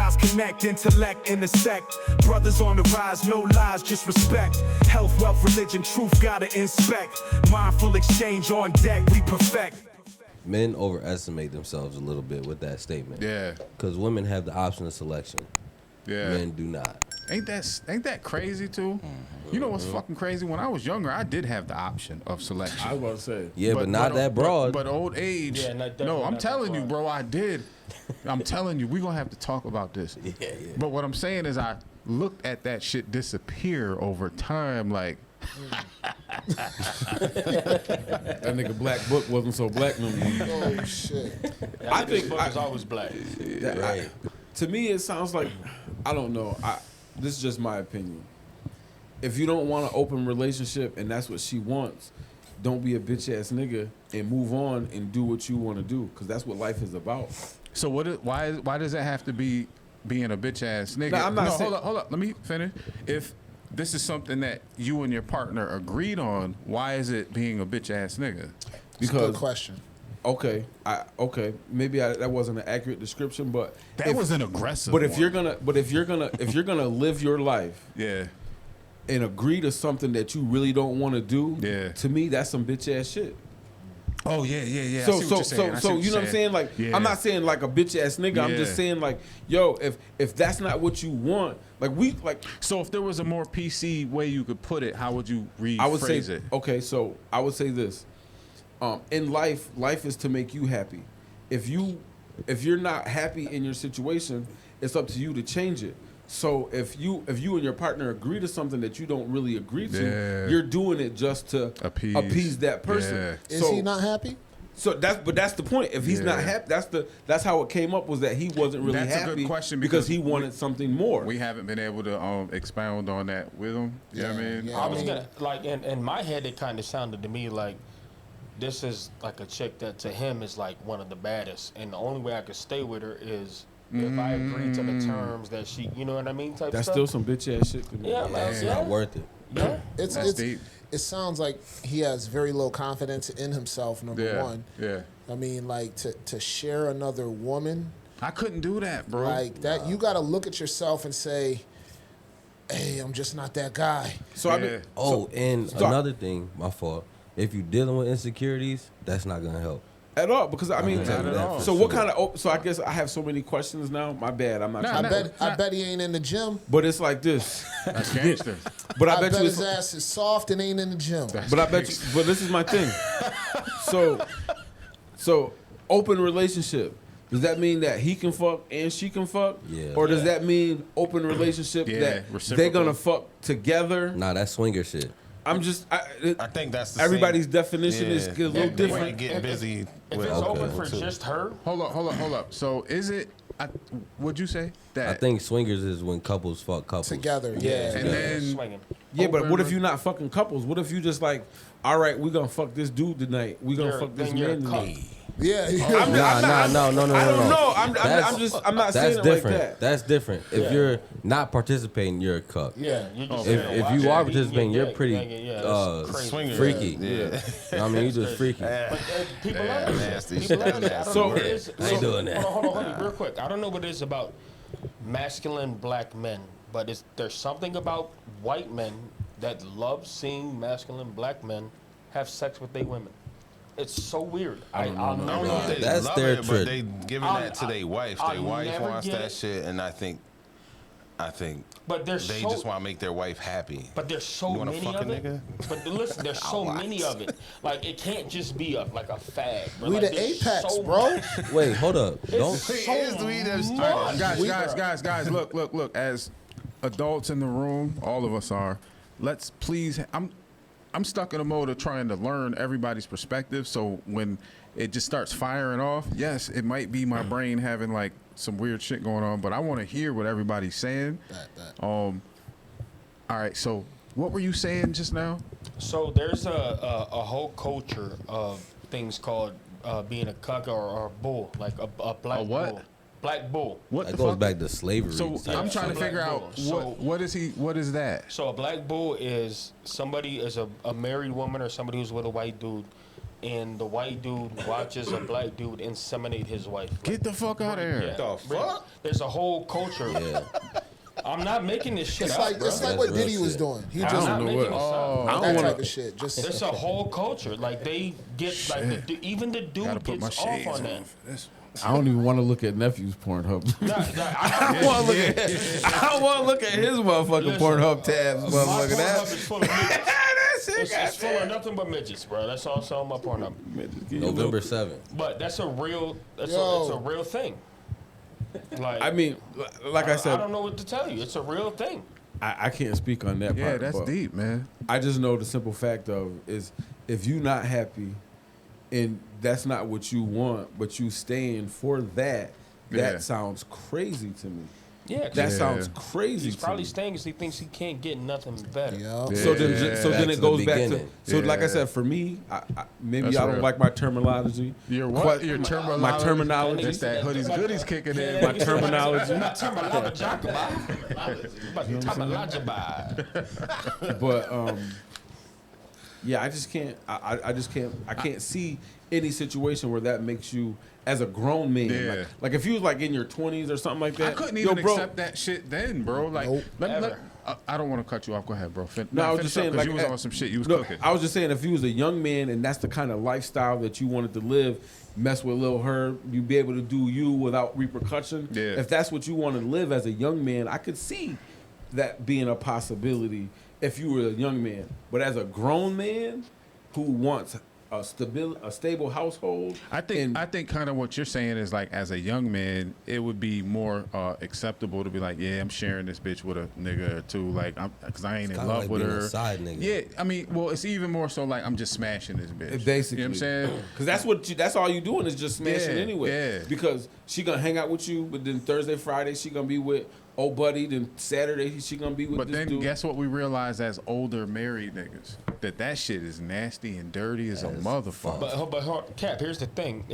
Guys connect, intellect, intersect. Brothers on the rise, no lies, just respect. Health, wealth, religion, truth, gotta inspect. Mindful exchange on deck, we perfect. Men overestimate themselves a little bit with that statement. Yeah. Because women have the option of selection. Yeah. Men do not. Ain't that crazy too? You know what's fucking crazy? When I was younger, I did have the option of selection. I was about to say. Yeah, but not that broad. But old age. Yeah, no, I'm not telling that you, bro, I did. I'm telling you, we're going to have to talk about this. Yeah. But what I'm saying is I looked at that shit disappear over time, like. That nigga Black Book wasn't so black no more. Oh shit! I think book is always black. Right. To me, it sounds like, I don't know. This is just my opinion. If you don't want an open relationship and that's what she wants, don't be a bitch ass nigga and move on and do what you want to do, because that's what life is about. So why does it have to be being a bitch ass nigga? No, I'm not saying. Hold up. Let me finish. If this is something that you and your partner agreed on, why is it being a bitch ass nigga? It's a good question. Okay, maybe that wasn't an accurate description, but That was an aggressive. But if one. you're gonna live your life, yeah, and agree to something that you really don't want to do, yeah, to me that's some bitch ass shit. Oh yeah. So you know what I'm saying? Like, yeah. I'm not saying like a bitch ass nigga. Yeah. I'm just saying like, yo, if that's not what you want, like. So if there was a more PC way you could put it, how would you rephrase I would say it? Okay, so I would say this. In life is to make you happy. If you're not happy in your situation, it's up to you to change it. So if you and your partner agree to something that you don't really agree to, you're doing it just to appease that person. Yeah. Is he not happy? So that's the point. If he's not happy, that's how it came up, was that he wasn't really That's happy a good question because he wanted something more. We haven't been able to expound on that with him. You know what I mean? Yeah. I was gonna like in my head it kind of sounded to me like this is like a chick that to him is like one of the baddest, and the only way I could stay with her is if I agree to the terms that she, you know what I mean, type That's stuff. still some bitch ass shit to me. Yeah, man. It's Yeah. not worth it. Yeah. That's deep. It sounds like he has very low confidence in himself. Number one. Yeah. I mean, like to share another woman. I couldn't do that, bro. Like that, you got to look at yourself and say, "Hey, I'm just not that guy." So another thing, my fault. If you're dealing with insecurities, that's not gonna help. At all, because I mean, Not at all. so what kind of? So I guess I have so many questions now. My bad. I'm not. I bet he ain't in the gym. But it's like this. That's gangster. But I I bet you. his ass is soft and ain't in the gym. But I bet you. But this is my thing. So open relationship. Does that mean that he can fuck and she can fuck? Yeah. Or does that mean open relationship that they're gonna fuck together? Nah, that's swinger shit. I'm just. I think that's the everybody's same. definition is a little different. Get busy. If with it's open for too. just her, Hold up. So is it? What'd you say? That I think swingers is when couples fuck couples Together, yeah. And then swinging. Yeah, but open what if you're not fucking couples? What if you just like, all right, we're gonna fuck this dude tonight. We're gonna fuck this then you're man a cuck. tonight. Yeah. No. I don't know. I'm not That's saying it different. like that. That's different. If you're not participating, you're a cuck. Yeah. You just If you are participating, you're pretty crazy. freaky. Yeah. I mean, you just freaky. But people love that. nasty People shit. love that. I don't So- know what it is. I ain't doing that. Hold on, real quick. I don't know what it is about masculine black men, but there's something about white men that love seeing masculine black men have sex with their women. It's so weird. I'll I never don't know if get they it. That's love their it, trick. but they giving that to their wife. Their I'll wife never wants get that it. shit, and I think But they there's just want to make their wife happy. But there's so You wanna many fuck of a it. nigga? But listen, there's so many of it. Like it can't just be like a fad. Bro. We like, the there's apex, so bro. much. Wait, hold up. Don't. guys, look. As adults in the room, all of us are. Let's please. I'm stuck in a mode of trying to learn everybody's perspective. So when it just starts firing off, yes, it might be my brain having like some weird shit going on, but I want to hear what everybody's saying. All right. So what were you saying just now? So there's a whole culture of things called being a cuck or a bull, like a black A what? bull. Black bull. What That the goes fuck? back to slavery. So type I'm trying to Black figure bull. out So- what is that? So a black bull is somebody is a married woman or somebody who's with a white dude, and the white dude watches a black dude inseminate his wife. Get the fuck out of here. Yeah. There's a whole culture. Yeah. I'm not making this shit It's up, like bro. it's like That's what real Diddy was shit. doing. He I'm just not making this up. I that don't type want of shit. Just It's a whole culture. Like they get like even the Gotta dude put my gets off shades on that. on for this. I don't even want to look at nephew's Pornhub. I I want to look at. I want to look at his motherfucking Listen, Pornhub tabs. my Motherfucker, Pornhub that. is full of midgets. It's full of nothing but midgets, bro. That's also on my Pornhub. November 7th. But that's a real. It's a real thing. Like I mean, like I I said, don't know what to tell you. It's a real thing. I can't speak on that Yeah, part. that's but deep, man. I just know the simple fact of is if you not happy and that's not what you want, but you staying for that, Yeah. that sounds crazy to me. Yeah, 'cause That Yeah. sounds crazy he's to probably me. staying because he thinks he can't get nothing better. yeah. So then, Yeah. Back it to goes the back to. beginning. So, like I Yeah. said, for me, maybe That's I don't real. like my terminology. Your what? But Your terminology? My terminology. It's that hoodies goodies kicking in. My terminology. My terminology. But yeah, I just can't. I just can't. I can't see any situation where that makes you as a grown man. Yeah. Like if you was like in your 20s or something like that. I couldn't yo, even bro, accept that shit then, bro. Like, Nope. I don't want to cut you off. Go ahead, bro. No, I was just saying, like, you was on some shit. You was no, cooking. I was just saying, if you was a young man and that's the kind of lifestyle that you wanted to live, mess with Lil Herb, you be able to do you without repercussion. Yeah. If that's what you want to live as a young man, I could see that being a possibility if you were a young man. But as a grown man who wants a stable household, I think kind of what you're saying is like as a young man, it would be more acceptable to be like, yeah, I'm sharing this bitch with a nigga or two, like, because I ain't in kinda love like with being her. a side nigga. Yeah, I mean, well, it's even more so like I'm just smashing this bitch. basically, You know what I'm saying? Because that's all you doing is just smashing Yeah, anyway. yeah. Because she gonna hang out with you, but then Thursday, Friday she gonna be with old buddy. Then Saturday she gonna be with But this then dude. guess what we realize as older married niggas? That shit is nasty and dirty as a motherfucker. But Cap, here's the thing.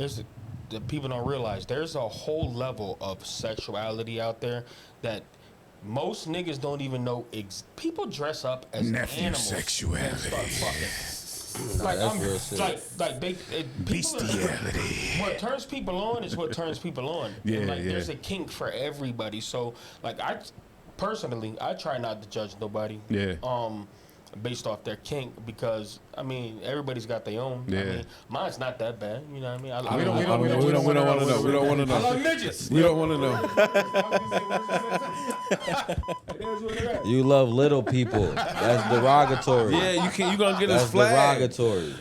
The people don't realize there's a whole level of sexuality out there that most niggas don't even know. People dress up as Nephew animals sexuality. and start fucking. Like that's I'm real shit. like they Bestiality. what turns people on is what turns people on. Yeah, And like yeah. there's a kink for everybody. So like I personally I try not to judge nobody. Yeah. Based off their kink because I mean everybody's got their own. Yeah. I mean mine's not that bad. You know what I mean? We don't want to know. We don't want to I know. love midgets. We don't want to know. You love little people. That's derogatory. Yeah, you can. You gonna get That's his flag? derogatory.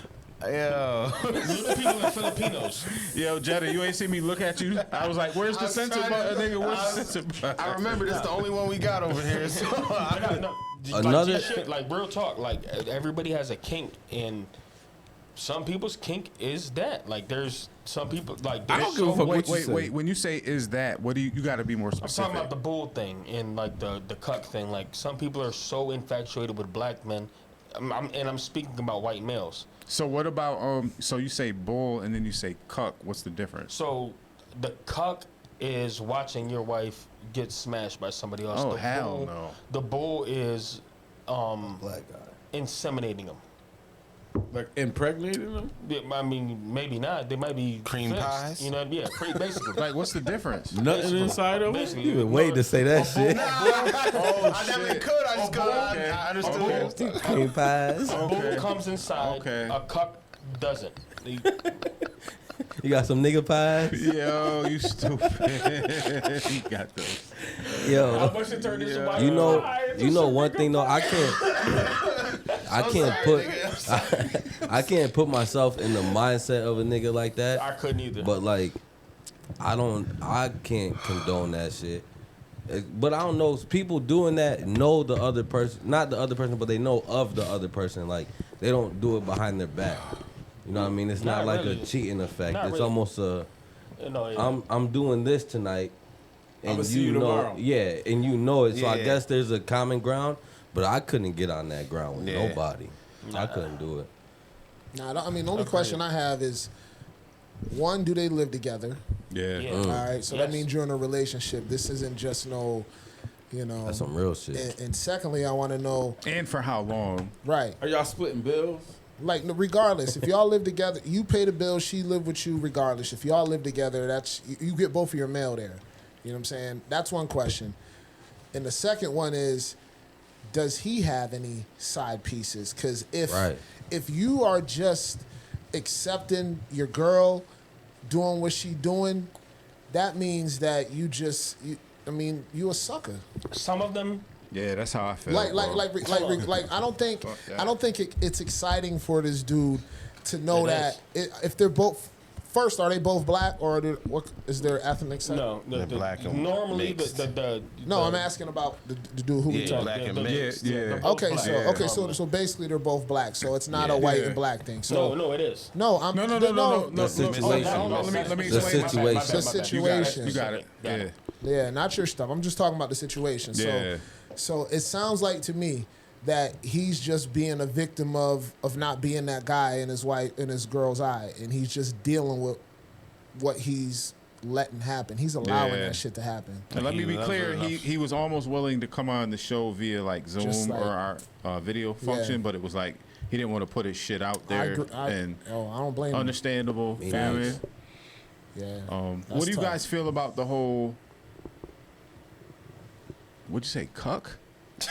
Little people and Filipinos. Yo, Jetta, you ain't see me look at you. I was like, where's the was censor trying button, to- nigga? Where's I the was- censor button? I remember this is the only one we got over here. So Another- like, shit, like real talk. Like everybody has a kink, and some people's kink is that. Like there's some people like I there's don't give a fuck Wait, what you wait, say. wait. When you say is that, what do you got to be more I'm talking specific? about the bull thing and like the cuck thing. Like some people are so infatuated with black men, I'm speaking about white males. So what about so you say bull and then you say cuck? What's the difference? So the cuck is watching your wife get smashed by somebody else. Oh, the hell bull, no. The bull is Black guy. inseminating them. Like impregnating them? I mean, maybe not. They might be Cream fixed, pies? You know, yeah, basically. Like, what's the difference? Nothing inside of it. Basically, You been waiting to say that shit. I definitely could. I just I understood. Cream pies. A bull comes inside. Okay. A cuck doesn't. You got some nigga pies? Yo, you stupid. You got those. Yo, much to turn this white you know, pie into you know some one nigga thing though. pie? I can't put myself in the mindset of a nigga like that. I couldn't either. But like, I can't condone that shit. But I don't know. People doing that know the other person, not the other person, but they know of the other person. Like they don't do it behind their back. You know what I mean? It's not, Not like really. a cheating effect. Not It's really. almost a You know, yeah. I'm doing this tonight, and I'ma see you know, tomorrow. yeah, and you know it. So I Yeah. guess there's a common ground, but I couldn't get on that ground with Yeah. nobody. I couldn't do it. Nah, I mean, the only question I have is, one, do they live together? Yeah. Yeah. All right, so that Yes. means you're in a relationship. This isn't just no, That's some real shit. And secondly, I want to know, And for how long? right? Are y'all splitting bills? Like regardless, if y'all live together, you pay the bill, she live with you regardless. If y'all live together, that's you get both of your mail there. You know what I'm saying? That's one question. And the second one is, does he have any side pieces? Because if you are just accepting your girl doing what she doing, that means that you a sucker. Some of them. Yeah, that's how I feel. Like I don't think it's exciting for this dude to know that if they're both. First, are they both black, or what is their ethnic side? No, They're black and normally mixed. No, I'm asking about the dude who we talking. black and mixed. Yeah. Okay, so basically they're both black, so it's not a white and black thing. So no, it is. no, No. The situation. Let me The explain. situation. The situation. You got it. Yeah. Yeah, not your stuff. I'm just talking about the situation. Yeah. So it sounds like to me that he's just being a victim of not being that guy in his girl's eye, and he's just dealing with what he's letting happen. He's allowing that shit to happen. And let me be clear, he was almost willing to come on the show via like Zoom or our video function, but it was like he didn't want to put his shit out there. I don't blame him. Understandable. Family. Yeah. What do you guys feel about the whole? What'd you say, cuck?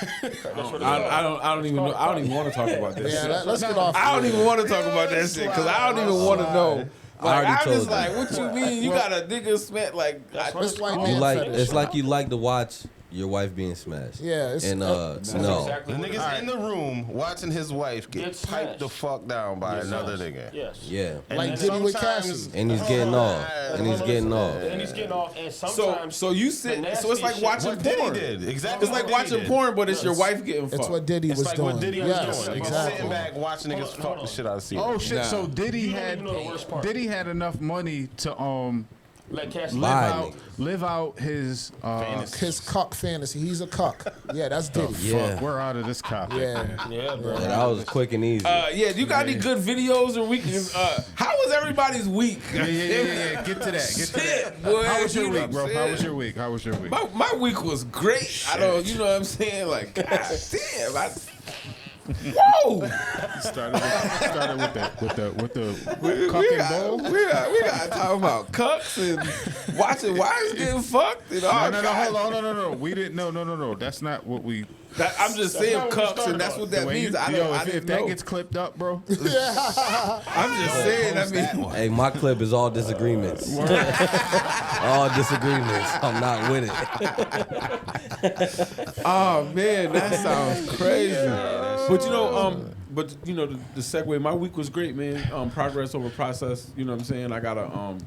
I don't even know. I don't even want to talk about this. Yeah, let's get off. I don't even want to talk about that shit because I don't even want to know. Like, I'm just you. like, what you mean? You got a nigga smack like? It's white You man like fetish. it's like you like to watch your wife being smashed. Yeah, it's And no. The Exactly nigga's in the room watching his wife get Get piped the smashed. fuck down by another nigga. Yes. Yeah. And Like then Diddy with sometimes- Cassie. And he's getting off. And he's getting off. And he's getting off, and sometimes. So you sit. the So it's like nasty watching What Diddy porn. did. Exactly It's like what Diddy watching did. porn, but it's your wife getting fucked. It's what Diddy It's was like doing. what Diddy was Yes, doing. exactly. Sitting back watching niggas Hold fuck on. the shit out of you. Oh shit! Nah. So Diddy You don't had even know the worst part. Diddy had enough money to Let Cassie Lie. live out his His cuck fantasy. He's a cuck. Yeah, that's Diddy. Yeah. Fuck, we're out of this topic. Yeah. Yeah, bro. Yeah, that was quick and easy. Yeah, you got any good videos or we can? How was everybody's week? Yeah. Get to that. Get to that. Shit, boy. How was your You know week, bro? what I'm How saying? was your week? How was your week? My week was great. I don't, you know what I'm saying? Like, god damn, whoa! Started with the We cucking bowl. got to talk about cucks and watching wives getting fucked and all. No, hold on, no. We didn't. No. That's not what we. I'm just saying not what we cucks, started and that's on. what that the way means. you- I if didn't that know. gets clipped up, bro. I'm just saying. I mean, Hey, my clip is all disagreements. All disagreements. I'm not with it. oh man, that sounds crazy. But you know, the segue. My week was great, man. Progress over process. You know what I'm saying? I got a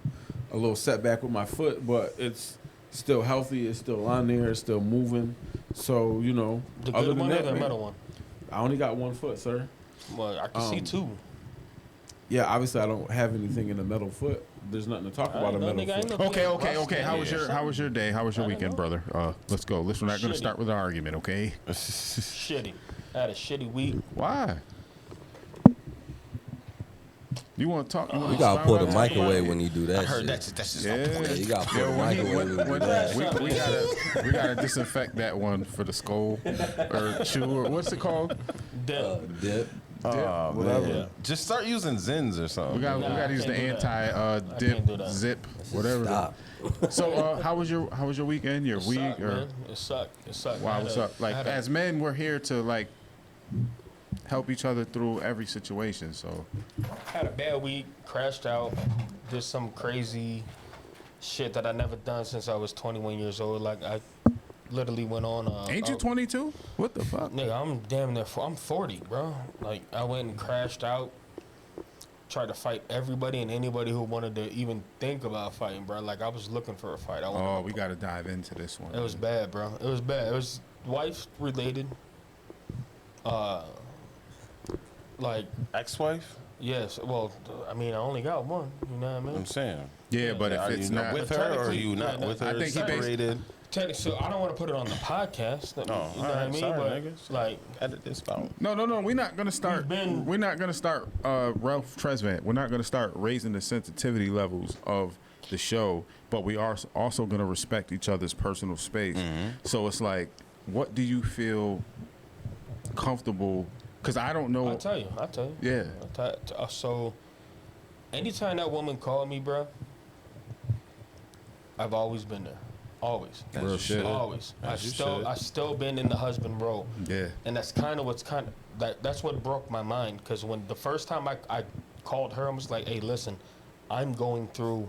little setback with my foot, but it's still healthy. It's still on there. It's still moving. So you know, The other good than one or that, the man, metal one? I only got one foot, sir. Well, I can see two. Yeah, obviously I don't have anything in the metal foot. There's nothing to talk about a metal foot. Okay. How was your day? How was your weekend, brother? Let's go. We're not going to Shitty. start with an argument, okay? Shitty. I had a shitty week. Why? You want to talk? You gotta pull the mic away when you do that I heard shit. that's just Yeah. Yeah, you gotta pull the mic away when you do that. We gotta disinfect that one for the skull or chew or what's it called? Dip. Oh, Whatever. man. Just start using Zins or something. We gotta use the can't do that. anti can't do dip that. zip whatever. Stop. So how was your weekend? Your week Sucked, or man. It sucked. wow? I What's had a- up? Like I had a- as men, we're here to like help each other through every situation. So had a bad week, crashed out, did some crazy shit that I never done since I was 21 years old. Like I literally went on. ain't you 22? What the fuck? Nigga, I'm damn near. I'm 40, bro. Like I went and crashed out. Tried to fight everybody and anybody who wanted to even think about fighting, bro. Like I was looking for a fight. Oh, we gotta dive into this one. It was bad, bro. It was bad. It was wife related. Like Ex-wife? yes. Well, I mean, I only got one. You know what I mean? I'm saying. Yeah, but Are if it's you not, with her or are technically, you not yeah, with I her? think he based- Separated. So I don't want to put it on the podcast. You know what I alright, mean? sorry, But niggas. like, Edit this out. No, we're not gonna start. We're not gonna start Ralph Tresvant. We're not gonna start raising the sensitivity levels of the show, but we are also gonna respect each other's personal space. So it's like, what do you feel comfortable Because I don't know. I'll tell you. Yeah. So, anytime that woman called me, bro, I've always been there. Always. Real shit. Always. I As you should. still been in the husband role. Yeah. And that's kind of that's what broke my mind. Because when the first time I called her, I was like, hey, listen, I'm going through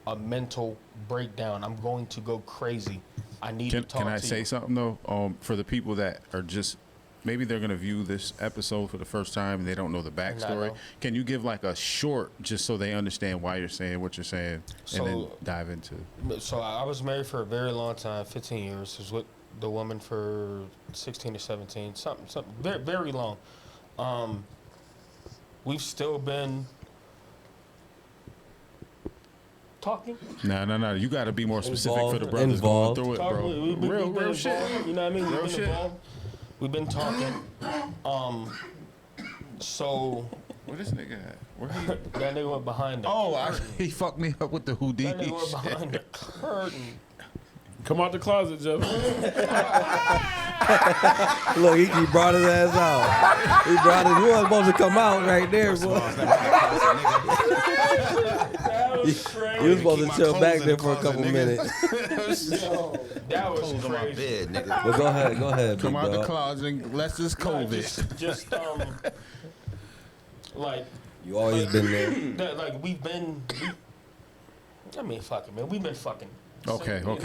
a mental breakdown. I'm going to go crazy. I need to talk to you. Can I say something though? For the people that are just maybe they're gonna view this episode for the first time and they don't know the backstory. know. Can you give like a short, just so they understand why you're saying what you're saying, and then dive into? So I was married for a very long time, 15 years. Was with the woman for 16 or 17, something very, very long. We've still been talking. No. You got to be more specific for the brothers Involved. going through it, bro. We've been Real shit. involved, you know what I mean? Real We've been shit. involved. We've been talking. So Where this nigga at? Where he? that nigga went behind the He fucked me up with the Houdini. that nigga went shit. behind the curtain. Come out the closet, Jeff. Look, he brought his ass out. He brought his. You wasn't supposed to come out right there, boy. That was crazy. You was supposed Keep to my chill clothes back in there the for a closet, couple nigga. minutes. That was Clothes on my crazy. bed, nigga. But go ahead, Come big out the dog. closet and let's just COVID. Just like You always been there. that, like I mean, fuck it, man. We've been fucking. Okay. Like,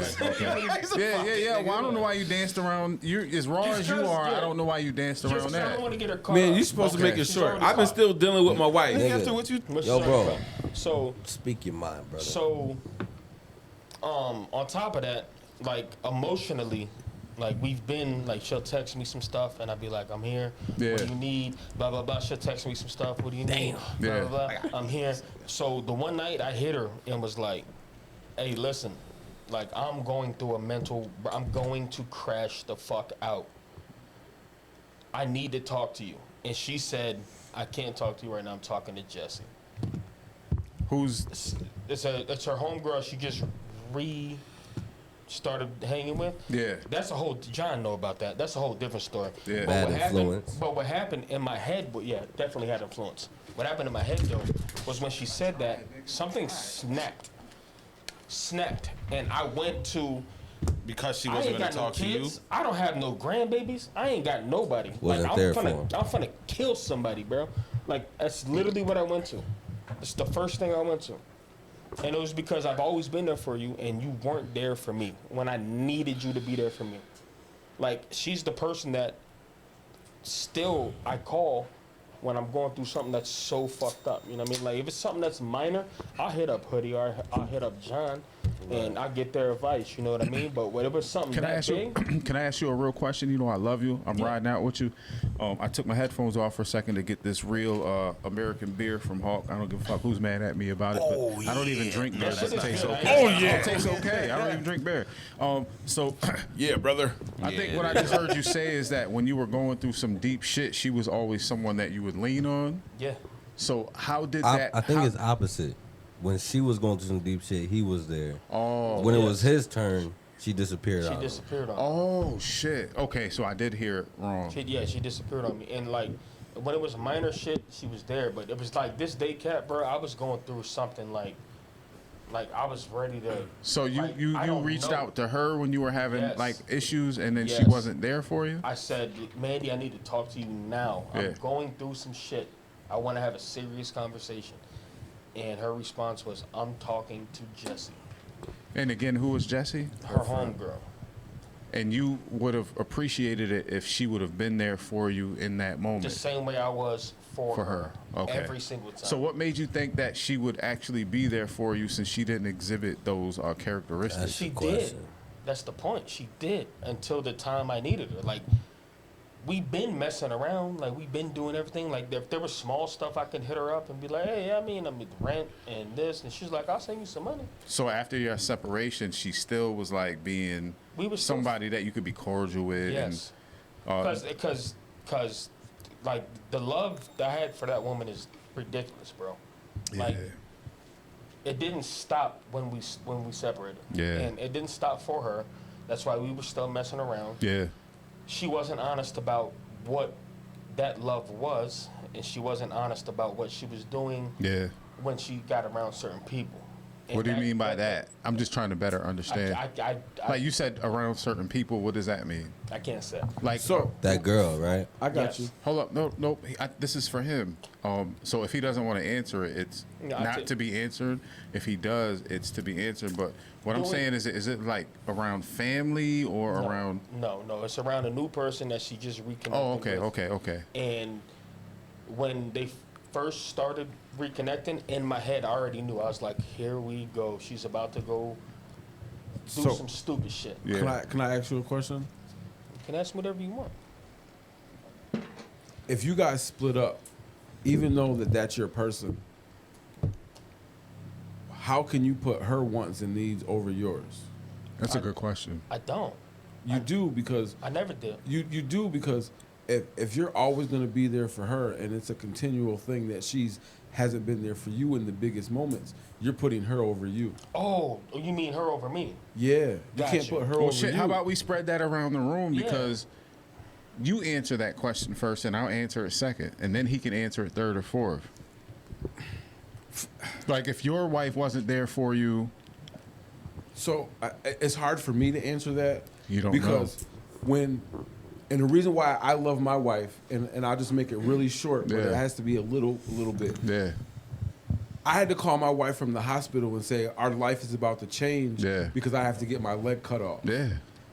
Yeah. Well, I don't know why you danced around. You're as raw as you Just are. because, I don't know why you danced around Just 'cause I that. don't want to get her caught Man, up. you supposed to Okay. make it She's short. already I've been caught. still dealing with my wife. Nigga. After what you What's Yo, up, bro. So, Speak your mind, brother. on top of that, like emotionally, like we've been like she'll text me some stuff and I'll be like, I'm here. Yeah. What do you need? Blah blah blah. She'll text me some stuff. What do you need? Blah, Yeah. blah, blah. I'm here. So the one night I hit her and was like, hey, listen, like I'm going to crash the fuck out. I need to talk to you. And she said, I can't talk to you right now. I'm talking to Jesse. Who's? It's her homegirl. She just started hanging with. Yeah. That's a whole. John know about that. That's a whole different story. Yeah. Bad what influence. Happened, but what happened in my head? But yeah, definitely had influence. What happened in my head though was when she said that something snapped, and I went to. Because she I wasn't ain't going to got no talk to you. kids. I don't have no grandbabies. I ain't got nobody. Wasn't like, there I'm for him. finna kill somebody, bro. Like that's literally what I went to. It's the first thing I went to. And it was because I've always been there for you and you weren't there for me when I needed you to be there for me. Like, she's the person that still I call when I'm going through something that's so fucked up. You know what I mean? Like, if it's something that's minor, I'll hit up Hoodie or I'll hit up John and I'll get their advice. You know what I mean? But whatever something Can I that ask you? big, Can I ask you a real question? You know, I love you. I'm riding out with you. I took my headphones off for a second to get this real American beer from Hawk. I don't give a fuck who's mad at me about it. But I don't even drink beer. That That shit is tastes good. okay. Oh, It tastes okay. I don't even drink beer. So Yeah, brother. I think what I just heard you say is that when you were going through some deep shit, she was always someone that you would lean on. yeah. So how did I that? think how- it's opposite. When she was going through some deep shit, he was there. Oh. When it was his turn, she disappeared She out. disappeared on me. Oh shit. Okay, so I did hear it wrong. She disappeared on me. And like when it was minor shit, she was there. But it was like this day cap, bro, I was going through something like I was ready to. So you like, you I you don't reached know. out to her when you were having Yes. like issues, and then she Yes. wasn't there for you. I said, Mandy, I need to talk to you now. Yeah. I'm going through some shit. I want to have a serious conversation. And her response was, I'm talking to Jessie, And again, who was Jesse? her homegirl. And you would have appreciated it if she would have been there for you in that moment. The same way I was for her. Okay. Every single time. So what made you think that she would actually be there for you since she didn't exhibit those characteristics? She the did. question. That's the point. She did until the time I needed her. Like, we've been messing around. Like, we've been doing everything. Like, if there was small stuff, I could hit her up and be like, hey, I mean rent and this. And she's like, I'll send you some money. So after your separation, she still was like being We were still- somebody that you could be cordial with. Yes. And, Because, like, the love that I had for that woman is ridiculous, bro. Like, it didn't stop when we separated. Yeah. And it didn't stop for her. That's why we were still messing around. yeah. She wasn't honest about what that love was, and she wasn't honest about what she was doing Yeah. when she got around certain people. And What do you mean by that? I'm just trying to better understand. Like you said, around certain people. What does that mean? I can't say. Like, So That girl, right? I got Yes. you. hold up, no. This is for him. So if he doesn't want to answer it, it's No, I not take- to be answered. If he does, it's to be answered. But what I'm Do it. saying is it like around family or around? No, it's around a new person that she just reconnected Oh, okay, with. okay. And when they first started reconnecting, in my head, I already knew. I was like, here we go. She's about to go do So- some stupid shit. Yeah. Can I ask you a question? You can ask me whatever you want. If you guys split up, even though that's your person, how can you put her wants and needs over yours? That's a good question. I don't. You do because I never did. you do because if you're always going to be there for her and it's a continual thing that hasn't been there for you in the biggest moments, you're putting her over you. Oh, you mean her over me? Yeah, you Got can't you. put her Well, over shit. you. How about we spread that around the room Yeah. because you answer that question first, and I'll answer it second, and then he can answer it third or fourth. Like if your wife wasn't there for you, So it's hard for me to answer that. You don't because when, and the reason why I love my wife, and I'll just make it really short, but Yeah. it has to be a little bit. yeah, I had to call my wife from the hospital and say our life is about to change Yeah. because I have to get my leg cut off. yeah.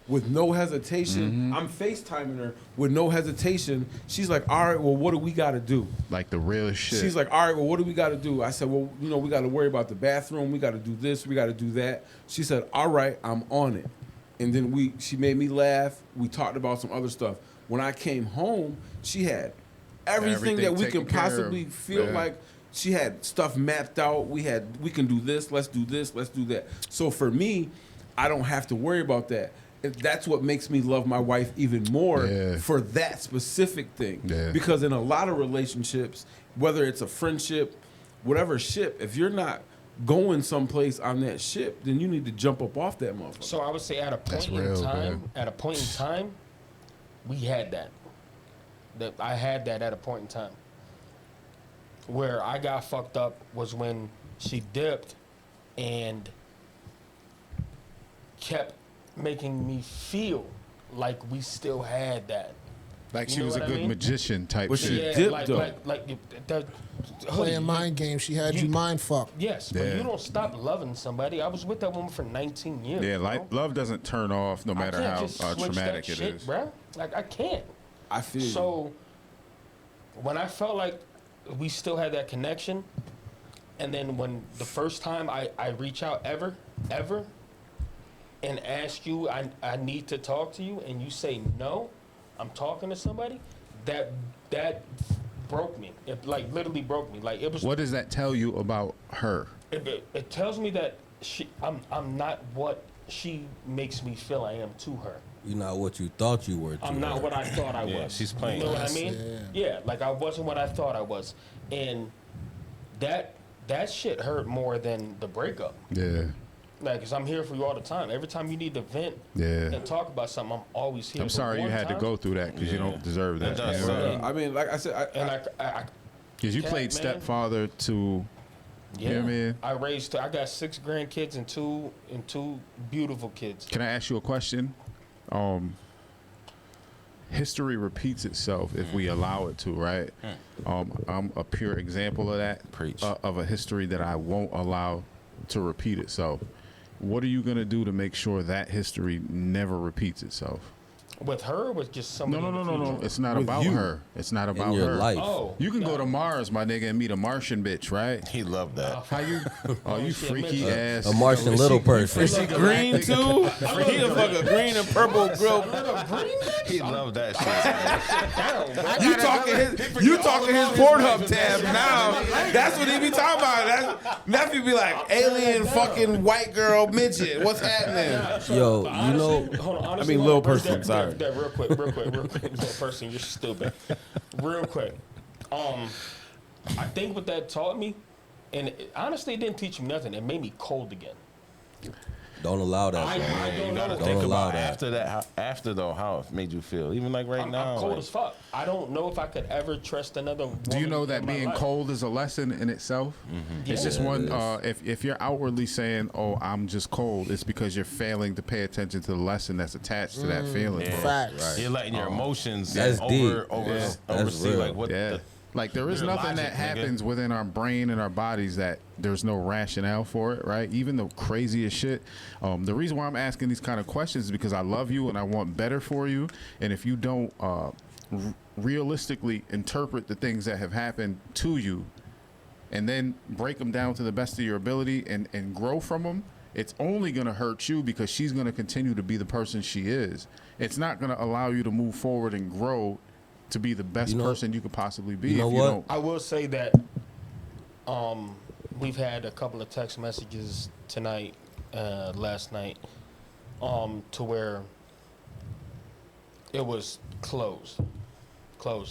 With no hesitation, I'm FaceTiming her with no hesitation. She's like, all right, well, what do we got to do? Like the realest shit. She's like, all right, well, what do we got to do? I said, well, we got to worry about the bathroom. We got to do this. We got to do that. She said, all right, I'm on it. And then she made me laugh. We talked about some other stuff. When I came home, she had everything that we taken can care of. possibly feel Yeah. like. She had stuff mapped out. We can do this. Let's do this. Let's do that. So for me, I don't have to worry about that. That's what makes me love my wife even more Yeah. for that specific thing. Yeah. Because in a lot of relationships, whether it's a friendship, whatever ship, if you're not going someplace on that ship, then you need to jump up off that motherfucker. So I would say at a That's point in real, time, man. we had that. That I had that at a point in time. Where I got fucked up was when she dipped and kept making me feel like we still had that. like you she know was a what I good mean? magician type Was she- shit. dipped, like, though. that. Playing mind games. She had you mind fucked. Yes, but Yeah. you don't stop loving somebody. I was with that woman for 19 years. Yeah, bro. love doesn't turn off no I matter can't how just switch traumatic that it shit, is. bruh. Like I can't. I feel you. So when I felt like we still had that connection, and then when the first time I reach out ever, and ask you, I need to talk to you, and you say no, I'm talking to somebody, that broke me. It like literally broke me. Like it was. What does that tell you about her? It tells me that I'm not what she makes me feel I am to her. You're not what you thought you were. I'm not what I thought I was. Yeah, she's playing. You know what I Yes, mean? Yeah, like I wasn't what I thought I was, and that shit hurt more than the breakup. Yeah, Like, cause I'm here for you all the time. Every time you need to vent yeah. and talk about something, I'm always here. I'm But sorry you one had to time- go through that because you don't deserve that. It does you know? suck. I mean, like I said, And I Because you Cat, played man. stepfather to, yeah, you know what I mean? I got 6 grandkids and two beautiful kids. Can I ask you a question? History repeats itself if we allow it to, right? I'm a pure example of that. Preach. Of a history that I won't allow to repeat itself. What are you going to do to make sure that history never repeats itself? With her, or with just somebody. No. in the future? It's not With about you. her. It's not about in your her. life. Oh, You can go to Mars, my nigga, and meet a Martian bitch, right? He loved that. How you? Oh, you shit, freaky man. ass. A Martian little person. is she green too? He a fucking green and purple grill. He loved that shit. You talking his Pornhub tab now? That's what he be talking about. Nephew be like alien fucking white girl midget. What's happening? Yo, you Honestly, know, hold on, I honestly, mean, little hold on, person, sorry. That real quick. Little person, you're stupid. Real quick. I think what that taught me, and honestly, it didn't teach me nothing. It made me cold again. Don't allow that. I bro. don't You gotta know. Don't think allow about that. after that. After though, how it made you feel? Even like right now, I'm cold like, as fuck. I don't know if I could ever trust another woman. Do you know that in my being life. cold is a lesson in itself? It's just Yeah, one. it If you're outwardly saying, "Oh, I'm just cold," it's because you're failing to pay attention to the lesson that's attached to that feeling. Yeah. Bro. Facts. you're letting your emotions That's deep. That's oversee real. like what Yeah. the, Like there is your nothing logic, that nigga. happens within our brain and our bodies that there's no rationale for it, right? Even the craziest shit. The reason why I'm asking these kind of questions is because I love you and I want better for you. And if you don't realistically interpret the things that have happened to you and then break them down to the best of your ability and grow from them, it's only going to hurt you because she's going to continue to be the person she is. It's not going to allow you to move forward and grow to be the best You know- person you could possibly be you know if what? you don't. I will say that we've had a couple of text messages tonight, last night, to where it was closed.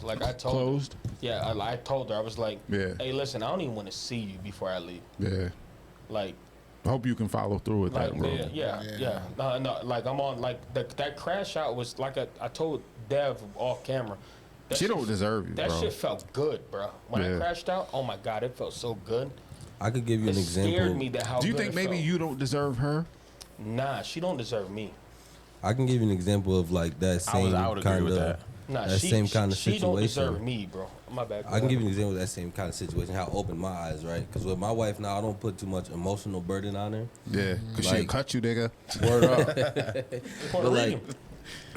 Like I told Closed? her. Yeah, I told her. I was like, Yeah. hey, listen, I don't even want to see you before I leave. Yeah. Like, I hope you can follow through with that, bro. yeah. No, like I'm on, like, that crash out was like I told Dev off camera. That She shit- don't deserve you, That bro. shit felt good, bro. When I Yeah. crashed out, oh my God, it felt so good. I could give you It an scared example. me that how Do you good think it maybe felt. you don't deserve her? Nah, she don't deserve me. I can give you an example of like that same I would agree kind with of that. Nah, that same kind of she don't deserve situation. me, bro. My bad. I can give you an example of that same kind of situation. How it opened my eyes, right? Because with my wife now, I don't put too much emotional burden on her. Yeah, because she'll Like- cut you, nigga. Word up. Puerto But like, Rican.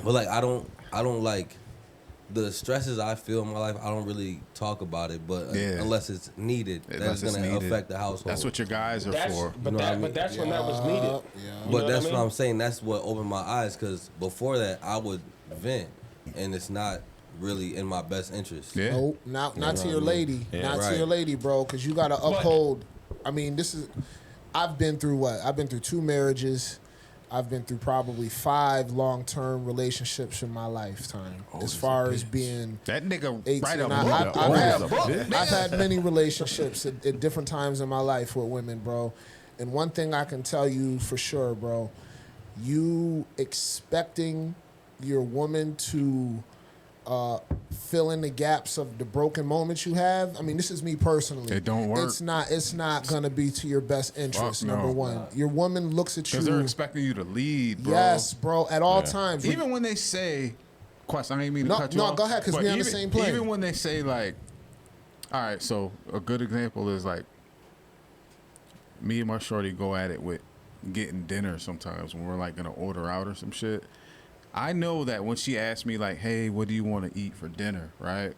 but like, I don't like the stresses I feel in my life. I don't really talk about it, but Yeah. unless it's needed, Unless that's it's gonna needed. affect the household. That's what your guys are That's, for. but know what I that, mean? but that's when that was needed. Yeah. You know But what that's I what mean? I'm saying. That's what opened my eyes. Because before that, I would vent, and it's not really in my best interest. Yeah. Nope, not know to what your I mean? lady, Yeah. not to Right. your lady, bro. Because you gotta uphold. I mean, this is. I've been through what? I've been through 2 marriages. I've been through probably 5 long-term relationships in my lifetime. As far as being That nigga 18, right up I've had many relationships at different times in my life with women, bro. And one thing I can tell you for sure, bro, you expecting your woman to fill in the gaps of the broken moments you have. I mean, this is me personally. It don't work. It's not gonna be to your best interest. Fuck no. Number one, your woman looks at Because they're you. expecting you to lead, bro. Yes, bro, at all times. Even when they say, Quest, I ain't mean to No, cut you no, off. go ahead, 'cause but we on the even- same plane. Even when they say like, all right, so a good example is like, me and my shorty go at it with getting dinner sometimes when we're like gonna order out or some shit. I know that when she asks me like, hey, what do you want to eat for dinner, right?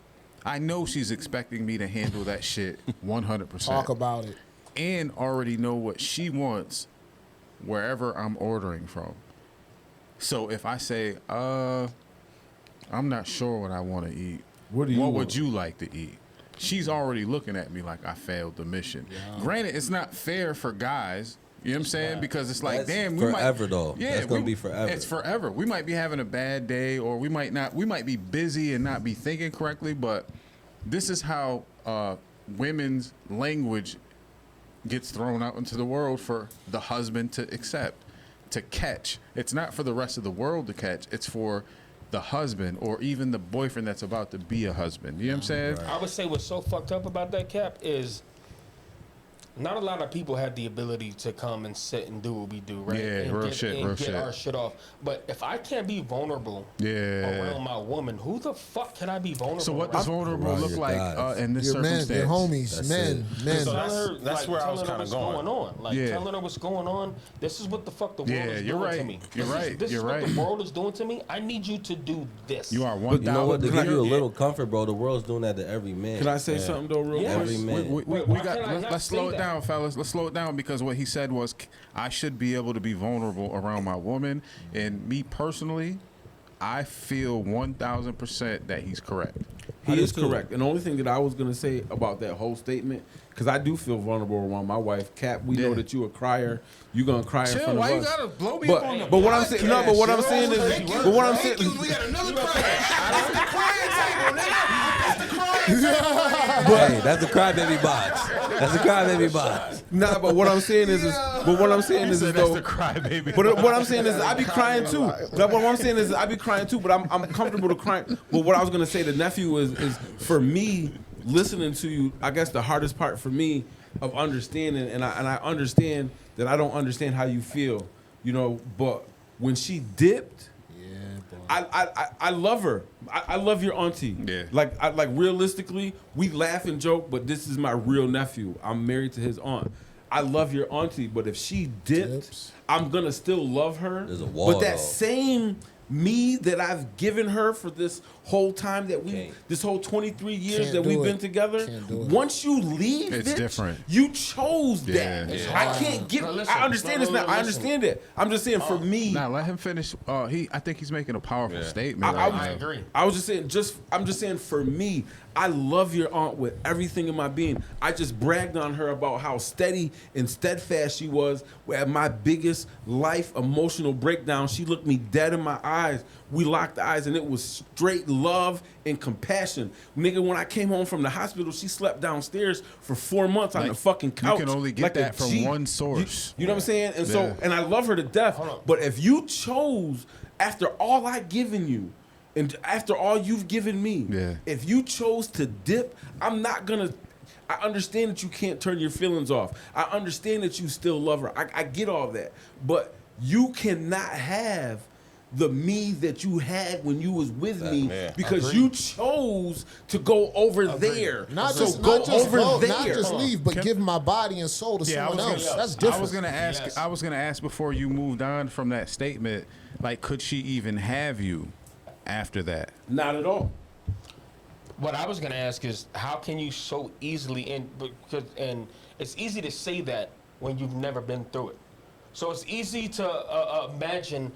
I know she's expecting me to handle that shit 100%. Talk about it. And already know what she wants wherever I'm ordering from. So if I say, I'm not sure what I want to eat, What do you what want? would you like to eat? She's already looking at me like I failed the mission. Granted, it's not fair for guys. You know what I'm saying? Because it's like, That's damn, we forever, might, though. That's gonna be forever. It's forever. We might be having a bad day, or we might not. We might be busy and not be thinking correctly. But this is how women's language gets thrown out into the world for the husband to accept, to catch. It's not for the rest of the world to catch. It's for the husband or even the boyfriend that's about to be a husband. You know what I'm saying? I would say what's so fucked up about that, Cap, is not a lot of people have the ability to come and sit and do what we do, right? Yeah, and real get, shit, and real get shit. our shit off. But if I can't be vulnerable Yeah. around my woman, who the fuck can I be vulnerable So what around? does vulnerable Around look your like guys. in this Your men, circumstance? your homies, That's men. Telling her, That's where I was telling her kinda what's going. on. Like, Yeah. telling her what's going on. This is what the fuck the world Yeah, is you're doing to right. me. You're This is- right. This You're is what right. the world is doing to me. I need you to do this. You are 1,000. You know what? To give you a You're- little comfort, bro. The world's doing that to every man. Can I say something though, real Yeah. quick? Every man. We Wait, why got. can I not Let's say slow it that? down, fellas. Let's slow it down because what he said was, I should be able to be vulnerable around my woman. And me personally, I feel 1,000% that he's correct. He do is too. correct. And the only thing that I was gonna say about that whole statement, because I do feel vulnerable around my wife, Cap. We know Yeah. that you a crier. You gonna cry in Chill. front Why of you us. gotta blow me But, up on the but what I'm saying, no. But what I'm podcast, saying yo? is, Thank you. but what I'm Thank saying, you. We got another crash. That's the crying table, nigga. Hey, that's a crybaby box. That's a crybaby box. Nah, but what I'm saying is, but what I'm saying is, That's though, the crybaby. but what I'm saying is, I be crying too. But what I'm saying is, I be crying too. But I'm comfortable to crying. But what I was gonna say to nephew is for me listening to you. I guess the hardest part for me of understanding, and I understand that I don't understand how you feel, you know. But when she dipped, I love her. I love your auntie. Yeah. Like realistically, we laugh and joke, but this is my real nephew. I'm married to his aunt. I love your auntie, but if she dips, I'm gonna still love her. There's a wall, but that though. same me that I've given her for this whole time that Can't. this whole 23 years Can't that do we've it. been together. Can't do it. Once you leave, It's bitch, different. You chose Yeah. that. It's I hard. can't get. No, listen. I understand this No, now. I listen. understand it. I'm just saying for me. Nah, let him finish. I think he's making a powerful statement. I right now. agree. I was just saying, I'm just saying for me, I love your aunt with everything in my being. I just bragged on her about how steady and steadfast she was. At my biggest life emotional breakdown, she looked me dead in my eyes. We locked eyes, and it was straight love and compassion. Nigga, when I came home from the hospital, she slept downstairs for 4 months on Like, the fucking couch. you can only get like a that from G. one source. You know what I'm saying? And Yeah. so, and I love her to death. Hold on. But if you chose, after all I've given you, and after all you've given me, Yeah. if you chose to dip, I'm not gonna. I understand that you can't turn your feelings off. I understand that you still love her. I get all that, but you cannot have the me that you had when you was with me yeah. because you chose to go over there. Not so just, go not just over vote, there. not just leave, but give my body and soul to Yeah, someone else. That's I different. was gonna ask. Yes. I was gonna ask before you moved on from that statement. Like, could she even have you after that? Not at all. What I was gonna ask is, how can you so easily and it's easy to say that when you've never been through it. So it's easy to imagine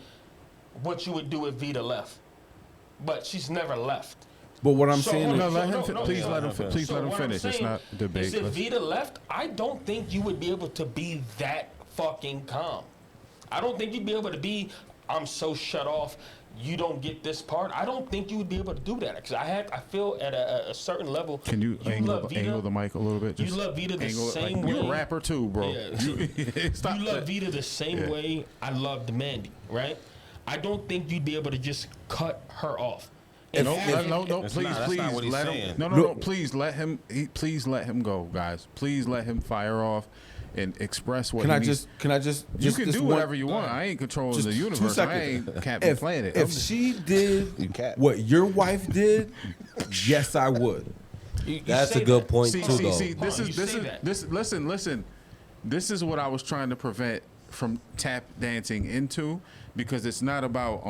what you would do if Vita left, but she's never left. But what I'm So, saying hold is, on. No, let him. No, Please no, let him. no. Please So let him what I'm finish. It's saying not debate. is if Let's- Vita left, I don't think you would be able to be that fucking calm. I don't think you'd be able to be, I'm so shut off, you don't get this part. I don't think you would be able to do that. Because I feel at a certain level, Can you love Vita. angle the mic a little bit? You love Vita the angle it, same like, You're a way. rapper too, bro. Yeah. Stop You love that. Vita the same Yeah. way I loved Mandy, right? I don't think you'd be able to just cut her off. And No, if- no, That's please, not- that's please not what he's let him. saying. No, please let him. Please let him go, guys. Please let him fire off and express what. can he I needs. just? You can this do one- whatever you want. I ain't controlling Just the 2 universe. I seconds. ain't Captain Planet. If she did You cat. what your wife did, yes, I would. you That's say a good that. point see, too, see, though. see. This Hold on, is you this say is that. this. Listen. This is what I was trying to prevent from tap dancing into, because it's not about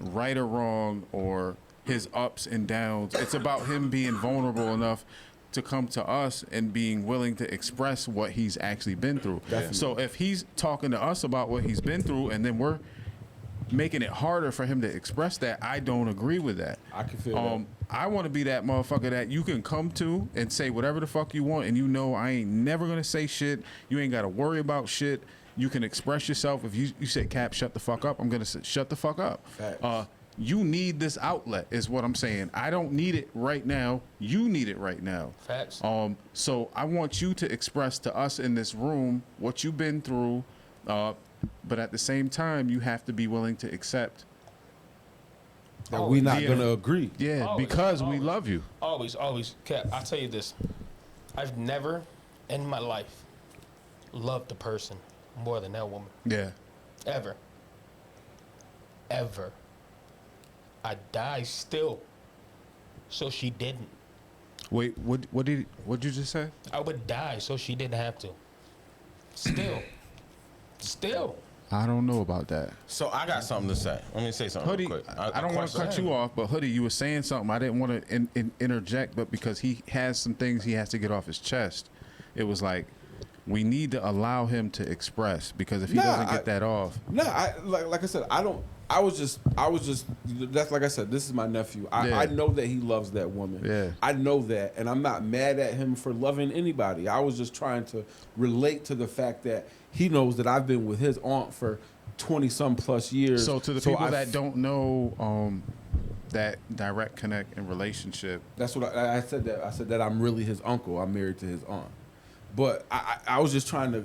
right or wrong or his ups and downs. It's about him being vulnerable enough to come to us and being willing to express what he's actually been through. So if he's talking to us about what he's been through and then we're making it harder for him to express that, I don't agree with that. I can feel that. I want to be that motherfucker that you can come to and say whatever the fuck you want, and you know I ain't never gonna say shit. You ain't gotta worry about shit. You can express yourself. If you say, Cap, shut the fuck up, I'm gonna say, shut the fuck up. Facts. You need this outlet, is what I'm saying. I don't need it right now. You need it right now. Facts. So I want you to express to us in this room what you've been through, but at the same time, you have to be willing to accept. That we not Yeah. gonna agree. Yeah, Always, because we always. love you. Always, Cap, I'll tell you this. I've never in my life loved a person more than that woman. Yeah. Ever. Ever. I die still. So she didn't. Wait, what did you just say? I would die so she didn't have to. Still. Still. I don't know about that. So I got something to say. Let me say something Hoodie, real quick. I don't want to cut you off, but Hoodie, you were saying something. I didn't want to interject, but because he has some things he has to get off his chest, it was like we need to allow him to express, because if he Nah, doesn't get that off, No, like I said, I don't. I was just. That's like I said. This is my nephew. Yeah. I know that he loves that woman. Yeah. I know that, and I'm not mad at him for loving anybody. I was just trying to relate to the fact that he knows that I've been with his aunt for 20 some plus years. so to the people I that don't know that direct connect and relationship. That's what I said. That I said that I'm really his uncle. I'm married to his aunt. But I was just trying to,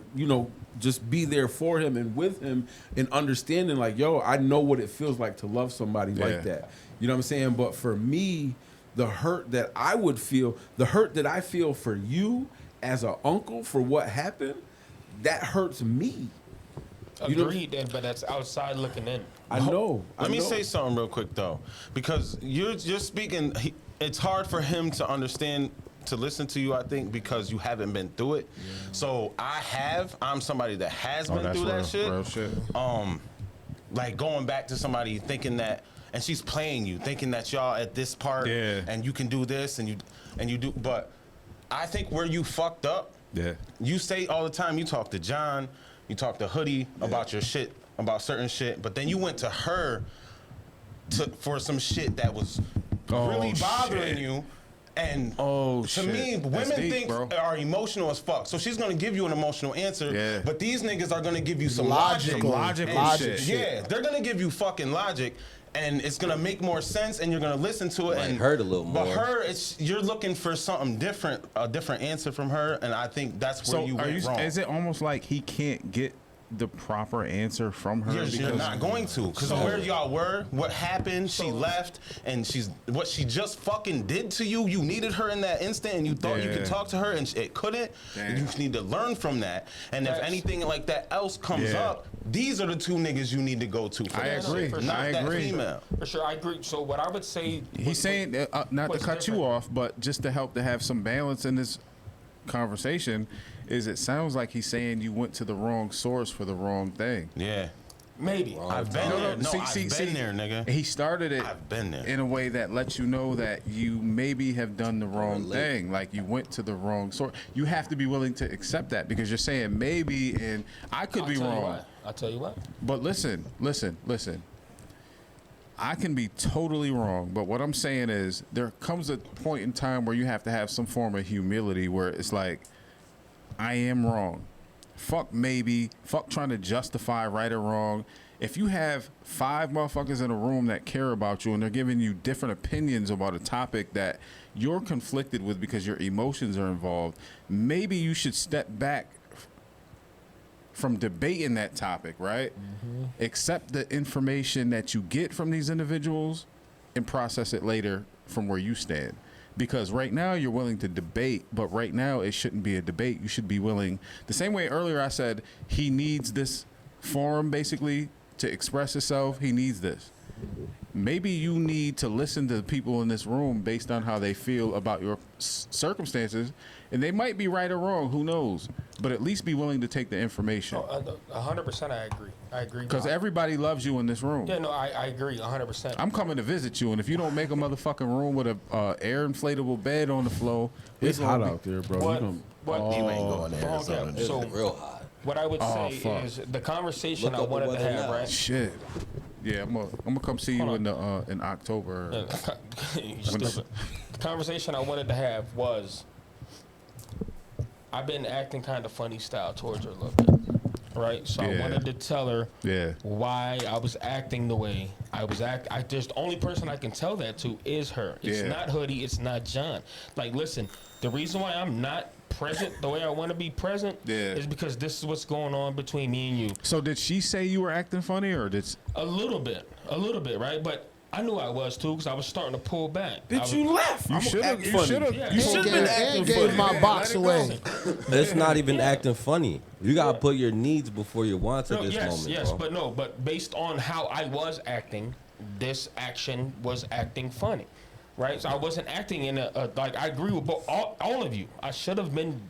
just be there for him and with him and understanding, like, yo, I know what it feels like to love somebody like that. You know what I'm saying? But for me, the hurt that I would feel, the hurt that I feel for you as an uncle for what happened, that hurts me. Agreed, but that's outside looking in. I know. Let me say something real quick though, because you're speaking. It's hard for him to understand, to listen to you. I think because you haven't been through it. Yeah. So I'm somebody that has been through that shit. Real shit. Like going back to somebody thinking that, and she's playing you, thinking that y'all at this part, and you can do this, and you do. But I think where you fucked up. Yeah. You say all the time. You talk to John. You talk to Hoodie about your shit, about certain shit, but then you went to her for some shit that was really bothering you. And to me, women are emotional as fuck. So she's gonna give you an emotional answer, but these niggas are gonna give you some logic. Logic. Yeah, they're gonna give you fucking logic. And it's gonna make more sense, and you're gonna listen to it and hurt a little more. But her, you're looking for something different, a different answer from her, and I think that's where you went wrong. Is it almost like he can't get the proper answer from her? You're not going to, because where y'all were, what happened, she left, and what she just fucking did to you. You needed her in that instant, and you thought you could talk to her, and it couldn't. You need to learn from that. And if anything like that else comes up, these are the two niggas you need to go to. For I agree. Not that female. For sure, I agree. So what I would say, he's saying not to cut you off, but just to help to have some balance in this conversation. It sounds like he's saying you went to the wrong source for the wrong thing. Yeah. Maybe. I've been there. No, I've been there, nigga. He started it I've been there. in a way that lets you know that you maybe have done the wrong thing. Like you went to the wrong source. You have to be willing to accept that because you're saying maybe, and I could be wrong. I'll tell you what. But listen. I can be totally wrong, but what I'm saying is there comes a point in time where you have to have some form of humility where it's like, I am wrong. Fuck maybe. Fuck trying to justify right or wrong. If you have 5 motherfuckers in a room that care about you and they're giving you different opinions about a topic that you're conflicted with because your emotions are involved, maybe you should step back from debating that topic, right? Accept the information that you get from these individuals and process it later from where you stand. Because right now you're willing to debate, but right now it shouldn't be a debate. You should be willing, the same way earlier I said he needs this forum basically to express himself. He needs this. Maybe you need to listen to the people in this room based on how they feel about your circumstances, and they might be right or wrong, who knows, but at least be willing to take the information. 100% I agree. Because everybody loves you in this room. Yeah, no, I agree 100%. I'm coming to visit you, and if you don't make a motherfucking room with a air inflatable bed on the floor, it's hot out there, bro. You ain't going there. So real hot. What I would say is the conversation I wanted to have, right? Shit. Yeah, I'm gonna come see you in October. The conversation I wanted to have was, I've been acting kind of funny style towards her a little bit, right? So I wanted to tell her why I was acting the way I was acting. Just the only person I can tell that to is her. It's not Hoodie. It's not John. Like, listen, the reason why I'm not present the way I want to be present is because this is what's going on between me and you. So did she say you were acting funny, or did a little bit, right? But I knew I was too, because I was starting to pull back. Bitch, you left. You should have. You should have been acting funny. Gave my box away. It's not even acting funny. You gotta put your needs before your wants at this moment. Yes, bro. but based on how I was acting, this action was acting funny. Right, so I wasn't acting in a like. I agree with all of you. I should have been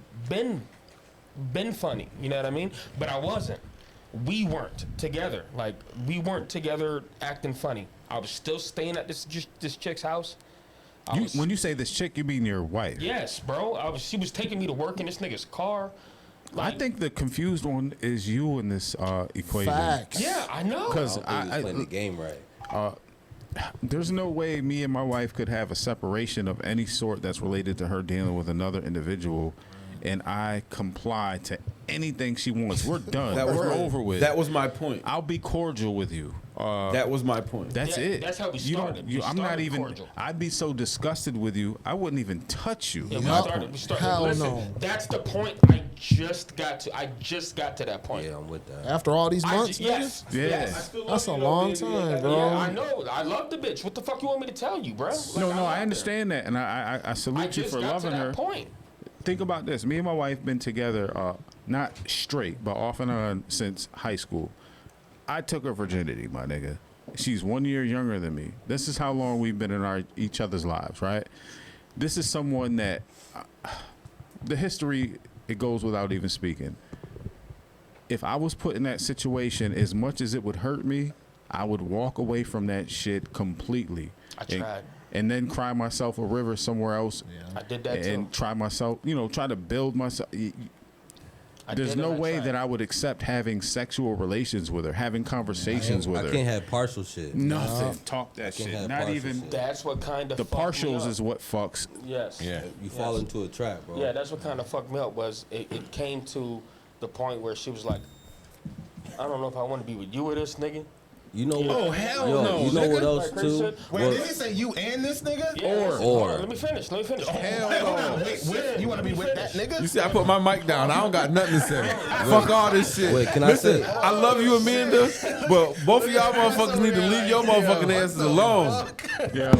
funny. You know what I mean? But I wasn't. We weren't together. Like, we weren't together acting funny. I was still staying at this chick's house. When you say this chick, you mean your wife? Yes, bro. She was taking me to work in this nigga's car. Like, I think the confused one is you in this equation. Facts. Yeah, I know. Because I playing the game right. There's no way me and my wife could have a separation of any sort that's related to her dealing with another individual and I comply to anything she wants. We're done. We're over with. That was my point. I'll be cordial with you. That was my point. That's it. That's how we You don't- started. you- We I'm not started even. cordial. I'd be so disgusted with you. I wouldn't even touch you. Yeah, we started. Hell Listen, no. that's the point. I just got to that point. Yeah, I'm with that. After all these months, Yes. Yeah. Yes. That's a long time, bro. Yeah, I know. I love the bitch. What the fuck you want me to tell you, bro? Like, No, love I her. understand that, and I I salute you just for got loving to that her. point. Think about this. Me and my wife been together, not straight, but off and on since high school. I took her virginity, my nigga. She's 1 year younger than me. This is how long we've been in each other's lives, right? This is someone that the history, it goes without even speaking. If I was put in that situation, as much as it would hurt me, I would walk away from that shit completely. I tried. And then cry myself a river somewhere else. I did that too. And try myself, try to build myself. There's no way that I would accept having sexual relations with her, having conversations with her. I can't have partial shit. Nothing. Talk that can't shit. have Not partial even. shit. That's what kind of The fucked me partials up. is what fucks. Yes. Yeah. You fall into a trap, bro. Yeah, that's what kind of fucked me up was it came to the point where she was like, I don't know if I want to be with you or this nigga. You know what? Oh, hell yo, no, You know nigga. what else Like crazy too? shit. Wait, Well, did he say you and this nigga? Yeah, listen, or. hold on, let me finish. Hell no. Wait, you want to be with that nigga? You see, I put my mic down. I don't got nothing to say. Fuck all this shit. Wait, can I Listen, say- I love you, Amanda, but both of y'all motherfuckers need to leave your motherfucking asses alone. Yeah,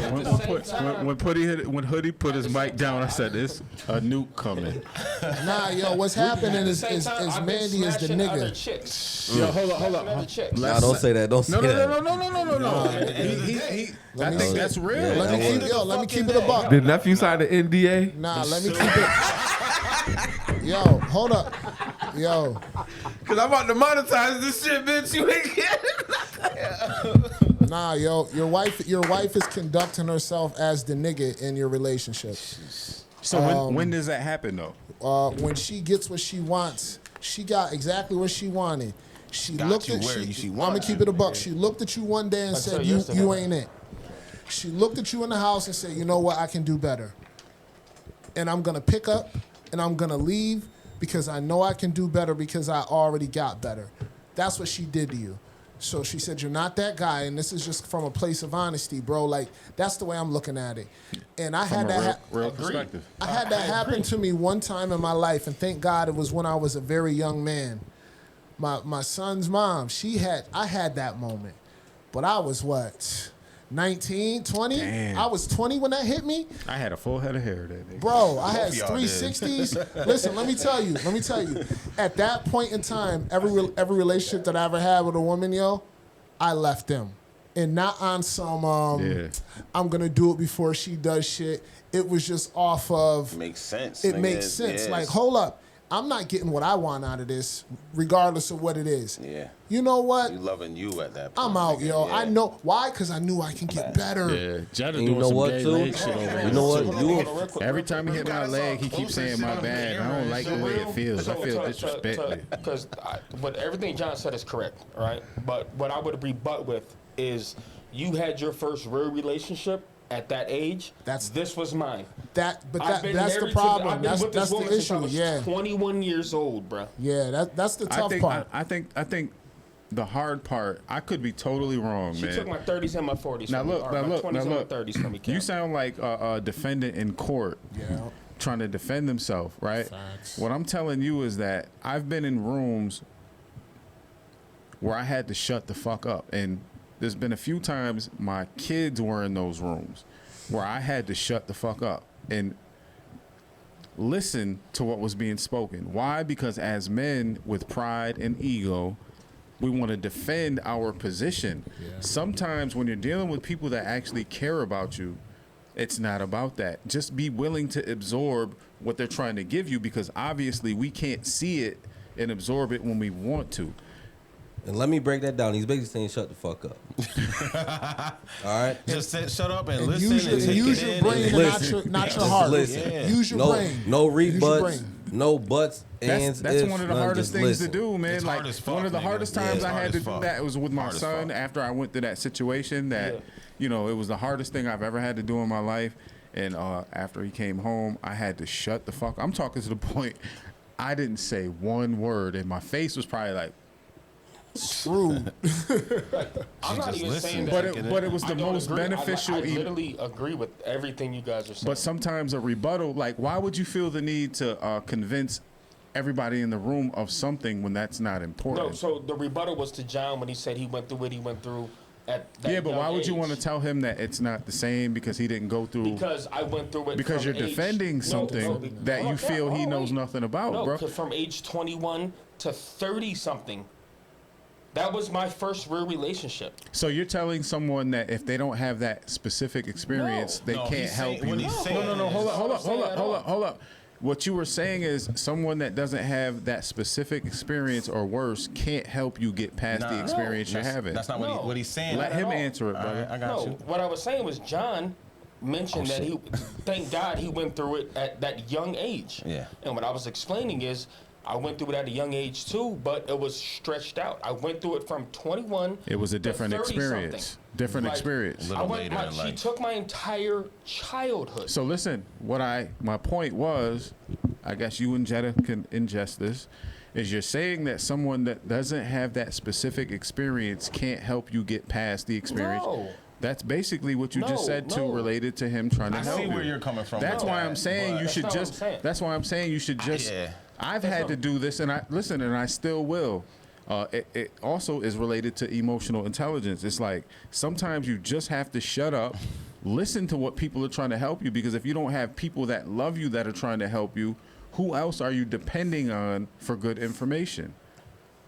when Hoodie put his mic down, I said, "It's a nuke coming." Nah, yo, what's happening At the is same time, I've been Mandy is the smashing other nigga. chicks. Yo, hold Smashing up. other chicks. Nah, don't say that. Don't say No. Nah, I think that's real. Yeah, Let me keep it a buck. Did nephew sign the NDA? Nah, let me keep it. Yo, hold up. Yo, Cause I'm about to monetize this shit, bitch. You ain't getting. nah, yo, your wife is conducting herself as the nigga in your relationship. So when does that happen though? When she gets what she wants, she got exactly what she wanted. She Got looked you at where she. she I'm wanted gonna keep it a buck. She looked at you one day and said, Until "You yesterday. ain't it." She looked at you in the house and said, "You know what? I can do better." And I'm gonna pick up and I'm gonna leave because I know I can do better because I already got better. That's what she did to you. So she said, "You're not that guy," and this is just from a place of honesty, bro. Like that's the way I'm looking at it. And I had From that. a real perspective. I had that happen to me one time in my life, and thank God it was when I was a very young man. My son's mom, I had that moment. But I was what, 19, 20? Damn. I was 20 when that hit me. I had a full head of hair that day. Bro, I had of y'all did. 360s. Listen, let me tell you. At that point in time, every relationship that I ever had with a woman, yo, I left them. And not on some, I'm going to do it before she does shit. It was just off of, Makes sense. it nigga. makes sense. Yes. Like, hold up. I'm not getting what I want out of this, regardless of what it is. Yeah. You know what? You loving you at that point. I'm out, nigga. yo. Yeah. I know. Why? Because I knew I can get better. Yeah, Jetta And doing you know some what gay too? leg shit over there. You know what? too. Every time he hit my leg, he keeps saying my bad. I don't like the way it feels. I feel disrespected. Because, but everything John said is correct, right? But what I would rebut with is, you had your first real relationship at that age. This was mine. That's I've the been married to problem. I've been with That's this woman the since I issue. was Yeah, 21 years old, bro. yeah. That's the tough part. I think the hard part. I could be totally wrong, She man. took my 30s and my 40s. Now from me, look, or now my look, 20s now and my look. 30s from me. You Cam. sound like a defendant in court. Yeah. Trying to defend himself, right? Facts. What I'm telling you is that I've been in rooms where I had to shut the fuck up, and there's been a few times my kids were in those rooms where I had to shut the fuck up and listen to what was being spoken. Why? Because as men with pride and ego, we want to defend our position. Sometimes when you're dealing with people that actually care about you, it's not about that. Just be willing to absorb what they're trying to give you, because obviously we can't see it and absorb it when we want to. And let me break that down. He's basically saying shut the fuck up. All right? Just shut up and And listen use your, and take use it your in. brain and listen. not your Just heart. listen. Yeah. Use your No, brain. no Use your rebuts, brain. no buts, That's ands, ifs, one of the none, hardest just things listen. to do, man. It's Like hard as fuck, one of the nigga. hardest Yeah, times it's I hard had to as do fuck. that was with my Hard as son fuck. after I went through that situation that, you know, it was the hardest thing I've ever had to do in my life. And after he came home, I had to shut the fuck. I'm talking to the point I didn't say one word, and my face was probably like, True. I'm not just even saying listened. that. but it was the I don't most agree. beneficial. I literally agree with everything you guys are saying. But sometimes a rebuttal, like, why would you feel the need to convince everybody in the room of something when that's not important? No, so the rebuttal was to John when he said he went through what he went through at that Yeah, but young why would you age. want to tell him that it's not the same because he didn't go through? Because I went through it. Because from you're age- defending something that you feel he knows nothing about, no, bro. 'cause from age 21 to 30 something, that was my first real relationship. So you're telling someone that if they don't have that specific experience, they No, can't he's help saying- you. what he's saying No. is- Hold up. What you were saying is someone that doesn't have that specific experience or worse can't help you get past the Nah. experience you're having. That's not No. what he's saying. Let at him all. answer it, All brother. right, I got No, you. what I was saying was John mentioned Oh, that shit. thank God he went through it at that young age. Yeah. And what I was explaining is I went through it at a young age too, but it was stretched out. I went through it from 21. It was a to different 30-something. experience. Different Like, experience. Little later in She life. took my entire childhood. So listen, my point was, I guess you and Jetta can ingest this, is you're saying that someone that doesn't have that specific experience can't help you get past the experience. No. That's basically what you just said too, No. related to him trying to I help see you. where you're coming from. That's with why that, I'm saying but- you should That's not what just. I'm saying. That's why I'm saying you should just. Yeah. I've had to do this, and I still will. It also is related to emotional intelligence. It's like sometimes you just have to shut up, listen to what people are trying to help you, because if you don't have people that love you that are trying to help you, who else are you depending on for good information?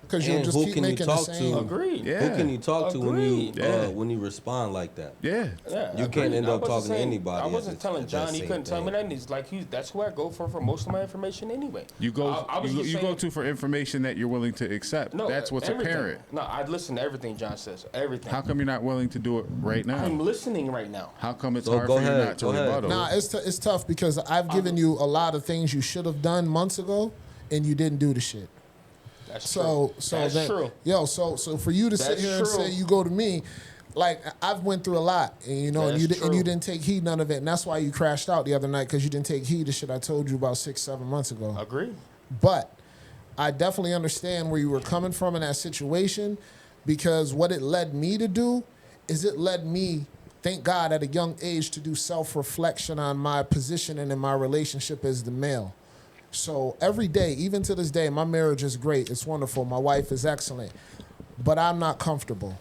Because you'll And just who keep can you making the talk same. to? Agreed. Yeah. Who can you talk to Agreed. when you respond like that? Yeah. Yeah, You I can't agree. end I up wasn't talking to saying- anybody I at wasn't the- telling at that John he same couldn't tell me thing. that. And he's like, that's who I go for most of my information anyway. You go. I was just you go saying- to for information that you're willing to accept. No, That's what's everything. apparent. No, I listen to everything John says. Everything. How come you're not willing to do it right now? I'm listening right now. How come it's So hard go for you ahead, not to go ahead. rebuttal? Nah, it's tough because I've given you a lot of things you should have done months ago, and you didn't do the shit. That's So true. That's then, true. Yo, so for you to sit That's here and true. say you go to me, like I've went through a lot, and you know, and That's you true. didn't take heed none of it, and that's why you crashed out the other night because you didn't take heed to shit I told you about 6-7 months ago. Agreed. But I definitely understand where you were coming from in that situation, because what it led me to do is it led me, thank God, at a young age to do self-reflection on my position and in my relationship as the male. So every day, even to this day, my marriage is great. It's wonderful. My wife is excellent. But I'm not comfortable.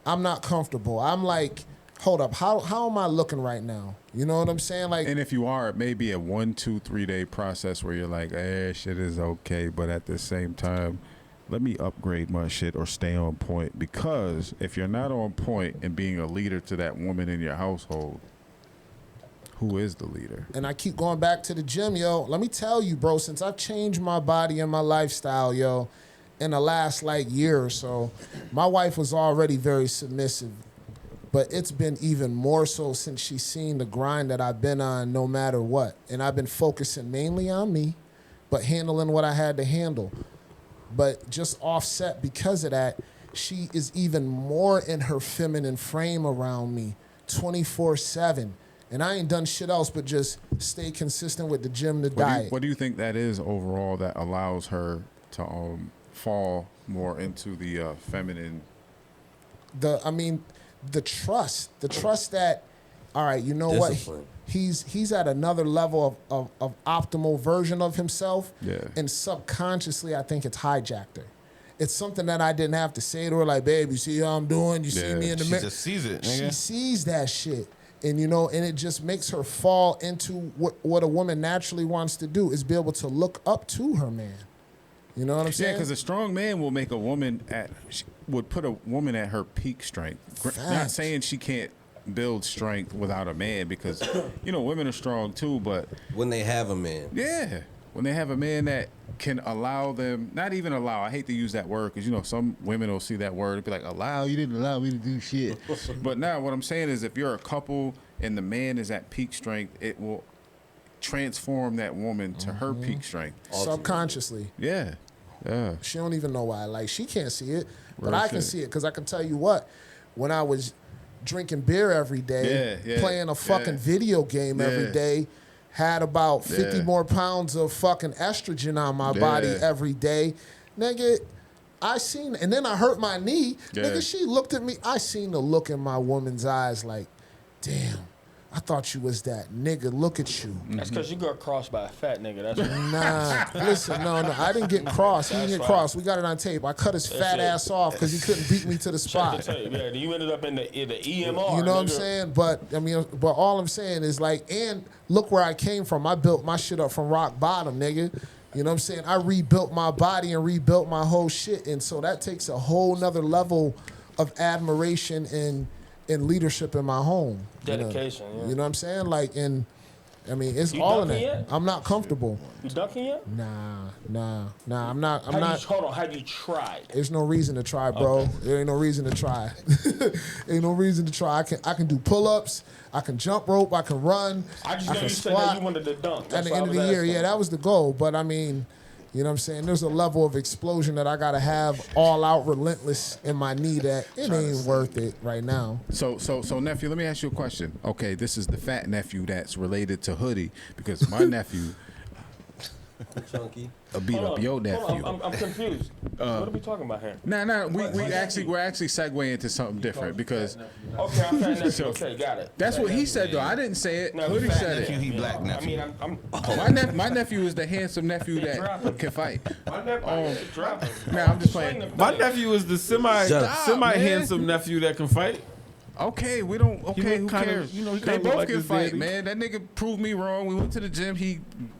I'm like, hold up, how am I looking right now? You know what I'm saying? Like, And if you are, it may be a 1, 2, 3 day process where you're like, shit is okay, but at the same time, let me upgrade my shit or stay on point. Because if you're not on point and being a leader to that woman in your household, who is the leader? and I keep going back to the gym, yo. Let me tell you, bro, since I've changed my body and my lifestyle, yo, in the last like year or so, my wife was already very submissive. But it's been even more so since she's seen the grind that I've been on no matter what. And I've been focusing mainly on me, but handling what I had to handle. But just offset because of that, she is even more in her feminine frame around me 24/7. And I ain't done shit else but just stay consistent with the gym, the diet. What do you think that is overall that allows her to fall more into the feminine? The trust that, all right, you know Discipline. what? He's at another level of optimal version of himself. Yeah. And subconsciously, I think it's hijacked her. It's something that I didn't have to say to her, like, babe, you see how I'm doing? You see Yeah. me in the She mirror? just sees it. She nigga. sees that shit. And, you know, and it just makes her fall into what a woman naturally wants to do, is be able to look up to her man. You know what I'm Yeah, saying? because a strong man will make a woman would put a woman at her peak strength. Not Facts. saying she can't build strength without a man, because you know women are strong too. But When they have a man. yeah, when they have a man that can allow them, not even allow. I hate to use that word because you know some women will see that word and be like, "Allow? You didn't allow me to do shit." But now what I'm saying is, if you're a couple and the man is at peak strength, it will transform that woman to her peak strength. Subconsciously. Yeah, yeah. She don't even know why. Like, she can't see it, but Real I can shit. see it because I can tell you what, when I was drinking beer every day, playing a fucking video game every day, had about 50 more pounds of fucking estrogen on my body every day. Nigga, I seen, and then I hurt my knee. Nigga, she looked at me. I seen the look in my woman's eyes like, damn, I thought you was that nigga. Look at you. That's because you got crossed by a fat nigga. That's Nah, listen, no, I didn't get crossed. He didn't get crossed. We got it on tape. I cut his fat ass off because he couldn't beat me to the spot. Check the tape. Yeah, you ended up in the EMR. You know what I'm saying? But I mean, but all I'm saying is like, and look where I came from. I built my shit up from rock bottom, nigga. You know what I'm saying? I rebuilt my body and rebuilt my whole shit, and so that takes a whole nother level of admiration and leadership in my home. Dedication. You know what I'm saying? Like, and I mean, it's all in it. Yet? I'm not comfortable. You dunking yet? Nah. I'm not. Hold on. Have you tried? There's no reason to try, bro. Okay. There ain't no reason to try. Ain't no reason to try. I can do pull-ups. I can jump rope. I can run. I just know can you squat. said that you wanted to dunk. At the end of the year, yeah, that was the goal. But I mean, you know what I'm saying? There's a level of explosion that I gotta have all out relentless in my knee that it ain't worth it right now. So nephew, let me ask you a question. Okay, this is the fat nephew that's related to Hoodie because my nephew Chunky. beat up your nephew. I'm confused. What are we talking about here? Nah, we're actually segueing into something different because Okay, I'm fat nephew. Okay, got it. that's what he said though. I didn't say it. Hoodie said Nephew, it. he black nephew. I mean, My nephew is the handsome nephew that can fight. my nephew dropping. Nah, I'm just playing. My nephew is the semi handsome nephew that can fight. Okay, we don't. Okay, who kinda- cares? he They kinda both look like can his fight, daddy. man. That nigga proved me wrong. We went to the gym. He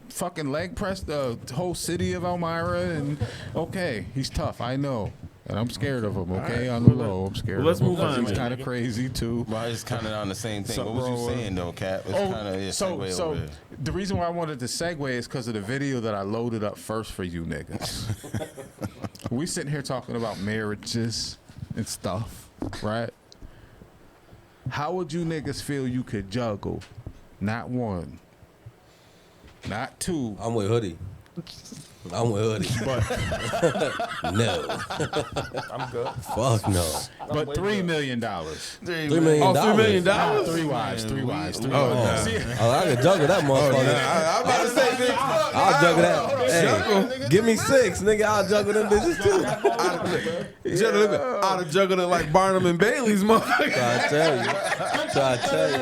fucking leg pressed the whole city of Elmira, and okay, he's tough. I know, and I'm scared of him. Okay, on the low, I'm scared. Well, let's of him move on, He's man. kind of crazy too. Well, it's kind of on the same thing. So, What was you bro, saying though, Cap? It's kind of so over there. the reason why I wanted to segue is because of the video that I loaded up first for you niggas. We sitting here talking about marriages and stuff, right? How would you niggas feel you could juggle not one, not two? I'm with Hoodie. I'm with Hoodie. No. I'm good. Fuck no. But $3 million. $3 million. Oh, $3 million? Three wives. Oh, I can juggle that motherfucker. I'm about to say, bitch. I'll juggle that. Hey, give me 6, nigga. I'll juggle them bitches too. I'd have juggled it like Barnum and Bailey's, motherfucker. Try to tell you.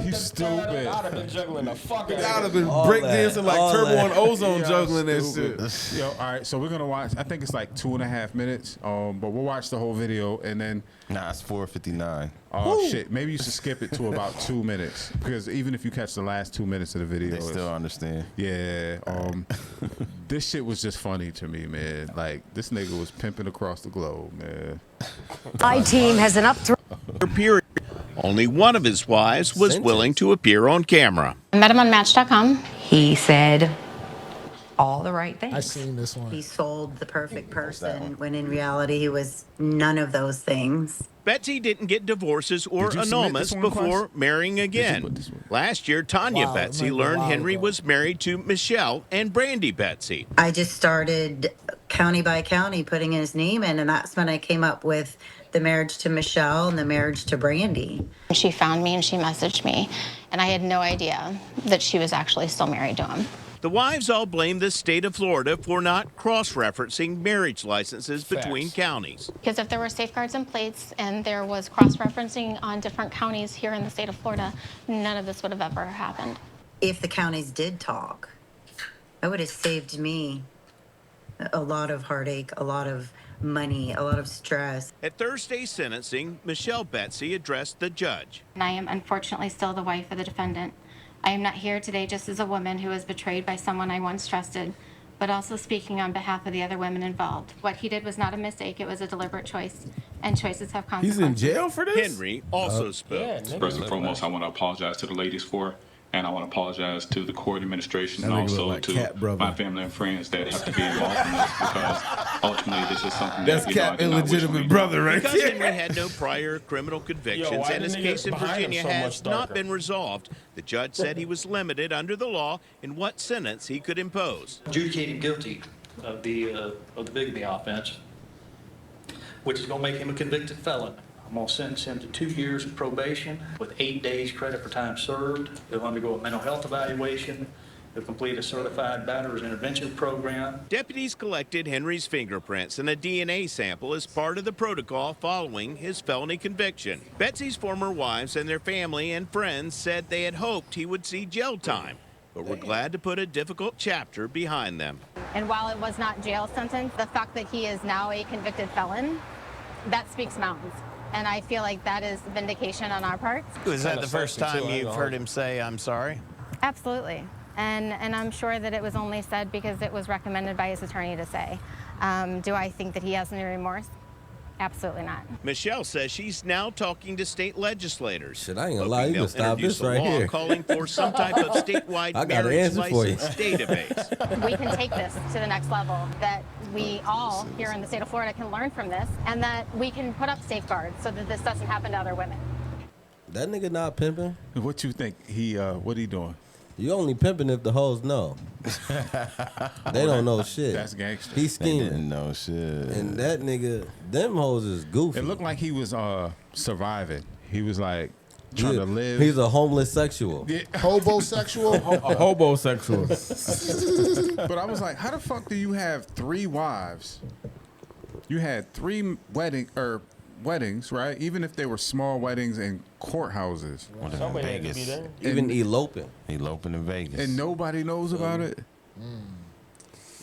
You stupid. I'd have been juggling the fuck out I'd of have it. been All breakdancing that, like all Turbo that. and Ozone juggling that shit. Yo, all right, so we're gonna watch. I think it's like 2.5 minutes. But we'll watch the whole video and then. Nah, it's 4:59. Oh shit! Maybe you should skip it to about 2 minutes because even if you catch the last 2 minutes of the video, They still it's- understand. yeah. This shit was just funny to me, man. Like this nigga was pimping across the globe, man. My team has an up period. Only one of his wives was willing to appear on camera. I met him on Match.com. He said all the right things. I seen this one. He sold the perfect person when in reality he was none of those things. Betsy didn't get divorces or Did you submit annulments this one, before Quest? marrying again. put this one? Last year, Tanya Wow, Betsy it might be a learned while Henry ago. was married to Michelle and Brandy Betsy. I just started county by county putting his name in, and that's when I came up with the marriage to Michelle and the marriage to Brandy. She found me and she messaged me, and I had no idea that she was actually still married to him. The wives all blame the state of Florida for not cross-referencing marriage licenses between counties. Because if there were safeguards in place and there was cross-referencing on different counties here in the state of Florida, none of this would have ever happened. If the counties did talk, that would have saved me a lot of heartache, a lot of money, a lot of stress. At Thursday's sentencing, Michelle Betsy addressed the judge. And I am unfortunately still the wife of the defendant. I am not here today just as a woman who was betrayed by someone I once trusted, but also speaking on behalf of the other women involved. What he did was not a mistake, it was a deliberate choice, and choices have consequences. He's in jail for this? Henry also spoke. First and foremost, I want to apologize to the ladies for, and I want to apologize to the court administration That and nigga also look like to Cat Brother. my family and friends that have to be involved in this because ultimately this is something That's that, you know, I Cat did not wish on illegitimate anyone. brother right Because there. Henry had no prior criminal convictions Yo, why and his the nigga case in behind him Virginia so much has not darker? been resolved, the judge said he was limited under the law in what sentence he could impose. Adjudicated guilty of the bigamy offense, which is going to make him a convicted felon. I'm going to sentence him to 2 years of probation with 8 days credit for time served. He'll undergo a mental health evaluation. He'll complete a certified batterers intervention program. Deputies collected Henry's fingerprints and a DNA sample as part of the protocol following his felony conviction. Betsy's former wives and their family and friends said they had hoped he would see jail time, but were glad to put a difficult chapter behind them. And while it was not jail sentence, the fact that he is now a convicted felon, that speaks mountains. And I feel like that is vindication on our part. Was that the first time you've heard him say, "I'm sorry"? Absolutely. And I'm sure that it was only said because it was recommended by his attorney to say. Do I think that he has any remorse? Absolutely not. Michelle says she's now talking to state legislators. Shit, I ain't gonna lie, you can stop this a right law here. calling for some type of statewide I got an marriage answer for you. license database. We can take this to the next level, that we all here in the state of Florida can learn from this, and that we can put up safeguards so that this doesn't happen to other women. That nigga not pimping. What you think? What he doing? You only pimping if the hoes know. They don't know shit. That's gangster. He's scheming. Didn't know shit. And that nigga, them hoes is goofy. It looked like he was surviving. He was like trying to live. He's a homeless sexual. Yeah. Hobosexual? A hobosexual. But I was like, how the fuck do you have 3 wives? You had 3 weddings, right? Even if they were small weddings in courthouses. Somebody had to be there. Even eloping. Eloping in Vegas. And nobody knows about it.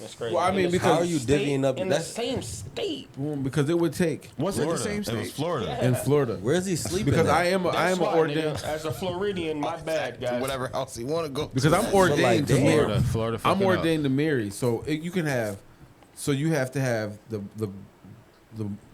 That's crazy. Well, I mean, because how are you divvying up? in the same state? Because it would take. Was it the Florida. same It state? was Florida. In Florida. Where's he sleeping? Because at? I am That's an why, ordained. nigga, as a Floridian, my bad, guys. Whatever house he want to go. Because I'm ordained to damn. marry. Florida I'm fucking up. ordained to marry, so you can have. So you have to have the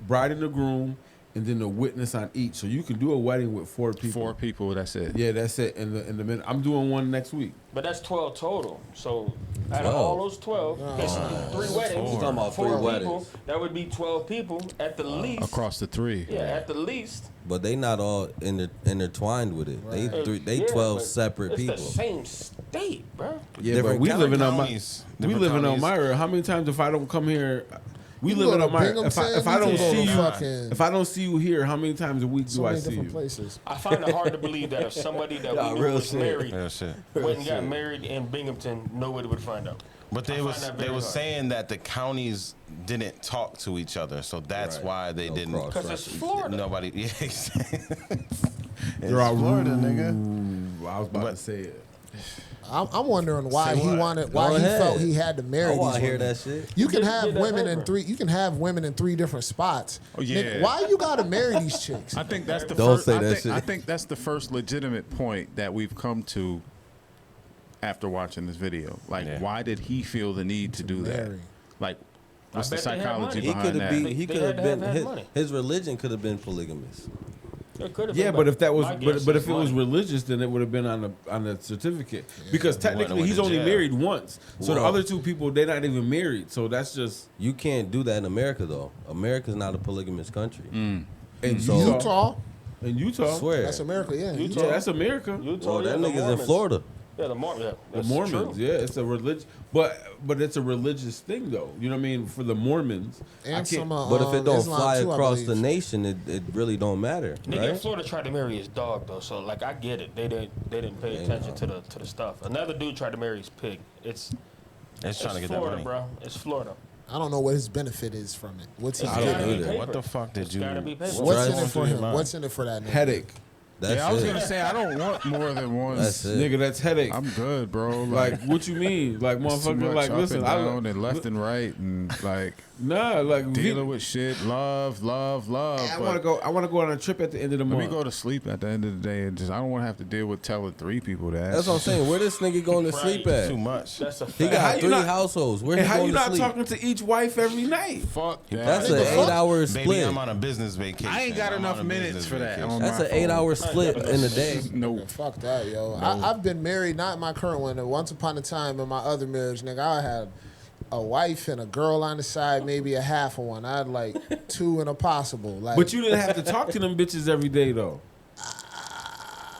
bride and the groom, and then the witness on each. So you can do a wedding with 4 people. 4 people. That's it. Yeah, that's it. And the minute I'm doing one next week. But that's 12 total. So out of 12. all those 12, that's 3 weddings. He's talking about 4 3 people. weddings. That would be 12 people at the least. Across the 3. Yeah, at the least. But they not all intertwined with it. They Yeah, 12 but separate it's people. the same state, bro. Yeah, Different but we counties. living on counties. we Different living on counties. Myra. How many times if I don't come here? We You living go on to Myra. Binghamton, If I you don't can see go to you, fucking- if I don't see you here, how many times a week So do I many see different you? places. I find it hard to believe that if somebody that Nah, we knew real was shit. married Real shit. went and got married in Binghamton, nobody would find out. But they I was find that they very was hard. saying that the counties didn't talk to each other, so that's why they didn't. cross Because it's Florida. Nobody. Yeah, it's They're all Florida, nigga. I was about But- to say it. I'm wondering why Say he what? wanted, Go why he ahead. felt he had to marry I these want to hear women. that shit. You can Get have that women in paper. 3. You can have women in 3 different spots. Oh, yeah. Nigga, why you gotta marry these chicks? I think that's the Don't first. say I that think, shit. I think that's the first legitimate point that we've come to after watching this video. Like, Yeah. why did he feel the need to do that? marry. Like, what's the bet they had psychology money. He behind could have that? been. He They could have had to have been. had His, money. his religion could have been polygamous. It could have Yeah, been, but if that was, my guess but is if it was money. religious, then it would have been on the certificate. Because technically, went he's to only jail. married once. So the Whoa. other 2 people, they're not even married. So that's just You can't do that in America, though. America's not a polygamous country. in So- Utah. In Utah, Swear. That's America, yeah. yeah, that's America. Utah, Oh, that yeah, the nigga's in Mormons. Florida. Yeah, the Mormons. Yeah, The that's Mormons, true. yeah, it's a religion, but it's a religious thing, though. You know what I mean? For the Mormons, I And can't. some, But if it don't Islam fly too, I across the believe. nation, it really don't matter, Nigga in right? Florida tried to marry his dog though, so like I get it. They didn't pay attention to the stuff. Another dude tried to marry his pig. It's trying to get Florida, that money. bro. It's Florida. I don't know what his benefit is from it. What's he It's I don't gotta be either. paper. What the fuck did It's you? gotta be paper. What's in Trust it for me, him? man. What's in it for that nigga? Headache, That's Yeah, I was it. gonna say I don't want more than one. That's it. nigga. That's headache. I'm good, bro. like, what you mean? Like, it's too motherfucker, much like, up listen, and I down and left and right and like nah, like, dealing with shit. Love. I but want to go. I want to go on a trip at the end of the let month. me go to sleep at the end of the day and just I don't want to have to deal with telling 3 people that. That's what I'm saying. Where this nigga going to sleep at? Too much. That's a He fact. How got you 3 not- households. Where And he how going you to not sleep? talking to each wife every night? Fuck that. That's an Nigga, fuck. 8-hour Baby, split. I'm on a business vacation. I ain't got I'm enough on a minutes business for that. vacation. on That's my an phone. 8-hour split in a day. No. Fuck that, yo. I've been married, not my current one. And once upon a time in my other marriage, nigga, I had a wife and a girl on the side, maybe a half of one. I had like 2 and a possible. Like, But you didn't have to talk to them bitches every day, though.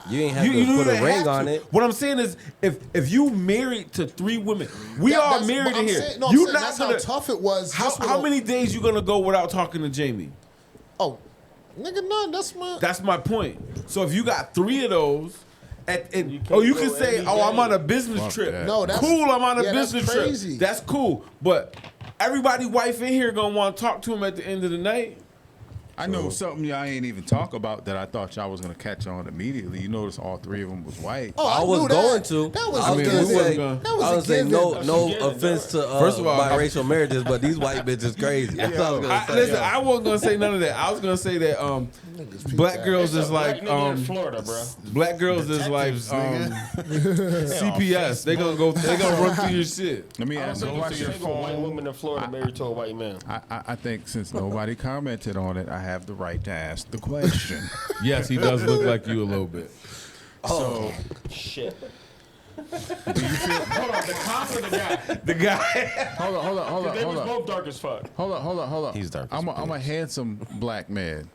You ain't have You to put didn't a ring have on to. it. What I'm saying is, if you married to 3 women, we all that's- married but in I'm here. saying- no, I'm You saying not that's gonna. how tough it was. How just with how a- many days you gonna go without talking to Jamie? Oh, Nigga, none. That's my point. So if you got 3 of those, you can say, any I'm on a day. business trip. that. No, that's cool. I'm on a that's business crazy. trip. That's cool. But everybody wife in here gonna want to talk to him at the end of the night. I know something y'all ain't even talk about that I thought y'all was gonna catch on immediately. You notice all 3 of them was white. Oh, I knew was that. going to. That was I was a gonna given. say, That I was was a say given. no offense to First of all, biracial marriages, but these white bitches crazy. That's what I was gonna say. Listen, I wasn't gonna say none of that. I was gonna say that black girls is like in Florida, bro. black girls is like CPS. They gonna run through your shit. Let me ask a Single question. white woman in Florida married to a white man. I think since nobody commented on it, I have the right to ask the question. Yes, he does look like you a little bit. So, Shit. do you feel? Hold on, the cop or the guy? The guy. Hold on. They was both dark as fuck. Hold on. He's dark as I'm a handsome black man.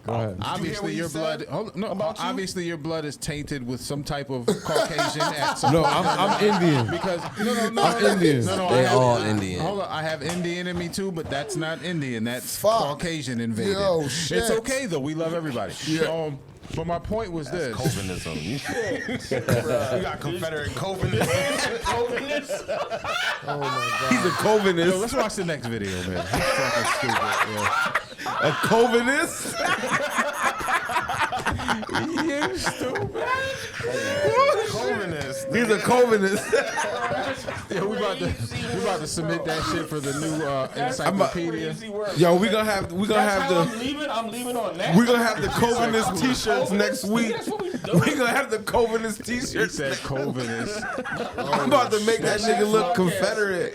Go ahead. Obviously, your blood. Obviously, your blood is tainted with some type of Caucasian. No, I'm Indian. Because I'm Indian. They all Indian. Hold on, I have Indian in me too, but that's not Indian. That's Fuck. Caucasian invaded. Yo, shit. It's okay though. We love everybody. But my point was this. Covinism. You got Confederate Covinism. Oh my god. He's a Covenist. Yo, let's watch the next video, man. He's fucking stupid. Yo. A Covenist? You stupid. Covenist. He's a Covenist. Yeah, we about to submit that shit for the new encyclopedia. Yo, we gonna have I'm leaving on that. we're gonna have the Covenist t-shirts next week. We're gonna have the Covenist He t-shirts. said Covenist. I'm about to make that nigga look Confederate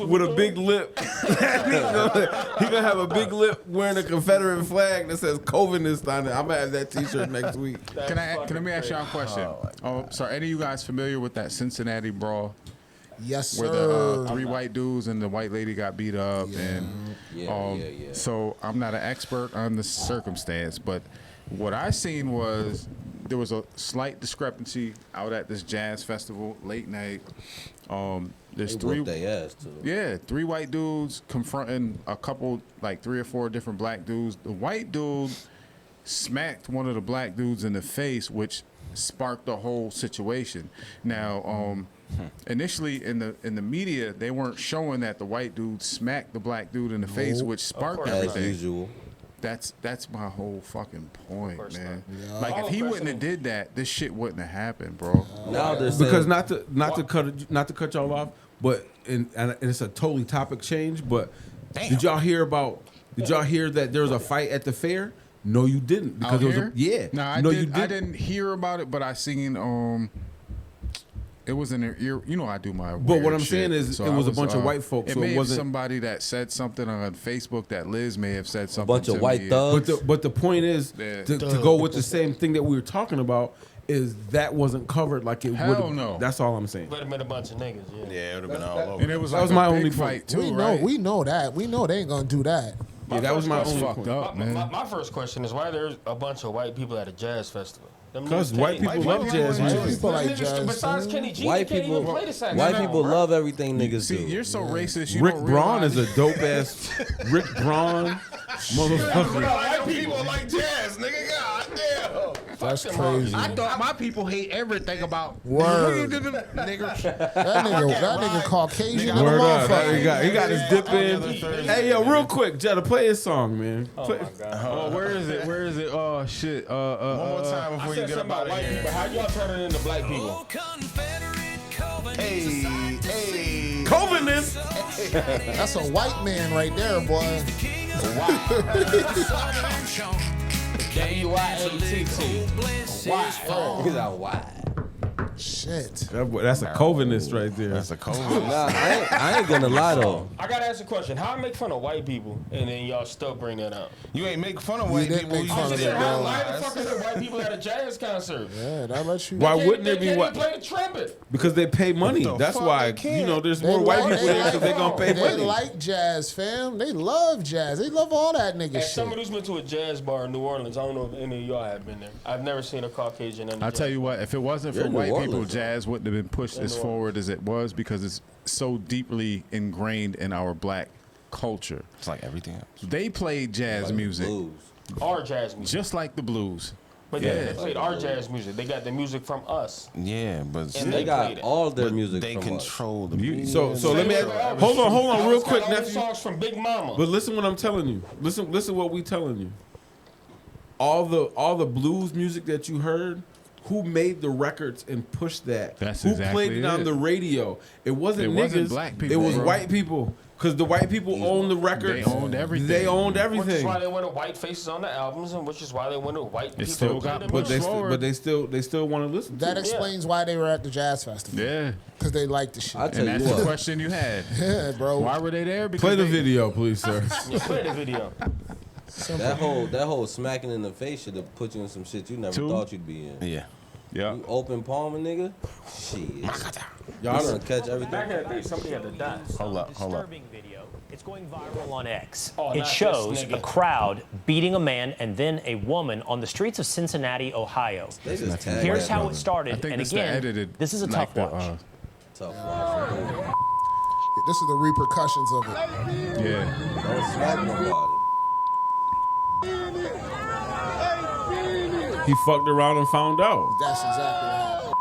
with a big lip. He gonna have a big lip wearing a Confederate flag that says Covenist on it. I'm gonna have that t-shirt next week. Can let me ask y'all a question? So any of you guys familiar with that Cincinnati brawl? Yes, Where sir. the 3 white dudes and the white lady got beat up, So I'm not an expert on the circumstance, but what I seen was there was a slight discrepancy out at this jazz festival late night. There's They 3. whooped their ass too. Yeah, 3 white dudes confronting a couple, like 3 or 4 different black dudes. The white dude smacked one of the black dudes in the face, which sparked the whole situation. Now, initially in the media, they weren't showing that the white dude smacked the black dude in the face, which sparked As everything. usual. That's my whole fucking point, man. Yeah. Like if he wouldn't have did that, this shit wouldn't have happened, bro. Now they're saying, Because not to cut y'all off, but and it's a totally topic change. But did y'all hear that there was a fight at the fair? No, you didn't, because Out it was here? No, I you didn't. I didn't. didn't hear about it, but I seen it was in their ear. You know, I do my. But weird what I'm shit. saying is, So it I was a bunch of white folks, It so may it have wasn't somebody that said something on Facebook that Liz may have said something. bunch of to white me. thugs. But the point is, Yeah. to go with the same thing that we were talking about, is that wasn't covered like it Hell would. no. That's all I'm saying. Would have been a bunch of niggas, yeah. Yeah, it would have been all over. And it was That like was a my big only fight point. too, We know, right? we know that. We know they ain't gonna do that. Yeah, that was my first only question- fucked up, man. My first question is why there's a bunch of white people at a jazz festival? Them Because niggas white can't- people love jazz White music. people like Niggas- jazz. Besides too. Kenny G, White they can't even people, play the sax. white No, people bro. love everything niggas See, do. you're so racist. You Rick don't Braun realize- is a dope ass Rick Braun motherfucker. White people like jazz, nigga. God damn. That's crazy. I thought my people hate everything about Word. nigga. That nigga Caucasian. Word up. motherfucker. He got his dip in. Hey, yo, real quick, Jetta, play his song, man. Play- Oh, where is it? Where is it? Oh shit. One more time before you Said get something up out about of white here. people. How y'all turning into black people? Hey. Covenant. That's a white man right there, boy. K-Y-A-T-T. He's out wide. Shit. That's a Covenant right there. That's a COVID. Nah, I ain't gonna lie though. I gotta ask a question. How I make fun of white people and then y'all still bring that up? You ain't make fun of white didn't people. make You fun just of said them, bro. Why the fuck is there white people at a jazz concert? Yeah, that lets you. Why They wouldn't there can't be even what? play the trumpet. Because they pay money. What the That's fuck? why, They can't. there's They more white like- people they there because like- they gonna pay They money. like jazz, fam. They love jazz. They love all that nigga As shit. someone who's been to a jazz bar in New Orleans, I don't know if any of y'all have been there. I've never seen a Caucasian in a I'll jazz tell you what, if it wasn't You're for in New white people, Orleans, though. jazz wouldn't have been pushed In as New forward as it was because it's so deeply ingrained in our black culture. It's like everything else. They played jazz music. Our jazz music. Just like the blues. But they played our jazz music. They got the music from us. Yeah, but And they got all their but music they from control the music. So let me hold on real quick, nephew. Songs from Big Mama. But listen what I'm telling you. Listen what we telling you. All the blues music that you heard, who made the records and pushed that? That's who exactly played it on the radio? It wasn't It niggas. wasn't black people, It was bro. white people. Because the white people owned the records. They owned everything. They owned Which is everything. why they wanted white faces on the albums, and which is why they wanted white people still to play got the put music. They still want to listen. That to it. explains why they were at the jazz festival. Yeah. Because they liked the shit. I tell And you that's the what. question you had. Yeah, bro. Why were they there? Because Play the they- video, please, sir. Yeah, play the video. That whole smacking in the face should have put you in some shit you never Two? thought you'd be in. Yeah. Yeah. You open palm a nigga? Shit. Y'all gonna catch everything. Back in the day, somebody had to die. Hold up. Video. It's going viral on X. Oh, It not shows this nigga. a crowd beating a man and then a woman on the streets of Cincinnati, Ohio. They just tagged Here's that how brother. it started. I think And it's the again, edited. this is a like tough the, watch. Tough watch. This is the repercussions of it. Yeah. Don't smack nobody. He fucked around and found out. That's exactly what happened.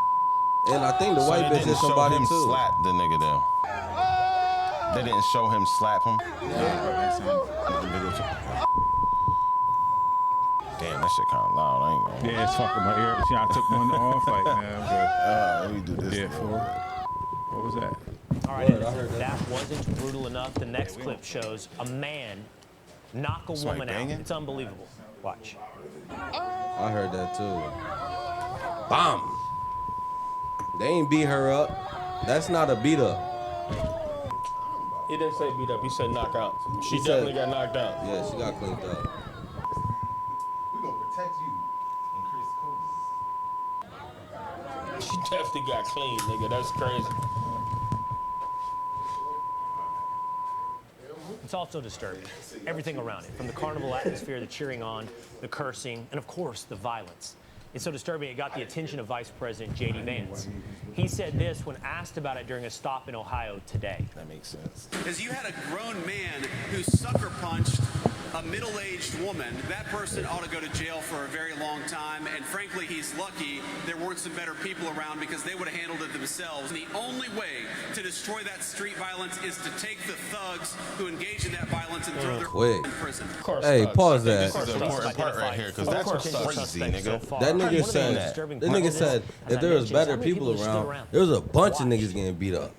And I think the So white they bitch didn't hit show somebody him too. slap the nigga there. They didn't show him slap him. Damn, that shit kind of loud. I ain't gonna. Yeah, it's fucking my ear. See, I took one off. Like, man, I'm good. Let me do this. Yeah, four. What was that? All right, and if that wasn't brutal enough, the next clip shows a man knock a Somebody woman out. banging? It's unbelievable. Watch. I heard that too. Bomb. They ain't beat her up. That's not a beat up. He didn't say beat up. He said knock out. She He definitely said- got knocked out. Yeah, she got cleaned up. She definitely got clean, nigga. That's crazy. It's also disturbing. Everything around it, from the carnival atmosphere, the cheering on, the cursing, and of course, the violence. It's so disturbing it got the attention of Vice President J.D. Vance. He said this when asked about it during a stop in Ohio today. That makes sense. Because you had a grown man who sucker punched a middle-aged woman. That person ought to go to jail for a very long time. And frankly, he's lucky there weren't some better people around because they would have handled it themselves. And the only way to destroy that street violence is to take the thugs who engage in that violence and throw Quick. them in prison. Hey, pause that. This is an important part right here because that's crazy, nigga. That nigga said, if there was better people around, there was a bunch of niggas getting beat up.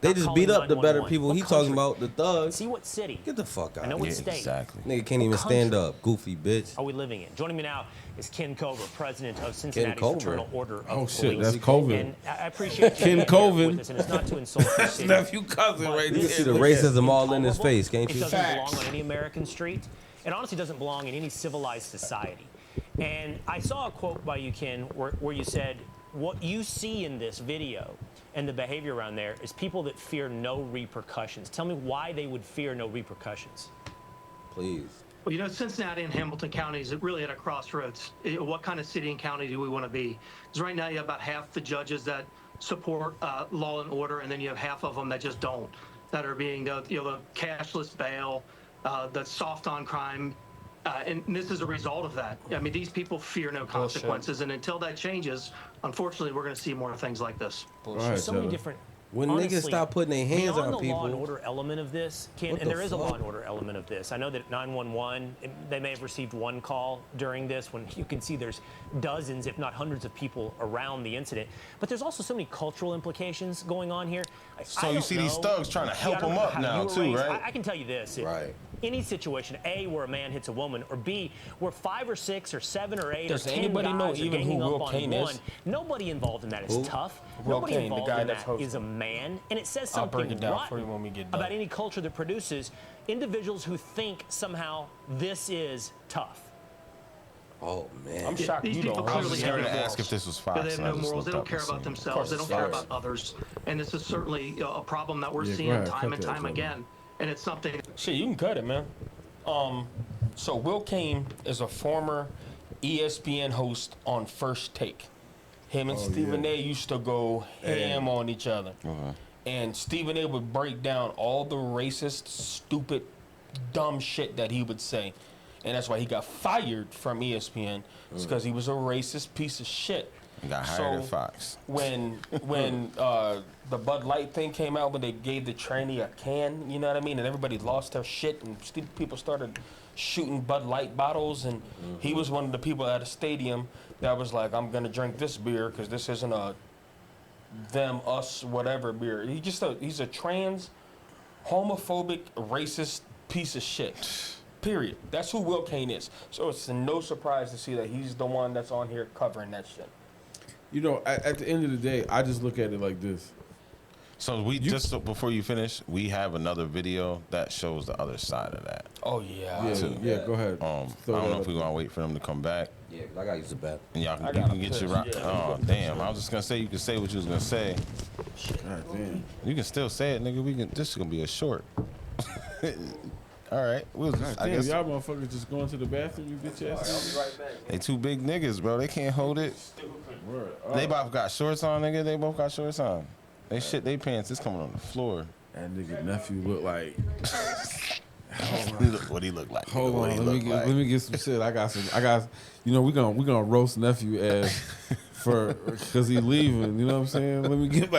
They just beat up the better people. He talking about the thugs. See what city? Get the fuck out. I know of what here. state. Exactly. Nigga can't even stand up. Goofy bitch. Are we living in? Joining me now is Ken Cover, president of Cincinnati Cover. Fraternal Order of Oh Police. shit, that's COVID. And I appreciate you Ken being here Coven. with us, and it's not to insult your city. Nephew cousin right You there. can see the racism all in his face, can't It you? doesn't belong on any American street. It honestly doesn't belong in any civilized society. And I saw a quote by you, Ken, where you said, what you see in this video and the behavior around there is people that fear no repercussions. Tell me why they would fear no repercussions. Please. Well, you know, Cincinnati and Hamilton counties are really at a crossroads. What kind of city and county do we want to be? Because right now you have about half the judges that support law and order, and then you have half of them that just don't, that are being the cashless bail, the soft on crime. And this is a result of that. I mean, these people fear no consequences, and until that changes, unfortunately, we're going to see more things like this. Right, so many different. When honestly, niggas stop putting their hands beyond on the law and people. order element of this, Ken, What and the there is a law fuck? and order element of this. I know that 911, they may have received one call during this when you can see there's dozens, if not hundreds of people around the incident. But there's also so many cultural implications going on here. So I you don't see these know. thugs trying to help I don't them know up how now, you were too, raised. right? I can tell you this. Right. Any situation, A, where a man hits a woman, or B, where 5 or 6 or 7 or 8 Does or 10 anybody know guys are even who ganging Will up on Kane one, is? nobody involved in that is Who? tough. Will Nobody Kane, the involved guy in that's that hosting. is a man, and it says I'll break something it down for you rotten when we get done. about any culture that produces individuals who think somehow this is tough. Oh man. I'm shocked These you people don't. I was clearly just have here no to morals. ask if this was They Fox. have and I no just morals. They looked don't care up and about seen it. themselves. They don't care Fox. about others. And this is certainly a problem that we're Yeah, seeing go ahead, time cut and that, time brother. again. And it's something. Shit, you can cut it, man. So Will Kane is a former ESPN host on First Take. Him and Stephen A. used to go ham on each other. And Stephen A. would break down all the racist, stupid, dumb shit that he would say. And that's why he got fired from ESPN. It's because he was a racist piece of shit. He got hired at Fox. When the Bud Light thing came out, when they gave the trainee a can, you know what I mean? And everybody lost their shit, and people started shooting Bud Light bottles. And he was one of the people at a stadium that was like, I'm going to drink this beer because this isn't a them, us, whatever beer. He's a trans, homophobic, racist piece of shit. Period. That's who Will Kane is. So it's no surprise to see that he's the one that's on here covering that shit. You know, at the end of the day, I just look at it like this. So before you finish, we have another video that shows the other side of that. Oh yeah. Yeah, go ahead. I don't know if we're gonna wait for them to come back. Yeah, 'cause I gotta use the bathroom. And y'all can get your right. Oh damn! I was just gonna say you can say what you was gonna say. God damn. You can still say it, nigga. This is gonna be a short. All right. I guess y'all motherfuckers just going to the bathroom. You bitch ass. They two big niggas, bro. They can't hold it. They both got shorts on, nigga. They both got shorts on. They shit they pants. It's coming on the floor. That nigga nephew look like. What he look like? Hold on, let me get some shit. I got. You know, we gonna roast nephew ass for because he leaving. You know what I'm saying? Let me get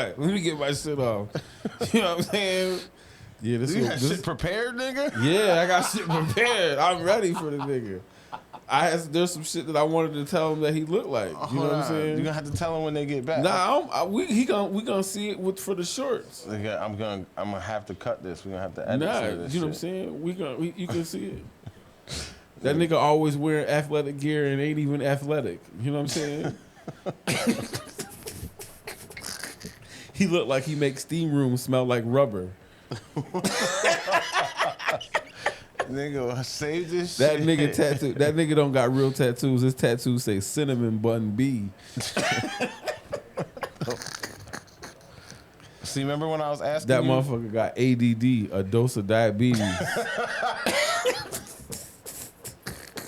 my shit off. You know what I'm saying? Yeah, You got shit prepared, nigga? Yeah, I got shit prepared. I'm ready for the nigga. There's some shit that I wanted to tell him that he looked like. You know what I'm saying? You're gonna have to tell him when they get back. Nah, we gonna see it for the shorts. Nigga, I'm gonna have to cut this. We're gonna have to edit this. You know what I'm saying? You can see it. That nigga always wearing athletic gear and ain't even athletic. You know what I'm saying? He looked like he makes steam rooms smell like rubber. Nigga, save this that shit. Nigga tattoo. That nigga don't got real tattoos. His tattoos say cinnamon bun B. See, remember when I was asking that you? Motherfucker got ADD, a dose of diabetes.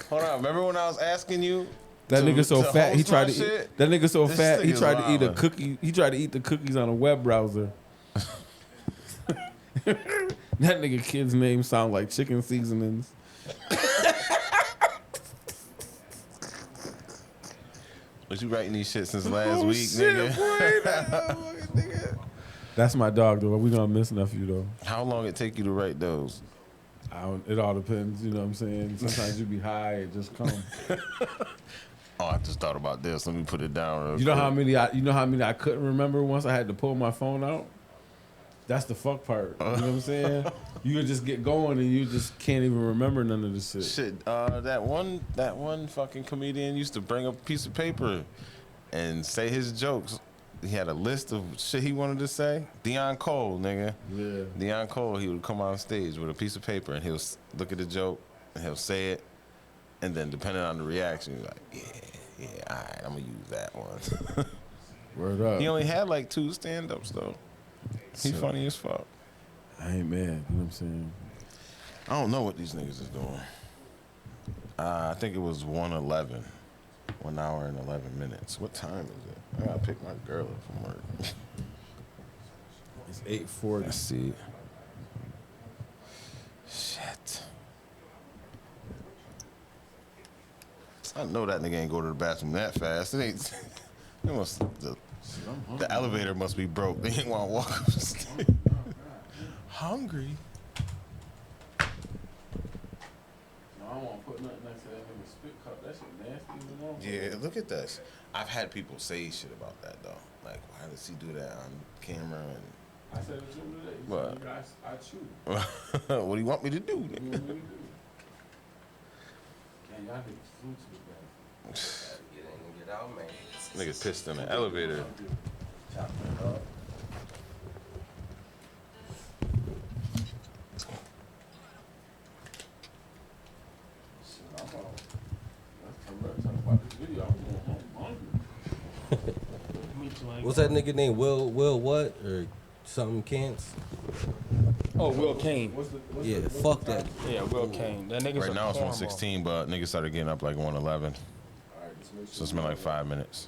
Hold on, remember when I was asking you? That nigga so fat he tried to eat. That nigga so fat he tried to eat a wildin'. cookie. He tried to eat the cookies on a web browser. That nigga kid's name sound like chicken seasonings. But you writing these shit since last week, shit, nigga. That's my dog though. We gonna miss nephew though. How long it take you to write those? It all depends. You know what I'm saying? Sometimes you be high, it just come. Oh, I just thought about this. Let me put it down. Real You know quick. how many I couldn't remember once I had to pull my phone out? That's the fuck part. You know what I'm saying? You could just get going and you just can't even remember none of this shit. Shit, that one fucking comedian used to bring a piece of paper and say his jokes. He had a list of shit he wanted to say. Deion Cole, nigga. Yeah. Deion Cole, he would come on stage with a piece of paper and he'll look at the joke and he'll say it. And then depending on the reaction, he's like, yeah, all right, I'm gonna use that one. Word up. He only had like 2 stand-ups though. He funny as fuck. I ain't mad. You know what I'm saying? I don't know what these niggas is doing. I think it was 1:11. 1 hour and 11 minutes. What time is it? I gotta pick my girl up from work. It's 8:40. Let's see. Shit. I know that nigga ain't go to the bathroom that fast. It ain't. It must. The elevator must be broke. They ain't want to walk up the stairs. Hungry. No, I don't want to put nothing next to that nigga spit cup. That shit nasty as a Yeah, look at this. I've had people say shit about that though. Like, why does he do that on camera? And I said it to him today. He what? said, I chew. What do you want me to do? What do you want me to do? Man, y'all niggas flew to the bathroom. Get in and get out, man. Nigga pissed in the elevator. Chop it up. What's that nigga name? Will what? Or something Kance? Oh, Will Kane. Yeah, fuck that. Yeah, Will Kane. That nigga's Right a now it's cornball. 116, but niggas started getting up like 111. So it's been like 5 minutes.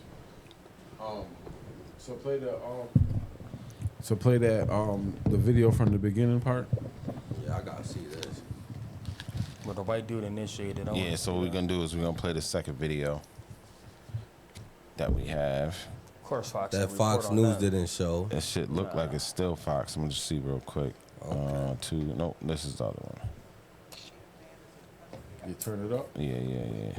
So play the So play that the video from the beginning part. Yeah, I gotta see this. But the white dude initiated. Yeah, so what we're gonna do is we're gonna play the second video that we have. Of course, Fox. That Fox News didn't show. That shit look like it's still Fox. I'm gonna just see real quick. No, this is the other one. You turn it up? Yeah.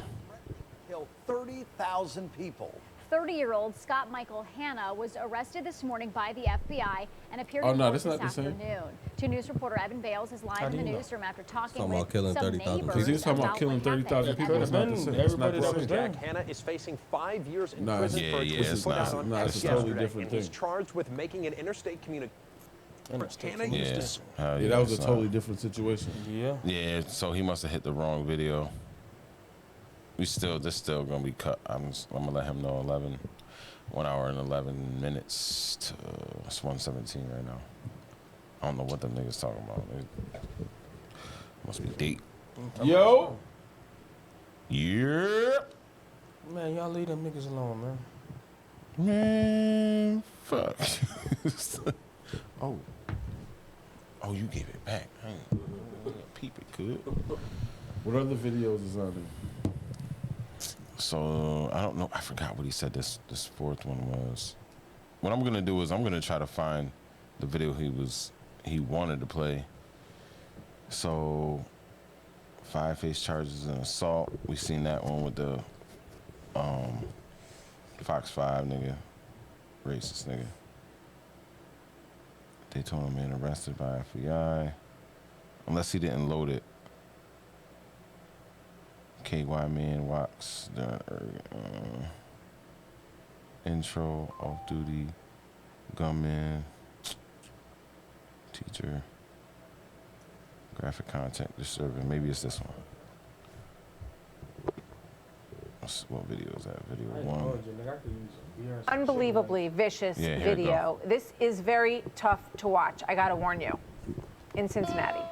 Killed 30,000 people. 30-year-old Scott Michael Hanna was arrested this morning by the FBI and appeared Oh, in no, court that's this not the same. afternoon. 2 News reporter Evan Bales is live in the newsroom after talking Talking about with killing some 30,000 neighbors Because he was talking about killing 30,000 people. It's not the same. It's not the same. Jack Hanna is facing 5 years in Nah, prison it's- for yeah, his it's put not. out on Nah, X it's a totally yesterday, different and he's thing. charged with making an interstate communication. Hanna Yeah. used to Yeah, that was a totally different situation. Yeah. Yeah, so he must have hit the wrong video. This still gonna be cut. I'm gonna let him know 1 hour and 11 minutes to it's 1:17 right now. I don't know what them niggas talking about. It must be date. Yo. Yeah. Man, y'all leave them niggas alone, man. Man, fuck. Oh, you gave it back. I ain't peep it good. What other videos is on there? So I don't know. I forgot what he said. This fourth one was. What I'm gonna do is I'm gonna try to find the video he wanted to play. So 5 face charges and assault. We seen that one with the Fox 5 nigga, racist nigga. Daytona man arrested by FBI. Unless he didn't load it. KY man walks the intro, off duty, gunman, teacher, graphic content disturbing. Maybe it's this one. What video is that? Video 1. Unbelievably vicious Yeah, here it video. This is very tough to watch. I gotta warn you. In Cincinnati.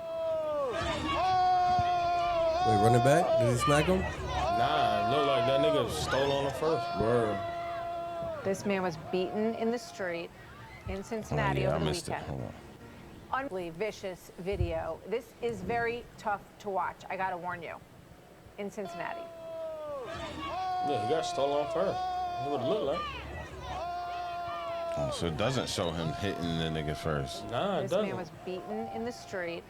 Wait, run it back? Did he smack him? Nah, it looked like that nigga stole on him first. Word. This man was beaten in the street in Cincinnati I over the missed it. weekend. Hold on. Unbelievably vicious video. This is very tough to watch. I gotta warn you. In Cincinnati. Yeah, he got stolen on first. He would look like. Oh, so it doesn't show him hitting the nigga first. Nah, it This doesn't. man was beaten in the street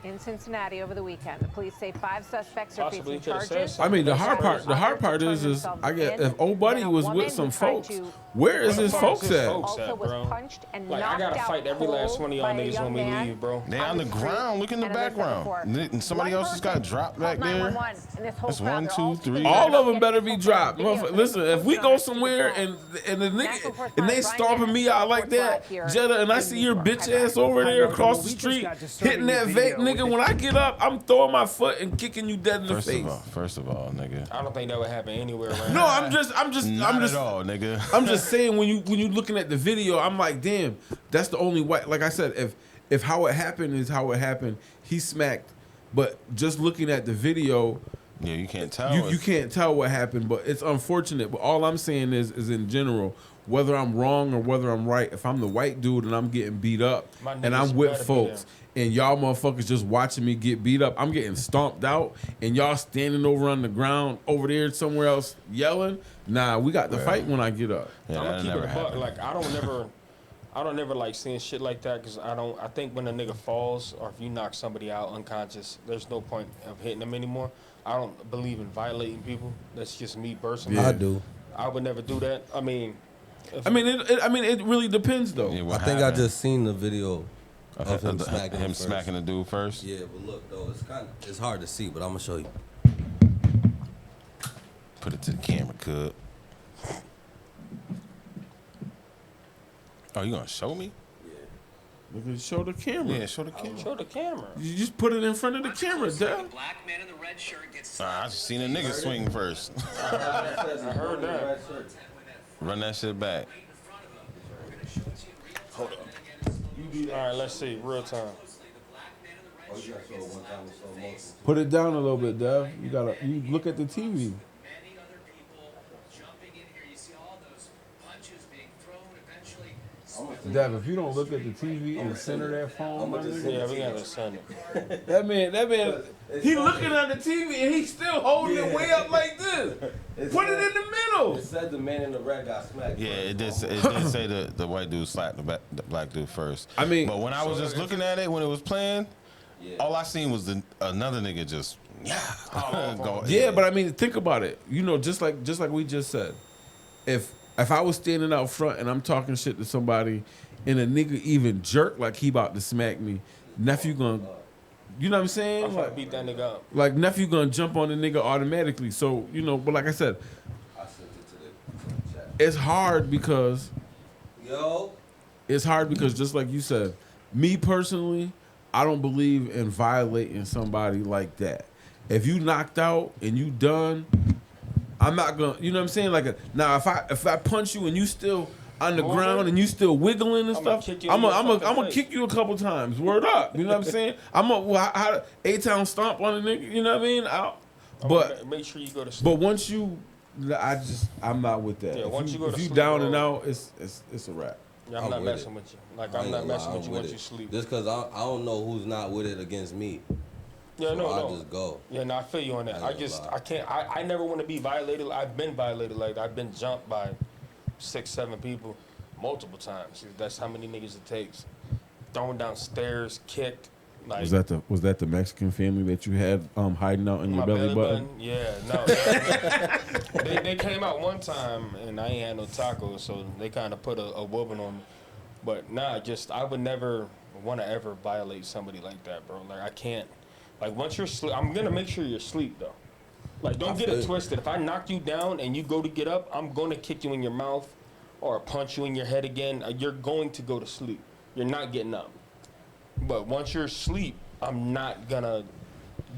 in Cincinnati over the weekend. The police say 5 suspects are Possibly facing could've said charges. I mean, the hard part Turn is themselves I get in. if old buddy Then a was woman with some who tried folks. to Where is his folks at? Also was punched and Like, I knocked gotta out fight every last one of y'all by a niggas young when we man leave, bro. They on the ground. Look in the And as I said before, background. And somebody one else just got person dropped back called there. 911, and this whole That's crowd, 1, they're 2, all 3. All of them better be dropped. Listen, if we go somewhere and the nigga and they stomping me out like that, Jetta, and I see your bitch ass over there across the street hitting that vape, nigga. When I get up, I'm throwing my foot and kicking you dead in the face. First of all, nigga. I don't think that would happen anywhere around. No, I'm just Not at all, nigga. I'm just saying when you looking at the video, I'm like, damn, that's the only way. Like I said, if how it happened is how it happened, he smacked. But just looking at the video, yeah, you can't tell. You can't tell what happened. But it's unfortunate. But all I'm saying is in general, whether I'm wrong or whether I'm right, if I'm the white dude and I'm getting beat up My and niggas I'm with better be folks and y'all motherfuckers just watching me get beat up, I'm getting stomped out and y'all standing over on the ground over there somewhere else yelling. Nah, we got to fight when I get up. Yeah, I'm gonna that keep never it a buck. happened. Like I don't never like seeing shit like that because I think when a nigga falls or if you knock somebody out unconscious, there's no point of hitting them anymore. I don't believe in violating people. That's just me personally. I do. I would never do that. I mean, it really depends though. Yeah, I what think I happened? just seen the video of him smacking him first. smacking the dude first. Yeah, but look though, it's hard to see, but I'm gonna show you. Put it to the camera, cuz. Oh, you gonna show me? Nigga, show the camera. Yeah, show the camera. Show the camera. You just put it in front of the camera, Dad. I just seen a nigga swing first. I heard that. Run that shit back. Hold up. All right, let's see. Real time. Put it down a little bit, Dev. You look at the TV. I'm gonna Dev, if you don't look at the TV and center that phone, my nigga. Yeah, we gotta send it. That man, he looking at the TV and he's still holding it way up like this. Put it in the middle. It said the man in the red got smacked. Yeah, it did say the white dude slapped the black dude first. I mean, but when I was just looking at it when it was playing, all I seen was another nigga just go. Yeah, but I mean, think about it. You know, just like we just said, if I was standing out front and I'm talking shit to somebody, and a nigga even jerk like he about to smack me, nephew gonna, you know what I'm saying? I'm Like, beat that nigga up. like nephew gonna jump on the nigga automatically. So you know, but like I said, it's hard because just like you said, me personally, I don't believe in violating somebody like that. If you knocked out and you done, I'm not gonna, you know what I'm saying? Like, now if I punch you and you still on the ground and you still wiggling and stuff, I'm gonna kick you a couple times. Word up, you know what I'm saying? I'm a A-Town stomp on a nigga, you know what I mean? But make sure you go to sleep. But once you, I'm not with that. Yeah, once you go to if you sleep, down bro. and out, it's a wrap. Yeah, I'm not messing with you. Like, I'm not messing with you once you sleep. Just because I don't know who's not with it against me. Yeah, so no. I'll just go. Yeah, no, I feel you on that. I can't. I never want to be violated. I've been violated. Like, I've been jumped by 6, 7 people multiple times. That's how many niggas it takes. Thrown downstairs, kicked. Like, Was that the Mexican family that you had hiding out in your belly button? Yeah, no. they came out one time and I ain't had no tacos, so they kind of put a whooping on me. But nah, I would never want to ever violate somebody like that, bro. Like, I can't. Like, once you're asleep, I'm gonna make sure you're asleep though. Like, don't get it twisted. If I knock you down and you go to get up, I'm gonna kick you in your mouth or punch you in your head again. You're going to go to sleep. You're not getting up. But once you're asleep, I'm not gonna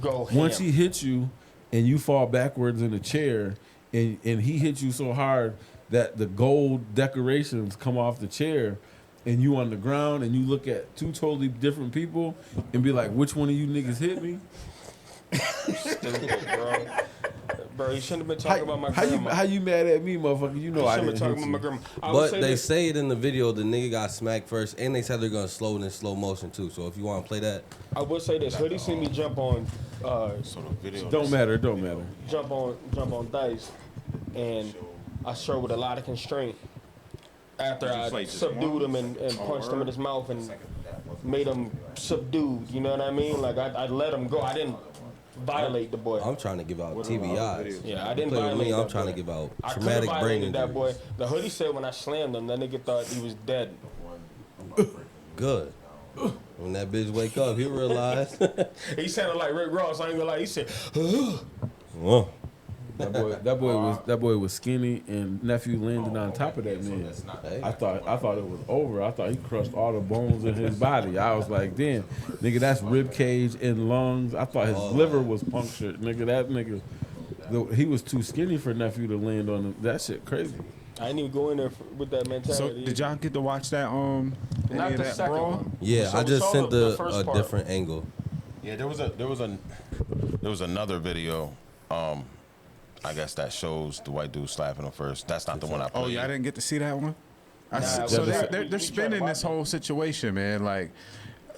go ham. Once he hits you and you fall backwards in a chair and he hits you so hard that the gold decorations come off the chair and you on the ground and you look at 2 totally different people and be like, which one of you niggas hit me? Stupid, bro. Bro, you shouldn't have been talking about my grandma. How you mad at me, motherfucker? You know I didn't hit you. My grandma. But they say it in the video, the nigga got smacked first, and they said they're gonna slow it in slow motion too. So if you want to play that, I would say this: Hoodie seen me jump on. Don't matter. Jump on Dice, and I strode with a lot of constraint. After I subdued him and punched him in his mouth and made him subdued, you know what I mean? Like, I let him go. I didn't violate the boy. I'm trying to give out TBIs. Yeah, I didn't Play with violate me, I'm that trying boy. to give out I traumatic brain violated injuries. that boy. The Hoodie said when I slammed him, that nigga thought he was dead. Good. When that bitch wake up, he realized. He sounded like Rick Ross. I ain't gonna lie. He said, Whoa. That boy was skinny, and nephew landed on top of that man. I thought it was over. I thought he crushed all the bones in his body. I was like, damn, nigga, that's rib cage and lungs. I thought his liver was punctured. Nigga, that nigga, he was too skinny for nephew to land on him. That shit crazy. I didn't even go in there with that mentality. So did y'all get to watch that Not the second one. Yeah, So I we just saw sent the a first part. different angle. Yeah, there was another video. I guess that shows the white dude slapping him first. That's not the one I played. Oh yeah, I didn't get to see that one. Nah, So we they're spinning this whole situation, man. Like,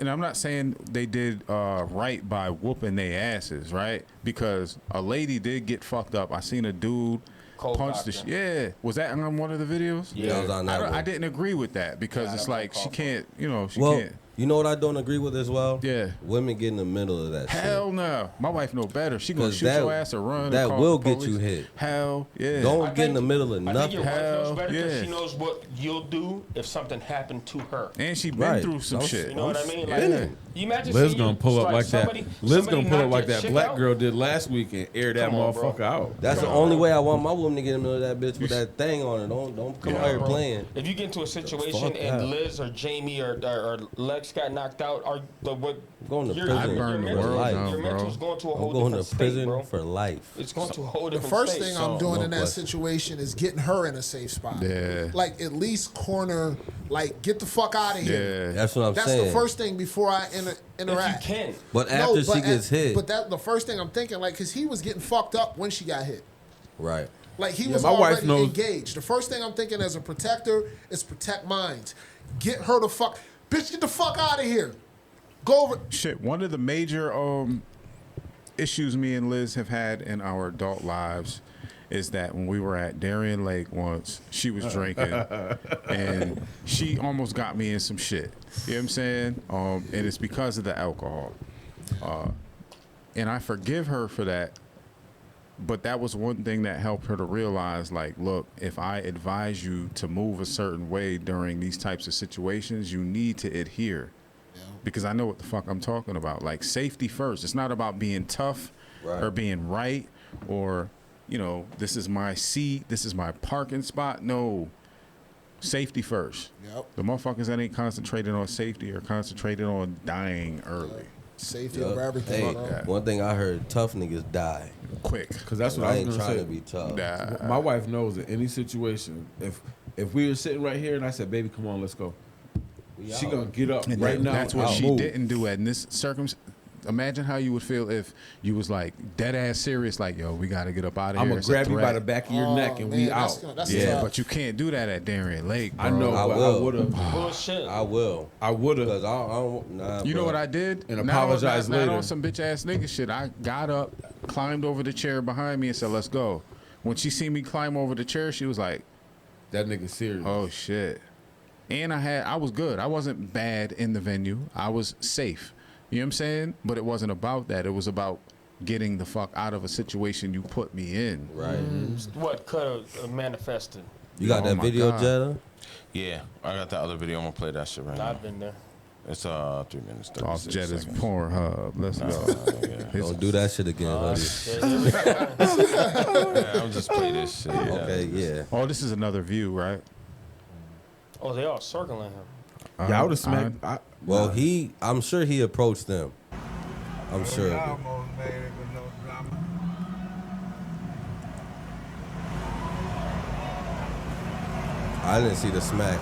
and I'm not saying they did right by whooping their asses, right? Because a lady did get fucked up. I seen a dude punch the yeah. Was that on one of the videos? Yeah, it was on that one. I didn't agree with that because it's like she can't, she Well, can't. you know what I don't agree with as well? Yeah. Women get in the middle of that Hell shit. no. My wife know better. She gonna 'Cause shoot that- your ass or run. that and call will the get you police. hit. Hell yeah. Don't get in the middle of I think nothing. your wife knows better because yeah. she knows what you'll do if something happened to her. And she been Right. through some Don't- shit. You know what I mean? Yeah. Like, you imagine Liz seeing gonna pull up like that. somebody Liz gonna pull knock up like your that chick black out? girl did last week and air that Come on, bro. motherfucker out. That's the only way I want my woman to get in the middle of that bitch with that thing on her. Don't come out here Bro, playing. If you get into a situation Fuck and that. Liz or Jamie or Lex got knocked out, or what? Going to your- prison your burn the mental- world down, Your bro. mental's going to a I'm whole going to different prison state, bro. for life. It's going to a whole The different first state. thing I'm doing no in that question. situation is getting her in a safe spot. Yeah. Like, at least corner, like, get the fuck out of here. Yeah. That's what I'm That's saying. the first thing before I interact. If you can. But after she gets hit, But that the first thing I'm thinking, like, because he was getting fucked up when she got hit. right? Like, he Yeah, was my wife already knows- engaged. The first thing I'm thinking as a protector is protect minds. Get her the fuck. Bitch, get the fuck out of here. Go over. Shit, one of the major issues me and Liz have had in our adult lives is that when we were at Darien Lake once, she was drinking and she almost got me in some shit. You know what I'm saying? And it's because of the alcohol. And I forgive her for that. But that was one thing that helped her to realize, like, look, if I advise you to move a certain way during these types of situations, you need to adhere. Because I know what the fuck I'm talking about. Like, safety first. It's not about being tough or being right or, you know, this is my seat, this is my parking spot. No. Safety first. The motherfuckers that ain't concentrated on safety are concentrated on dying early. Safety over everything. Hey, one thing I heard, tough niggas die quick. Because that's what I I ain't was trying gonna to say. be tough. My wife knows in any situation, if we were sitting right here and I said, baby, come on, let's go. She gonna get up And right now. That's what I'll she move. didn't do in this circumstance. Imagine how you would feel if you was like dead ass serious, like, yo, we gotta get up out of here. I'm gonna It's a grab you by threat. the back of your neck and we out. Yeah, but you can't do that at Darien Lake, bro. I know. I but will. I would have. Bullshit. I will. I would have. Because I don't, nah, You know bro. what I did? And apologize not later. on some bitch ass nigga shit. I got up, climbed over the chair behind me, and said, "Let's go." When she seen me climb over the chair, she was like, "That nigga serious." Oh shit. And I was good. I wasn't bad in the venue. I was safe. You know what I'm saying? But it wasn't about that. It was about getting the fuck out of a situation you put me in. Right. What could have manifested? You got Oh that my video, God. Jetta? Yeah, I got that other video. I'm gonna play that shit right now. I've been there. It's 3 minutes. Off 36 Jetta's seconds. Pornhub. Let's go. Don't do that shit again, buddy. Yeah, I'm just play this shit. Okay, yeah. Oh, this is another view, right? Oh, they all circling him. Yeah, I would have smacked. Well, I'm sure he approached them. I'm sure of it. I didn't see the smack.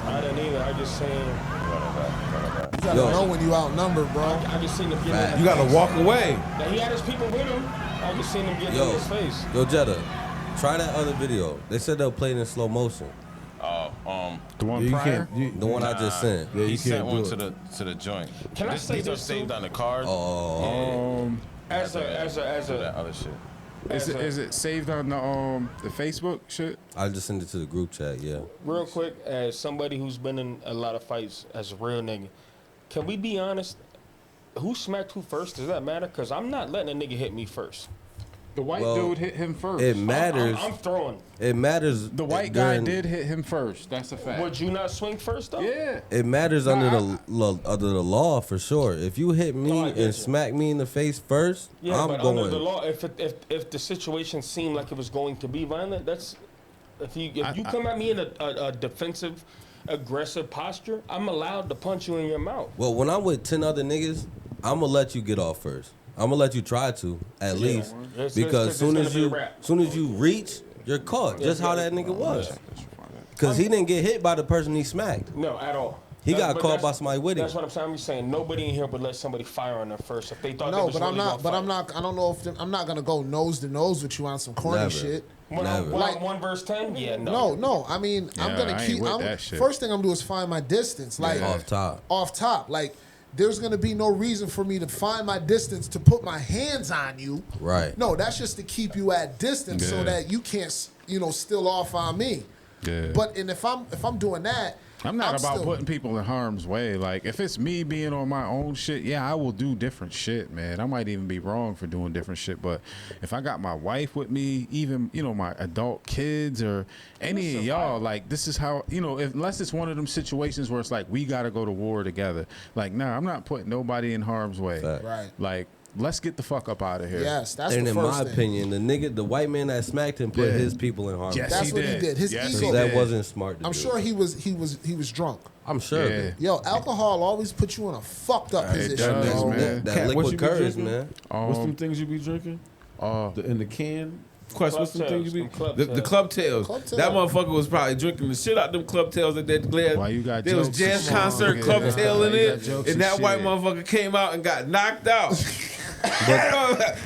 I didn't either. I just seen. You gotta know when you outnumbered, bro. I just seen him get in You gotta walk away. Now, he had his people with him. I just seen him get in his face. Yo, Jetta, try that other video. They said they'll play it in slow motion. The one You prior? can't. The one I just sent. Yeah, He you sent can't one do to it. the joint. Can I say These are this saved too? on the card. As Do a that other shit. Is it saved on the Facebook shit? I just sent it to the group chat, yeah. real quick, as somebody who's been in a lot of fights as a real nigga, can we be honest? Who smacked who first? Does that matter? Because I'm not letting a nigga hit me first. The white Well, dude hit him first. It matters. I'm throwing. It matters. The white guy during- did hit him first. That's a fact. Would you not swing first though? Yeah. It matters under the law for sure. If you hit me I get you. and smack me in the face first, Yeah, I'm but going. under the law, if the situation seemed like it was going to be violent, that's if you come at me in a defensive, aggressive posture, I'm allowed to punch you in your mouth. Well, when I'm with 10 other niggas, I'm gonna let you get off first. I'm gonna let you try to at least, It's because it's gonna be a wrap. soon as you reach, you're caught. Just how that nigga was. Because he didn't get hit by the person he smacked. No, at all. He got But caught that's- by somebody with him. That's what I'm saying. I'm just saying nobody in here would let somebody fire on them first if they thought they No, was but I'm really not. gonna But fight. I'm not. I don't know if I'm not gonna go nose to nose with you on some corny Never. shit. When Never. I'm 1 verse 10, yeah, no. No. I mean, I'm Yeah, gonna I ain't keep. with that shit. First thing I'm gonna do is find my distance. Like Off top. Off top. Like there's gonna be no reason for me to find my distance to put my hands on you. Right. No, that's just to keep you at distance so Yeah. that you can't, still off on me. Yeah. But if I'm doing that, I'm not about still- putting people in harm's way. Like, if it's me being on my own shit, yeah, I will do different shit, man. I might even be wrong for doing different shit. But if I got my wife with me, even, my adult kids or any of y'all, like, this is how, unless it's one of them situations where it's like, we got to go to war together. Like, nah, I'm not putting nobody in harm's way. Fact. Right. Like, let's get the fuck up out of here. Yes, that's And the in first my thing. opinion, the white man that smacked him put Yeah. his people in harm's way. Yes, That's he what he did. did. His Yes, ego. he That did. wasn't smart to I'm do. sure he was drunk. I'm sure of Yeah. it. Yo, alcohol always puts you in a fucked up It position. does, bro. man. That Cat, what liquid you be courage, drinking? man. What's some things you be drinking? In the can? Quest, what's some Club things you be? tails, them club The club tails. Club That tail. motherfucker was probably drinking the shit out them club tails at that glad. Why you got There was jokes? jazz Come on, concert nigga. club tail in Why you got it, jokes and and that white shit? motherfucker came out and got knocked out.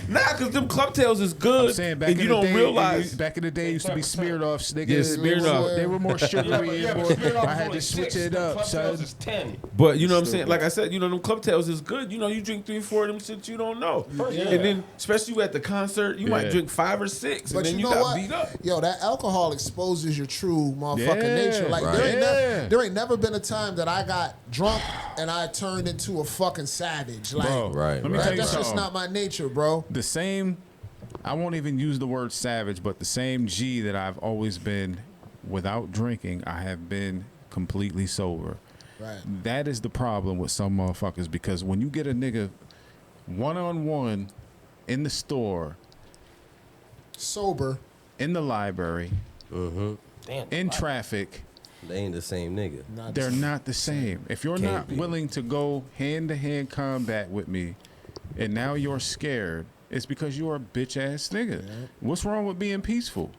Nah, because them club tails is good. I'm saying back and in you the don't day, realize. back in the day, it used to be smeared off. Niggas, Yeah, smeared off. They were more sugary. and more, I had to switch it up, Club son. tails is 10. But you know what I'm saying? Like I said, you know, them club tails is good. You know, you drink 3-4 of them shit you don't know. Yeah. And then, especially you at the concert, you might drink 5 or 6. But and then you know got what? beat up. Yo, that alcohol exposes your true motherfucking Yeah, nature. Like right. there ain't never been a time that I got drunk and I turned into a fucking savage. Like, Bro, Right, let me right. tell you that's just something. not my nature, bro. The same, I won't even use the word savage, but the same G that I've always been without drinking, I have been completely sober. Right. That is the problem with some motherfuckers, because when you get a nigga one-on-one in the store, sober, in the library, Damn. in traffic, They ain't the same nigga. they're not the same. If you're Can't not be. willing to go hand-to-hand combat with me, and now you're scared, it's because you're a bitch-ass nigga. What's wrong with being peaceful?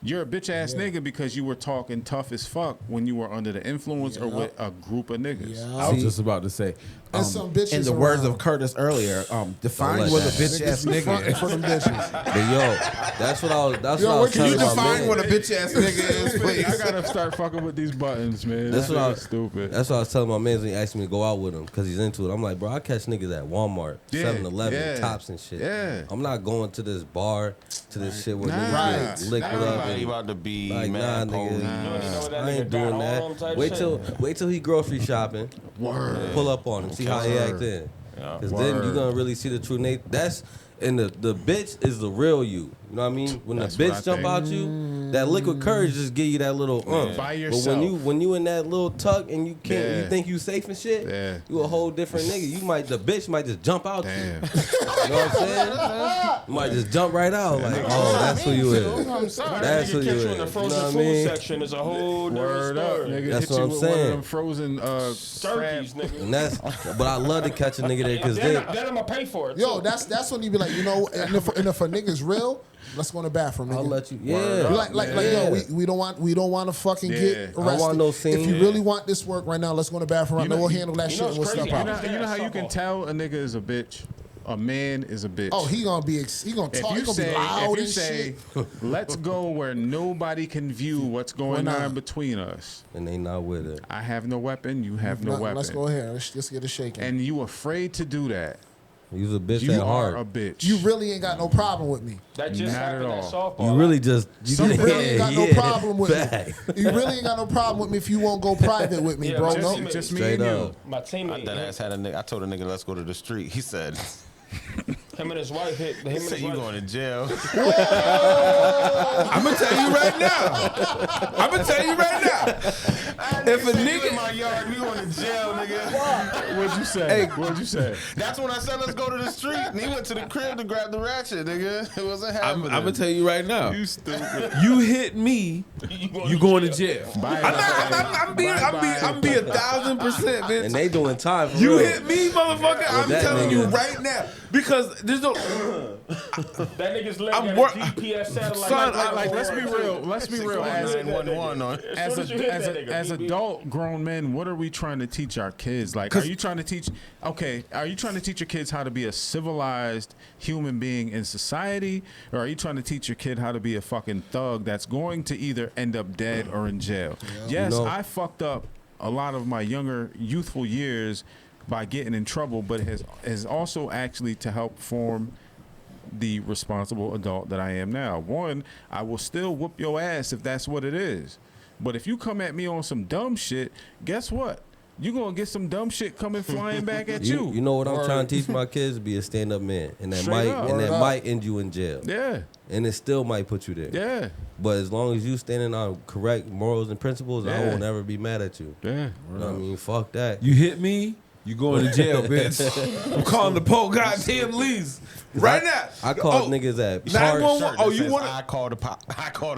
You're a bitch-ass nigga because you were talking tough as fuck when you were under the influence or with a group of niggas. I was just about to say, And some bitches in the words around. of Curtis earlier, define Don't what let a that bitch ass Niggas be fronting nigga for is. them bitches. But yo, that's what I was. That's Yo, what I was can Can you telling my define man. what a bitch ass nigga is, I please? gotta start fucking with these buttons, man. That's what I was stupid. That's what I was telling my man when he asked me to go out with him because he's into it. I'm like, bro, I catch niggas at Walmart, Yeah, 7-Eleven, yeah, Tops and shit. yeah. I'm not going to this bar, to this shit where Nah. niggas Right. get liquored up. Everybody And, about to be like, mad nah, nigga. police. You know what that I ain't nigga doing got on that. type Wait shit? till he grocery shopping. Word. Pull up on him, see how he act in. Yeah. Cause then Word. you gonna really see the true nature. That's and the bitch is the real you. You know what I mean? When That's the what I bitch jump think. out you, that liquid courage just give you that little By But yourself. when you in that little tuck and you can't, Yeah. you think you safe and shit. Yeah. You a whole different nigga. The bitch might just jump out. Damn. You know what I'm saying? You might just jump right out. Like, oh, that's who you is. I'm sorry. That's That who nigga you catch you in is. the You frozen know what I food mean? section is a whole different Word up, story. nigga. That's Hit what you I'm with one of saying. them frozen Turkeys, nigga. And that's, but I love to catch a nigga there because Then then I'm gonna pay for it. Yo, too. that's when you be like, you know, and if a nigga's real, let's go in the bathroom, nigga. I'll let you. Yeah. Like, yo, we don't want to fucking Yeah. get I arrested. don't want no scene. If you really want this work right now, let's go in the bathroom. Right You now, know- we'll handle that you shit know and we'll it's step crazy. out. You know how you can tell a nigga is a bitch? A man is a bitch. Oh, he gonna If talk. He you gonna say, be loud if you and say, shit. let's go where nobody can view what's going Why not? on between us. And they not with it. I have no weapon. You have no weapon. Let's go ahead. Let's get it shaking. And you afraid to do that. He's a bitch You at are heart. a bitch. You really ain't got no problem with me. That just Not at happened at all. softball. You really just You really ain't got no problem with Fact. me. You really ain't got no problem with me if you won't go private with me, Yeah, bro. just- No. Just me Straight and up. you. My teammate, That ass had a nigga. I told a nigga, let's go to the street. He said, him and his wife hit. Him he and said his you wife. going to jail. I'm gonna tell you right now. If a in nigga, my yard, we going to jail, nigga. What'd you say? Hey. What'd you say? That's when I said, let's go to the street. And he went to the crib to grab the ratchet, nigga. It wasn't I'm happening. gonna tell you right now. You stupid. You hit me, you going to jail. Bye. I'm being 1,000%, bitch. And they doing time for You real. hit me, motherfucker. I'm that telling you nigga. right now because there's no. That nigga's leg I'm got wor- a GPS satellite. Son, Like, let's be real. Let's be real. As 911 on. as adult grown men, what are we trying to teach our kids? Like, are you trying to teach? Okay, are you trying to teach your kids how to be a civilized human being in society, or are you trying to teach your kid how to be a fucking thug that's going to either end up dead or in jail? Yes, You know- I fucked up a lot of my younger youthful years by getting in trouble, but it has also actually to help form the responsible adult that I am now. One, I will still whoop your ass if that's what it is. But if you come at me on some dumb shit, guess what? You're going to get some dumb shit coming flying back at you. You know what I'm trying to teach my kids? Be a stand-up man, and that Straight up. might end you in jail. Yeah. And it still might put you there. Yeah. But as long as you standing on correct morals and principles, I Yeah. will never be mad at you. Yeah. You know what I mean? Fuck that. You hit me, you going to jail, bitch. I'm calling the goddamn leaves right now. I called niggas at 911. Oh, you want I call the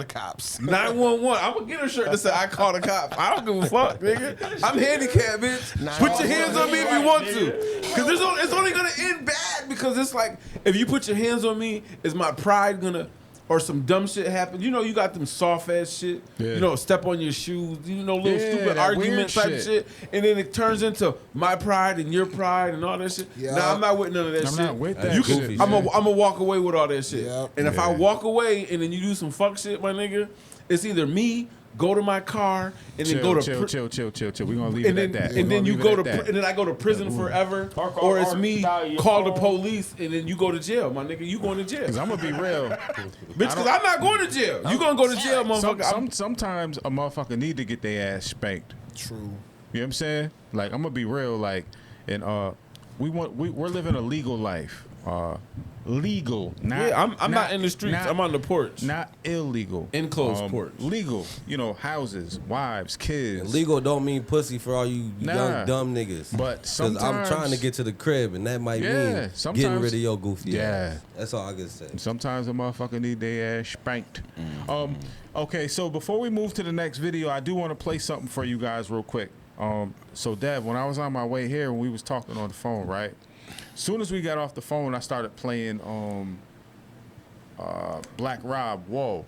cops. 911. I'm gonna get a shirt that says I call the cops. I don't give a fuck, nigga. I'm handicapped, bitch. Put your hands on me if you want to. Because it's only gonna end bad because it's like if you put your hands on me, is my pride gonna or some dumb shit happens. You know, you got them soft ass shit. Yeah. You know, step on your shoes. You know, little Yeah, stupid that argument weird type shit, and then it turns into my pride and your pride and all that shit. Yeah. Nah, I'm not with none of that I'm shit. not with that You shit, I'm man. gonna walk away with all that shit. Yeah. And if I Yeah. walk away and then you do some fuck shit, my nigga, it's either me go to my car and then go to chill. We're gonna leave and it then at that. and then We're you gonna go leave to it at that. and then I go to prison forever, Or it's me dial your call the phone. police and then you go to jail, my nigga. You going to jail, Cause I'm gonna be real, bitch. Because I'm not going to jail. You gonna go to jail, motherfucker. Sometimes a motherfucker need to get their ass spanked. True. You know what I'm saying? Like I'm gonna be real, like, and we're living a legal life. Legal, not I'm not in the streets. I'm on the porch. Not illegal. Enclosed porch. Legal. You know, houses, wives, kids. Legal don't mean pussy for all you Nah. young dumb niggas. But 'Cause sometimes I'm trying to get to the crib, and that might mean sometimes- getting rid of your goofy Yeah. ass. That's all I can say. Sometimes a motherfucker need their ass spanked. Okay, so before we move to the next video, I do want to play something for you guys real quick. So Dev, when I was on my way here, when we was talking on the phone, right? As soon as we got off the phone, I started playing Black Rob, Whoa.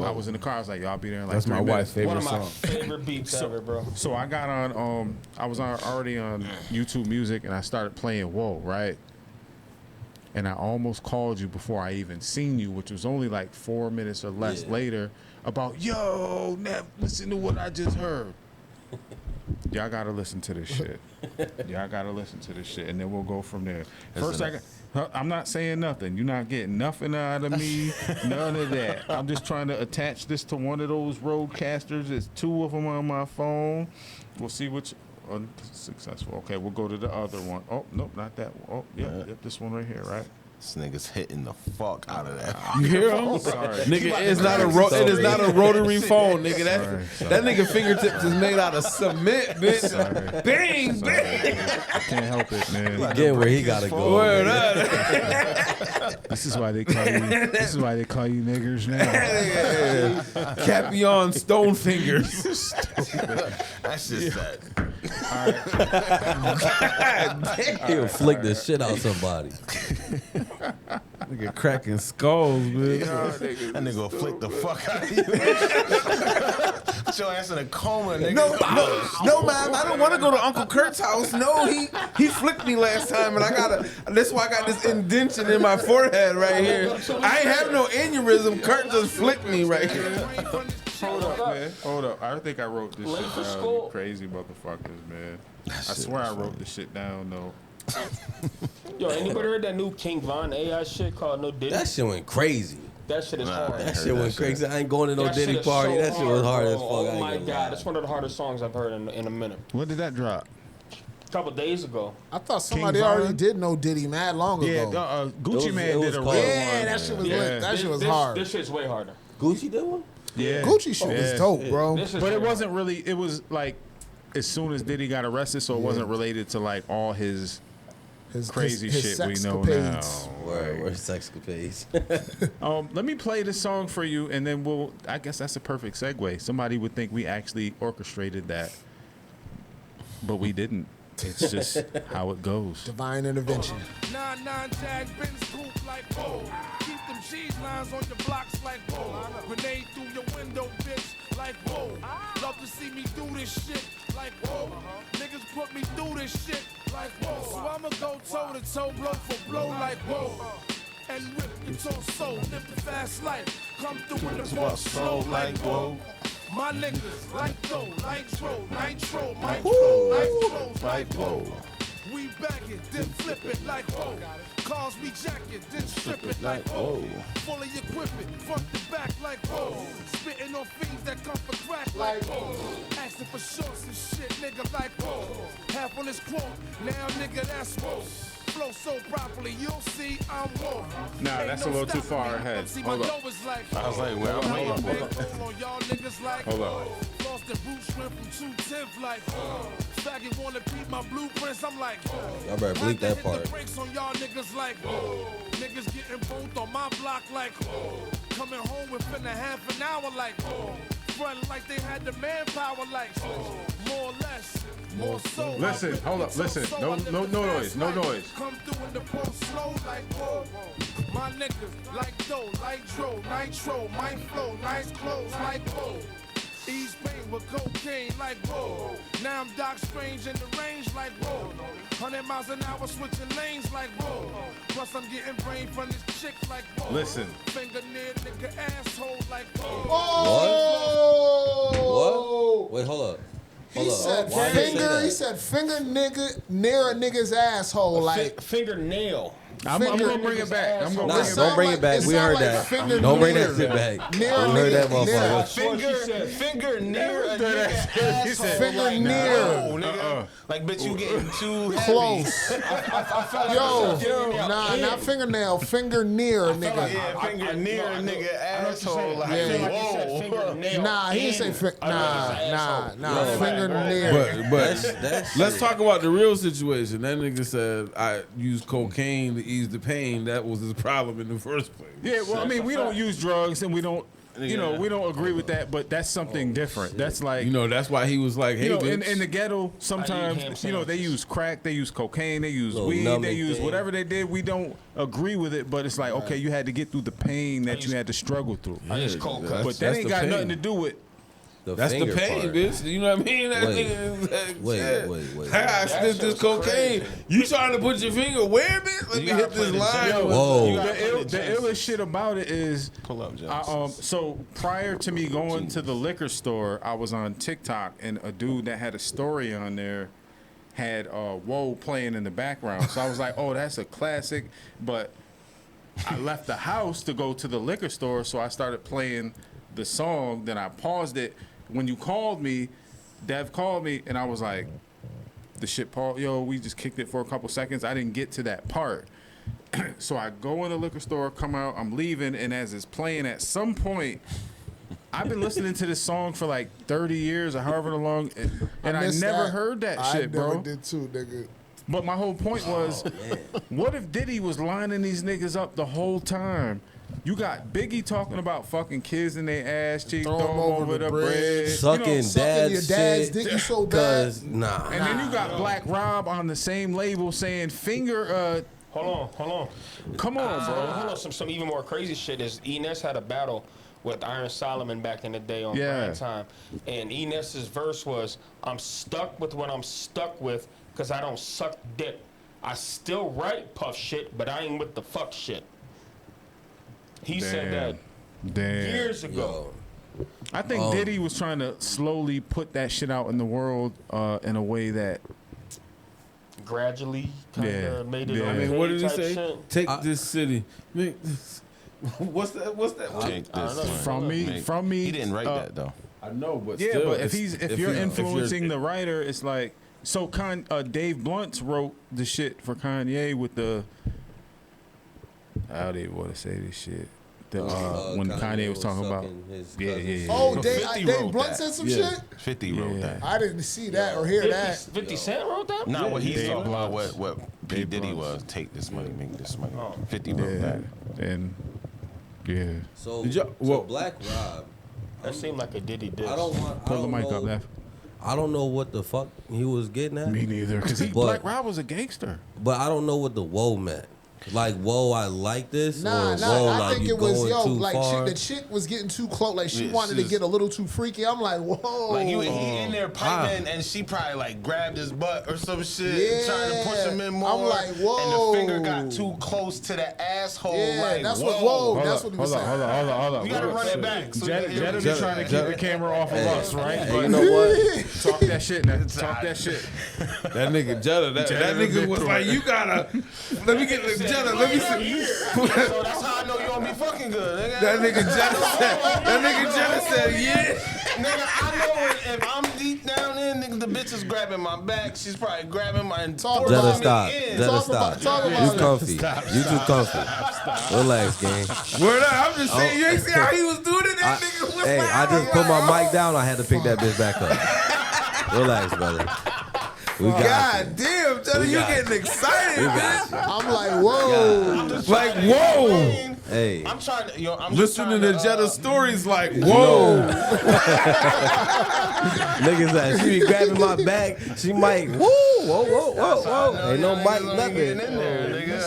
I was in the car. I was like, y'all be there in like That's 3 my minutes. wife's favorite One of my song. favorite beats ever, bro. So I got on, I was already on YouTube Music, and I started playing Whoa, right? And I almost called you before I even seen you, which was only like 4 minutes or less later, about, yo, Nev, listen to what I just heard. Y'all gotta listen to this shit. Y'all gotta listen to this shit, and then we'll go from there. First, I'm not saying nothing. You're not getting nothing out of me. None of that. I'm just trying to attach this to one of those roadcasters. There's 2 of them on my phone. We'll see which unsuccessful. Okay, we'll go to the other one. Oh, nope, not that one. Oh, yep, this one right here, right? This nigga's hitting the fuck out of that. You hear him? Sorry. Nigga, it is not a rotary phone, nigga. That nigga fingertips is made out of cement, bitch. Sorry. Bang, bang. I can't help it, man. Get where he gotta go. Word up. This is why they call you. This is why they call you niggers now. Capion stone fingers. That's just that. He'll flick the shit out somebody. Nigga cracking skulls, bitch. That nigga will flick the fuck out of you. Put your ass in a coma, nigga. No, man, I don't want to go to Uncle Kurt's house. No, he flicked me last time, and that's why I got this indention in my forehead right here. I ain't have no aneurysm. Kurt just flicked me right here. Hold up, man. Hold up. I think I wrote this shit down. You crazy motherfuckers, man. I swear I wrote this shit down, though. Yo, anybody heard that new King Von AI shit called No Diddy? That shit went crazy. That shit is hard. That shit went crazy. I ain't going to no That Diddy shit is party. so That shit was hard bro. as fuck. I Oh ain't my gonna god, lie. it's one of the hardest songs I've heard in a minute. When did that drop? A couple days ago. I thought somebody Von? already did know Diddy mad long Yeah, ago. Gucci Mane did a real one. Yeah, that shit was lit. That shit was hard. This shit's way harder. Gucci did one? Yeah. Gucci shit was dope, bro. But it wasn't really. It was like as soon as Diddy got arrested, so it wasn't related to like all his crazy his shit we know now. Word, sexcapades. Let me play this song for you, and then I guess that's a perfect segue. Somebody would think we actually orchestrated that, but we didn't. It's just how it goes. Divine intervention. 9-9 tag Benz group like whoa. Keep them cheese lines on your blocks like whoa. Grenade through your window, bitch, like whoa. Love to see me do this shit like whoa. Niggas put me through this shit like whoa. So I'ma go toe to toe, blow for blow like whoa. And rip your torso, live the fast life. Come through in the ball slow like whoa. My niggas like dough, nitro, like whoa. We bag it, then flip it like whoa. Cars we jack it, then strip it like whoa. Fully equipment, front to back like whoa. Spitting on fiends that come for crack like whoa. Asking for shorts and shit, nigga like whoa. Half on this quote, now nigga that's whoa. Flow so properly, you'll see I'm whoa. Nah, that's a little too far ahead. Hold up. I was like, well, I'm waiting for it. Hold up. Lost the boot shrimp from 210 like faggot wanna beat my blueprints, I'm like Y'all better bleep that part. the brakes on y'all niggas like niggas getting both on my block like coming home within a half an hour like front like they had the manpower like more or less. More so. Listen, hold up, listen. No noise, no noise. Come through in the post slow like whoa. My niggas like dough, like dro, nitro, my flow, nice clothes like whoa. Ease pain with cocaine like whoa. Now I'm Doc Strange in the range like whoa. 100 miles an hour switching lanes like whoa. Plus I'm getting brain from this chick like whoa. Listen. Finger near nigga asshole like whoa. What? Wait, hold up. He said finger. He said finger nigga near a nigga's asshole. Like fingernail. I'm gonna bring it back. I'm gonna don't bring it back. We heard that. Don't bring that shit back. We heard that motherfucker. Finger near a nigga asshole. Finger near. Like, bitch, you getting too heavy. Close. Not fingernail. Finger near a nigga. Yeah, finger near a nigga asshole. Like, whoa. Nah, he didn't say nah. Finger near. But let's talk about the real situation. That nigga said I used cocaine to ease the pain. That was his problem in the first place. Yeah, well, I mean, we don't use drugs and we don't. We don't agree with that, but that's something different. That's like, that's why he was like, hey, in the ghetto, sometimes, they use crack, they use cocaine, they use weed, they use whatever they did. We don't agree with it, but it's like, okay, you had to get through the pain that you had to struggle through. But that ain't got nothing to do with. That's the pain, part. bitch. You know what I mean? That Wait. I sniffed this cocaine. You trying to put your finger where, bitch? Let me hit this line. Whoa. The illest shit about it is, so prior to me going to the liquor store, I was on TikTok, and a dude that had a story on there had Whoa playing in the background. So I was like, oh, that's a classic. But I left the house to go to the liquor store, so I started playing the song. Then I paused it. When you called me, Dev called me, and I was like, the shit, Paul, we just kicked it for a couple seconds. I didn't get to that part. So I go in the liquor store, come out, I'm leaving, and as it's playing, at some point, I've been listening to this song for like 30 years or however long, and I never heard that shit, bro. I never did too, nigga. But my whole point was, what if Diddy was lining these niggas up the whole time? You got Biggie talking about fucking kids in their ass cheek, throw them over the bridge, sucking your dad's dick. You so bad. Nah. And then you got Black Rob on the same label saying finger. Hold on. Come on, bro. Hold on. Some even more crazy shit is Enes had a battle with Iron Solomon back in the day on prime time, and Enes's verse was, "I'm stuck with what I'm stuck with because I don't suck dick. I still write puff shit, but I ain't with the fuck shit." He said that years ago. I think Diddy was trying to slowly put that shit out in the world in a way that gradually kind of made it. I mean, what did he say? Shit. Take this city. What's that? Take this from me. He didn't write that though. I know, but yeah, still, but if you're influencing the writer, it's like Dave Blunt wrote the shit for Kanye with the. I don't even want to say this shit. When Kanye was talking about Oh, Dave Blunt said some shit? 50 wrote that. I didn't see that or hear that. 50 Cent wrote that? Not what he's talking about. What P. Diddy was. Take this money, make this money. 50 wrote that. And So Black Rob. That seemed like a Diddy diss. Pull the mic up, F. I don't know what the fuck he was getting at. Me neither, because Black Rob was a gangster. But I don't know what the whoa meant. Like, whoa, I like this? Nah, or whoa, I like think you it was, going too like, far? the chick was getting too close. Like, she wanted to get a little too freaky. I'm like, whoa. Like, he in there piping, and she probably, like, grabbed his butt or some shit, trying to push him in more. I'm like, whoa. And the finger got too close to the asshole. Yeah, like, that's whoa. what, whoa, that's what he was saying. Hold on. You gotta run it back. So Jetta be trying to keep the camera off of us, right? Hey, you know what? Talk that shit now. Talk that shit. That nigga Jetta, that nigga was like, you gotta, let me get the Jetta, let me see. So that's how I know you don't be fucking good, nigga. That nigga Jetta said, yeah. Nigga, I know if I'm deep down in, nigga, the bitch is grabbing my back. She's probably grabbing my Jetta, stop. Jetta, stop. You comfy. You too comfy. Relax, gang. Word up. I'm just saying, you ain't see how he was doing it? That nigga was Hey, like, I just put my mic down. I had to pick that bitch back up. Relax, brother. We got God damn, Jetta. Gunna, you getting excited, man. I'm like, whoa. Like, whoa. Hey. I'm trying to, I'm listening to Jetta's stories like, whoa. Niggas like, she be grabbing my back. She might, whoa, whoa. Ain't no mic, nothing.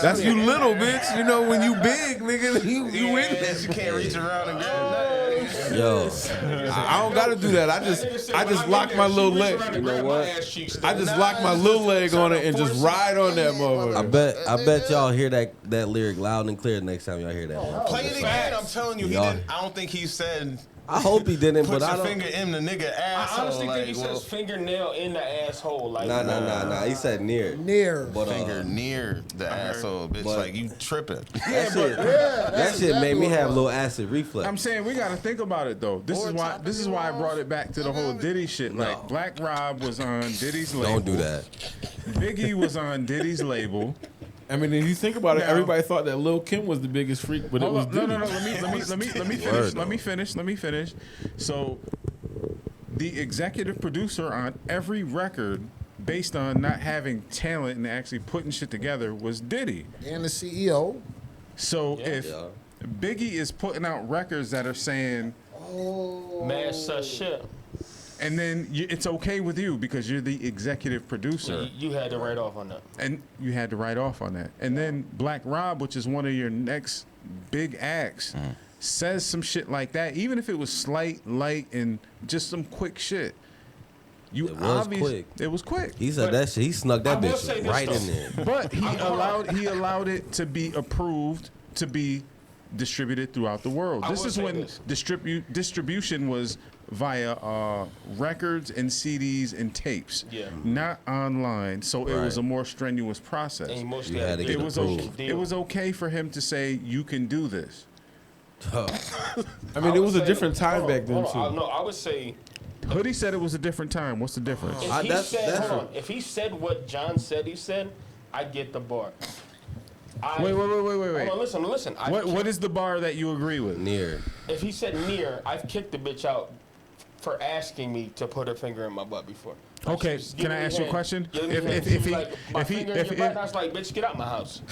That's you little, bitch. You know, when you big, nigga, you in there. You can't reach around and grab nothing. Yo. I don't gotta do that. I just lock my little leg. You know what? I just lock my little leg on it and just ride on that motherfucker. I bet y'all hear that lyric loud and clear next time y'all hear that. Play it again. I'm telling you, he didn't. I don't think he said. I hope he didn't, Put but I your don't. finger in the nigga asshole. I honestly think he like, says fingernail in the asshole. Like, Nah. He said near. But, finger near the asshole, bitch. but- Like you tripping. That shit made me have a little acid reflux. I'm saying we gotta think about it though. This is why I brought it back to the whole Diddy shit. Like Black Rob was on Diddy's label. Don't do that. Biggie was on Diddy's label. I mean, if you think about it, Now- everybody thought that Lil' Kim was the biggest freak, but it was No. Diddy. Let me finish. So, the executive producer on every record, based on not having talent and actually putting shit together, was Diddy. And the CEO. So if Biggie is putting out records that are saying, mad sus shit. and then it's okay with you because you're the executive producer. You had to write off on that. And you had to write off on that. And then Black Rob, which is one of your next big acts, says some shit like that, even if it was slight, light, and just some quick shit. It was quick. It was quick. He said that shit. He snuck that bitch right in there. But he allowed it to be approved to be distributed throughout the world. This is when distribution was via records and CDs and tapes, not online. So it was a more strenuous process. It was okay for him to say, "You can do this." I mean, it was a different time back then too. No, I would say. Hoodie said it was a different time. What's the difference? If he said what John said he said, I get the bar. Wait. Hold on, listen. What is the bar that you agree with? Near. If he said near, I've kicked the bitch out for asking me to put her finger in my butt before. Okay, can I ask you a question? If he, I was like, bitch, get out my house.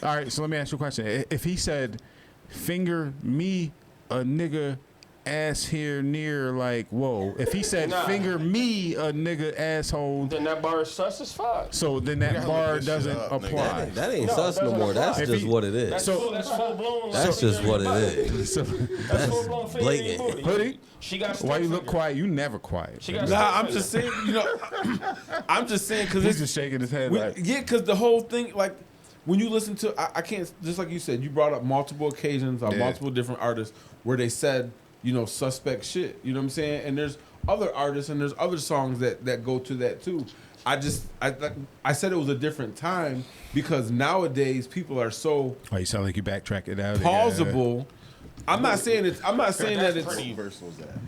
All right, so let me ask you a question. If he said, finger me a nigga ass here near, like, whoa. If he said, finger me a nigga asshole. Then that bar is sus as fuck. So then that bar doesn't apply. That ain't sus no more. That's just what it is. That's full blown. That's just what it is. That's full blown blatant. Hoodie, she got why you look quiet? You never quiet. I'm just saying, I'm just saying because he's just shaking his head. Because the whole thing, like, when you listen to, I can't, just like you said, you brought up multiple occasions on multiple different artists where they said, suspect shit. You know what I'm saying? And there's other artists and there's other songs that go to that too. I said it was a different time because nowadays people are so. Oh, you sound like you backtrack it out. Plausible. I'm not saying that it's pretty.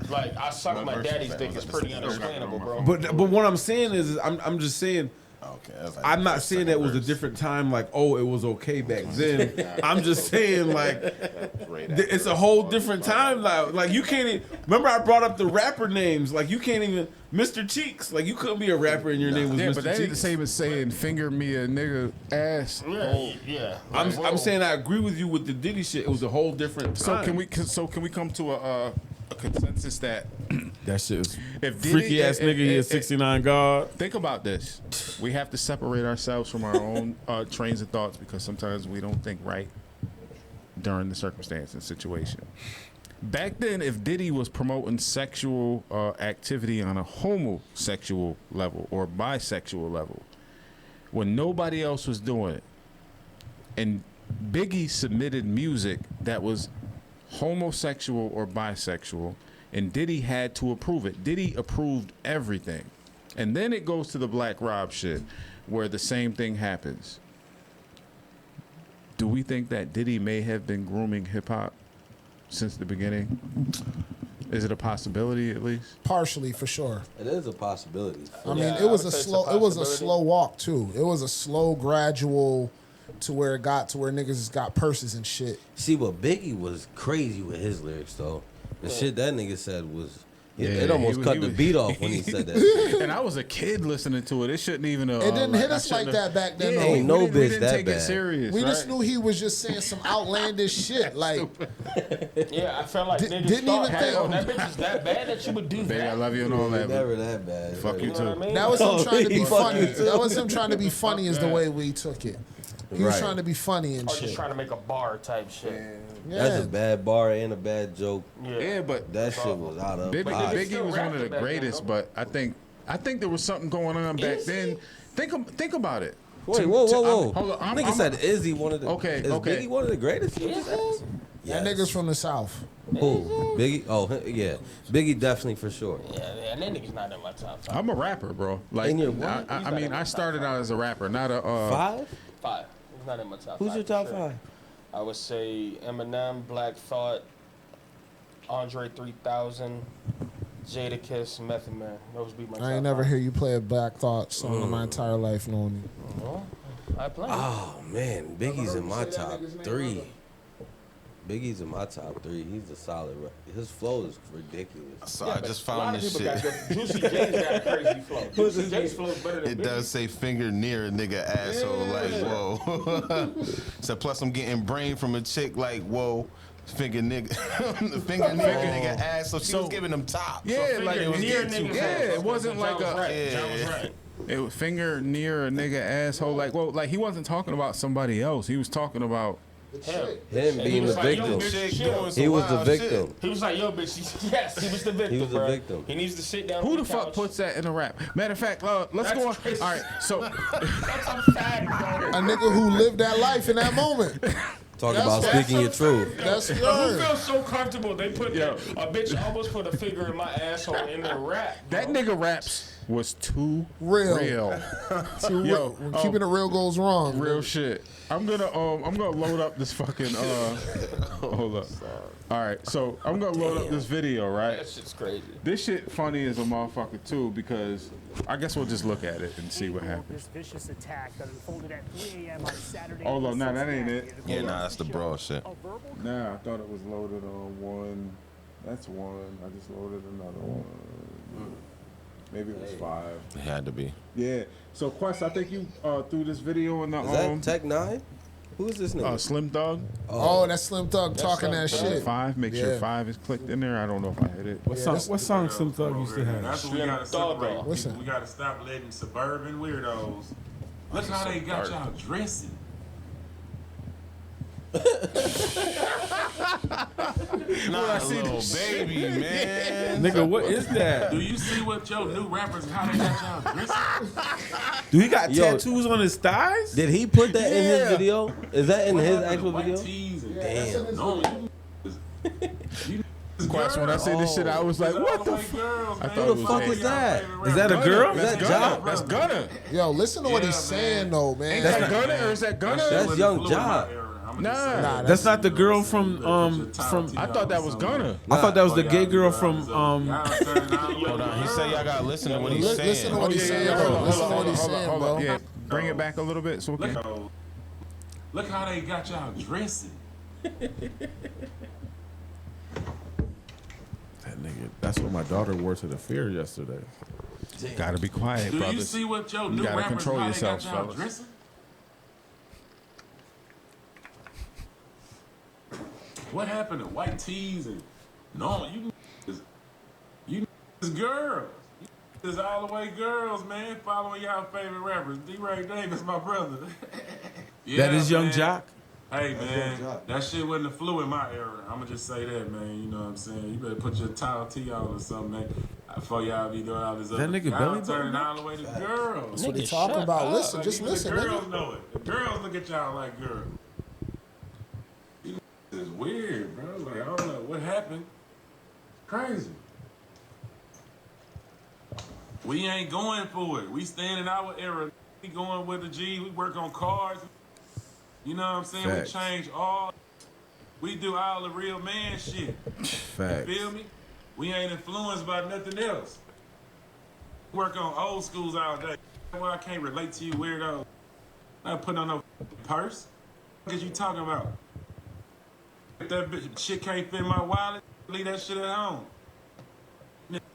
Like I suck my daddy's dick is pretty unexplainable, bro. But what I'm saying is I'm just saying. Okay, like I'm not saying that it was a different time, like, oh, it was okay back then. I'm just saying, like, it's a whole different time now. Like, you can't even, remember I brought up the rapper names. Like, you can't even, Mr. Cheeks. Like, you couldn't be a rapper and your name was Mr. Cheeks. But that ain't the same as saying, finger me a nigga ass. Yeah. I'm saying I agree with you with the Diddy shit. It was a whole different time. So can we come to a consensus that that shit is if Diddy, freaky ass nigga, he is 69 God. Think about this. We have to separate ourselves from our own trains of thoughts because sometimes we don't think right during the circumstance and situation. Back then, if Diddy was promoting sexual activity on a homosexual level or bisexual level, when nobody else was doing it, and Biggie submitted music that was homosexual or bisexual, and Diddy had to approve it. Diddy approved everything. And then it goes to the Black Rob shit, where the same thing happens. Do we think that Diddy may have been grooming hip-hop since the beginning? Is it a possibility, at least? Partially, for sure. It is a possibility. I mean, it was a slow walk too. It was a slow, gradual to where it got to where niggas got purses and shit. See, but Biggie was crazy with his lyrics though. The shit that nigga said was It almost cut the beat off when he said that. And I was a kid listening to it. It shouldn't even. It didn't hit us like that back then. Yeah, though. Ain't no we bitch didn't that take it bad. serious. We right? just knew he was just saying some outlandish shit. Like, Yeah, I felt like niggas didn't thought, even hey, think- oh, that bitch is that bad that you would do Baby, I that. love you and all that. Never that bad. Fuck you You know too. what I mean? that was him trying to be Fuck funny. you too. That was him trying to be funny is the way we took it. He was Right. trying to be funny and Or shit. just trying to make a bar type shit. Yeah. That's a bad bar and a bad joke. Yeah, but That shit was out of pocket. Biggie was one of the greatest, but I think there was something going on back then. Think about it. Wait, whoa. Hold on, Nigga said, is he one of the... Okay, is okay. Biggie one of the greatest? That nigga's from the South. Who? Biggie? Oh, yeah. Biggie definitely for sure. Yeah, and that nigga's not in my top 5. I'm a rapper, bro. Like, And you're what? I mean, I started out as a rapper, not a. 5? 5. He's not in my top 5. Who's your for top sure. 5? I would say Eminem, Black Thought, Andre 3000, Jadakiss, Method Man. Those be my top I ain't never 5. hear you play a Black Thought song in my entire life knowing me. Well, I play. Oh, man. Biggie's in my top 3. Biggie's in my top 3. He's a solid his flow is ridiculous. So I just found this shit. Juicy J's got a crazy flow. Juicy J's flow is better than It Biggie. does say finger near a nigga asshole, like whoa. So plus I'm getting brain from a chick, like whoa. Finger nigga, finger near a nigga ass. So she was giving him top. Yeah, so like it was near getting nigga too. Yeah, ass. it wasn't like John was a. right. John was right. It was finger near a nigga asshole. Like, well, like he wasn't talking about somebody else. He was talking about. Him And he being was the like, yo, victim. bitch, Shit chill. doing some He was the wild victim. shit. He was like, yo, bitch. Yes, he was the victim. He was the bro. victim. He needs to sit down. Who on the fuck couch. puts that in a rap? Matter of fact, let's That's go on. crazy. All right, so That's a fact, bro. A nigga who lived that life in that moment. Talk That's- about that's speaking your truth. That's Who yours. feels so comfortable? They put a bitch almost put a finger in my asshole in their rap. Bro. that nigga raps was too Real. Yo, Too real. When keeping it real goes wrong. real shit. I'm gonna load up this fucking hold up. All right, so I'm gonna load up this video, right? That shit's crazy. This shit funny as a motherfucker too, because I guess we'll just look at it and see what happens. This vicious attack that unfolded at 3 a.m. on Saturday. Hold on, nah, that ain't it. Yeah, nah, that's the broad shit. Nah, I thought it was loaded on one. That's one. I just loaded another one. Maybe it was 5. It had to be. Yeah. So Quest, I think you threw this video in the Is that Tech 9? Who is this nigga? Slim Thug. Oh, that's Slim Thug talking that shit. 5. Make sure Yeah. 5 is clicked in there. I don't know if I hit it. What song Slim Thug used to have? That's what we gotta separate. Listen. We gotta stop letting suburban weirdos. Look how they got y'all dressing. Nah, little baby, man. Nigga, what is that? Do you see what your new rappers how they got y'all dressing? Do he got Yo. tattoos on his thighs? Did he put that in his video? Is that in What his happened to actual white video? tees and Damn. No, Quest, when I see this shit, I was like, what the fuck? I thought Who it the was fuck Hayes. is that? Is that a girl? Is that Job? That's Gunna. Yo, listen to what he's saying though, man. Ain't that Gunna or is that Gunna? That's Young Job. Nah. That's not the girl from I thought that was Gunna. I thought that was the gay girl from Hold on, he said y'all gotta listen to what he's saying. Listen to what he's saying, bro. Listen to what he's saying, bro. Yeah, bring it back a little bit so we can. Look how they got y'all dressing. that nigga. That's what my daughter wore to the fair yesterday. Gotta be quiet, Do brothers. you see what your You new gotta rappers control how yourselves, they got y'all fellas. dressing? What happened to white tees and no? You is girls. You is all the way girls, man. Following y'all favorite rappers. D-Ray Davis, my brother. That is Young man. Jock. Hey man, that shit wasn't a flu in my era. I'ma just say that, man. You know what I'm saying? You better put your towel tee on or something, man. Before y'all be doing all this That other. nigga Y'all belly turning button? all the way to girls. That's what he talking about. Listen, just even listen, The girls nigga. know it. The girls look at y'all like girls. This is weird, bro. Like I don't know what happened. Crazy. We ain't going for it. We staying in our era. We going with the G. We work on cars. You know what I'm saying? Facts. We change all. We do all the real man shit. Facts. You feel me? We ain't influenced by nothing else. Work on old schools all day. Well, I can't relate to you, weirdo. I'm not putting on no purse. What is you talking about? If that shit can't fit in my wallet, leave that shit at home.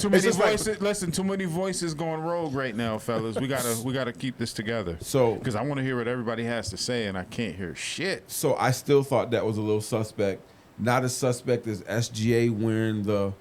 Too many It's just women voices. Listen, too many voices going rogue right now, fellas. We gotta keep this together. So, because I want to hear what everybody has to say, and I can't hear shit. So I still thought that was a little suspect. Not as suspect as SGA wearing the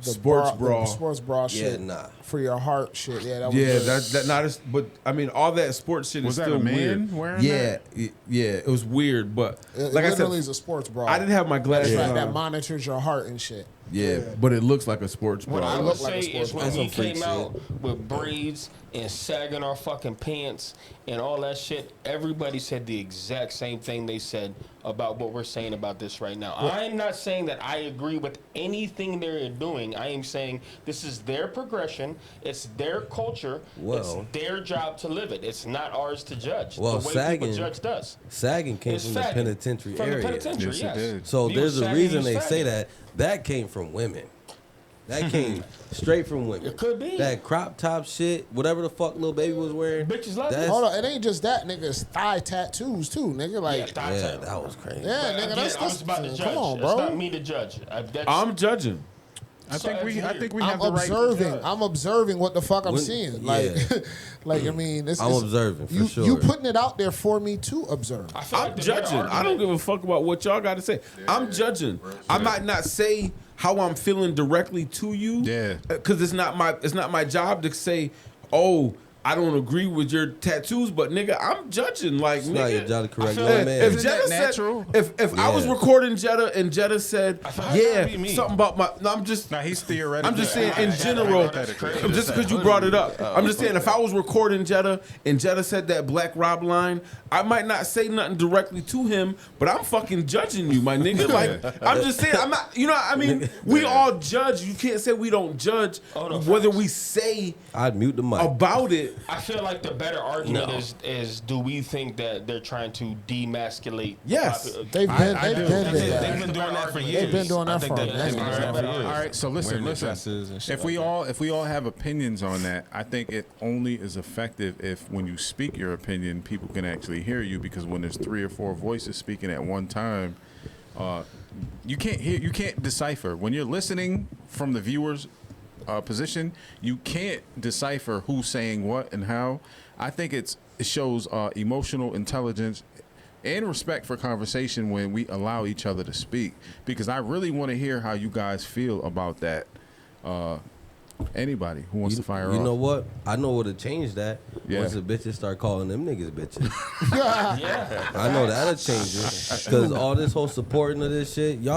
sports bra. The sports bra shit. nah. For your heart shit. Yeah, that was Yeah, good. that not as. But I mean, all that sports shit Was is that still a man weird. wearing yeah, that? yeah, it was weird. But It like I literally said, is a sports bra. I didn't have my glasses That's on. right, that monitors your heart and shit. Yeah, but it looks like a sports bra. What I would look like a say sports is bra. when we That's some freak came out with braids and sagging our fucking pants and all that shit, everybody said the exact same thing they said about what we're saying about this right now. I'm not saying that I agree with anything they're doing. I am saying this is their progression. It's their culture. Well- it's their job to live it. It's not ours to judge. Well, the way sagging, people judge does. Sagging came It's from the fagging. penitentiary From the area. penitentiary, Yes, it did. So You there's was a sagging, reason you they was say fagging. that. That came from women. That came straight from women. It could be. That crop top shit, whatever the fuck little baby was wearing. Bitches love that's- it. Hold on, it ain't just that, nigga. It's thigh tattoos too, nigga. Like, thigh Yeah, tat. that was crazy. yeah, But nigga. again, That's I was about to judge. come on, It's not bro. me to judge. I'm judging. I think we have I'm the right. observing. I'm observing what the fuck I'm When- seeing. Like, yeah. like I mean, this I'm is observing, for you. sure. You putting it out there for me to observe. I feel I'm like the better judging. I don't argument- give a fuck about what y'all got to say. I'm judging. I might not say how I'm feeling directly to you. Yeah. Because it's not my job to say, oh, I don't agree with your tattoos, but nigga, I'm judging. Like, It's nigga, not your job to correct feel no like- man. if Isn't Jetta that said, natural? if I was Yeah. recording Jetta and Jetta said, feel like that'd be yeah, me. something about my, no, I'm just, Now he's theoretical. I'm just saying in general, just because you brought it up. I'm just saying if I was recording Jetta and Jetta said that Black Rob line, I might not say nothing directly to him, but I'm fucking judging you, my nigga. Like, I'm just saying, I'm not, you know, I mean, we all judge. You can't say we don't judge whether we say I'd mute the mic. about it. I feel like the better argument No. is do we think that they're trying to demasculate? Yes. They've been I do. doing They've that. been doing that for years. They've been doing I that think for a they've been doing that for years. All right, so listen, Wearing the dresses listen. and shit If we like all have opinions on that, I think it only is effective if when you speak your opinion, people can actually hear you. Because when there's 3 or 4 voices speaking at one time, you can't decipher. When you're listening from the viewer's position, you can't decipher who's saying what and how. I think it shows emotional intelligence and respect for conversation when we allow each other to speak, because I really want to hear how you guys feel about that. Anybody who wants to fire off. You know what? I know what to change that. Yeah. Once the bitches start calling them niggas bitches. Yeah. I know that'll change it. Because all this whole supporting of this shit, you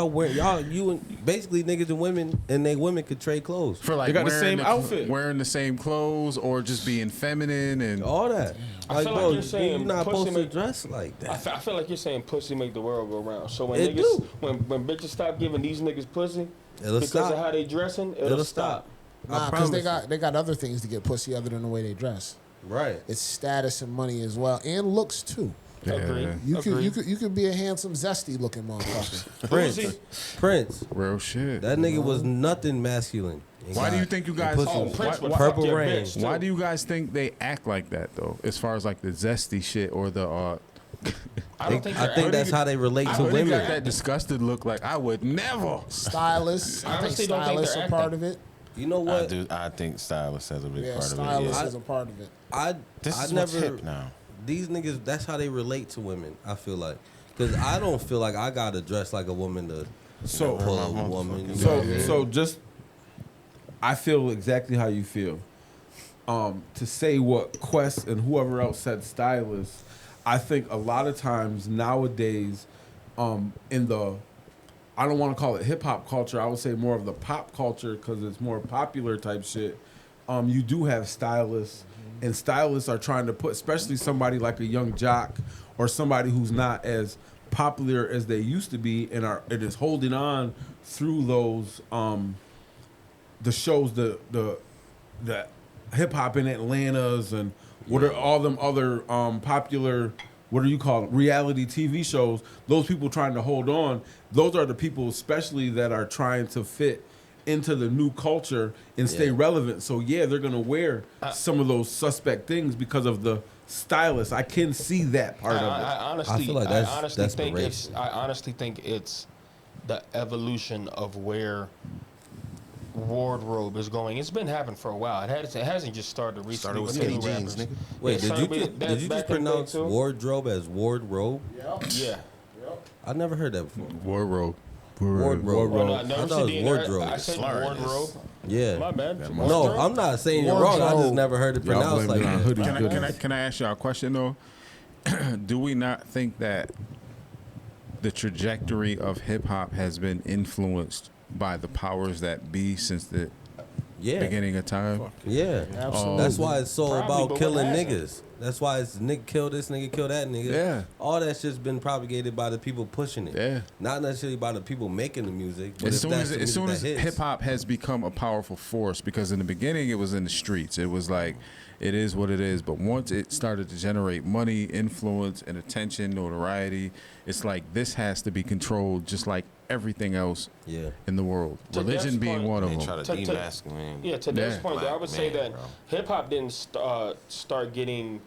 and basically niggas and women, and they women could trade clothes. For like They got the wearing same outfit. wearing the same clothes, or just being feminine and All that. I Like, feel bro, like you're saying you're not pussy supposed to make- dress like that. I feel like you're saying pussy make the world go round. So when It niggas, do. when bitches stop giving these niggas pussy It'll because stop. of how they dressing, it'll stop. Nah, I because promise they got other things to get pussy other than the way they dress. Right. It's status and money as well, and looks too. Agreed. You could be a handsome, zesty looking motherfucker. Prince. real shit. That nigga was nothing masculine. Why do you think you guys? Purple Rain. Why do you guys think they act like that though? As far as like the zesty shit or the. I think that's how they relate to Got women. that disgusted look. Like I would never. Stylists. I think stylists are part of it. You know what? I think stylists has a big Yeah, part of it. stylists is a part of it. This I is what's never. hip now. These niggas, that's how they relate to women. I feel like, because I don't feel like I gotta dress like a woman to pull a woman. You know? So just, I feel exactly how you feel. To say what Quest and whoever else said stylists, I think a lot of times nowadays, in the, I don't want to call it hip hop culture. I would say more of the pop culture because it's more popular type shit. You do have stylists, and stylists are trying to put, especially somebody like a young jock or somebody who's not as popular as they used to be, and it is holding on through those the shows, the hip hop in Atlanta's and what are all them other popular, what do you call it, reality TV shows. Those people trying to hold on. Those are the people, especially that are trying to fit into the new culture and stay relevant. So yeah, they're gonna wear some of those suspect things because of the stylist. I can see that part of it. I honestly, feel like I that's honestly think desperation. I honestly think it's the evolution of where wardrobe is going. It's been happening for a while. It hasn't just started recently. Started with with skinny new jeans, rappers. nigga. Wait, It started did with- that you back just in the day, pronounce too. wardrobe as wardrobe? Yeah. I never heard that before. Wardrobe. Wardrobe. Well, no, I never thought said it was wardrobe. I said wardrobe. Yeah. My bad. No, I'm not saying you're wrong. I just never heard it Y'all pronounced like blaming it on that. hoodies. Can I ask y'all a question though? Do we not think that the trajectory of hip hop has been influenced by the powers that be since the beginning of time? Yeah. Absolutely. That's why it's so Probably, but about what killing hasn't? niggas. That's why it's nigga kill this, nigga kill that nigga. Yeah. All that shit's been propagated by the people pushing it. Yeah. Not necessarily by the people making the music. But As if soon that's as, the as soon music as that hits. hip hop has become a powerful force, because in the beginning it was in the streets, it was like, it is what it is. But once it started to generate money, influence, and attention, notoriety, it's like this has to be controlled, just like everything else in the world. To Religion Dev's being point- one of They them. try to demasculate. Yeah, to this Yeah. point, though, I would say man, that bro. hip hop didn't start getting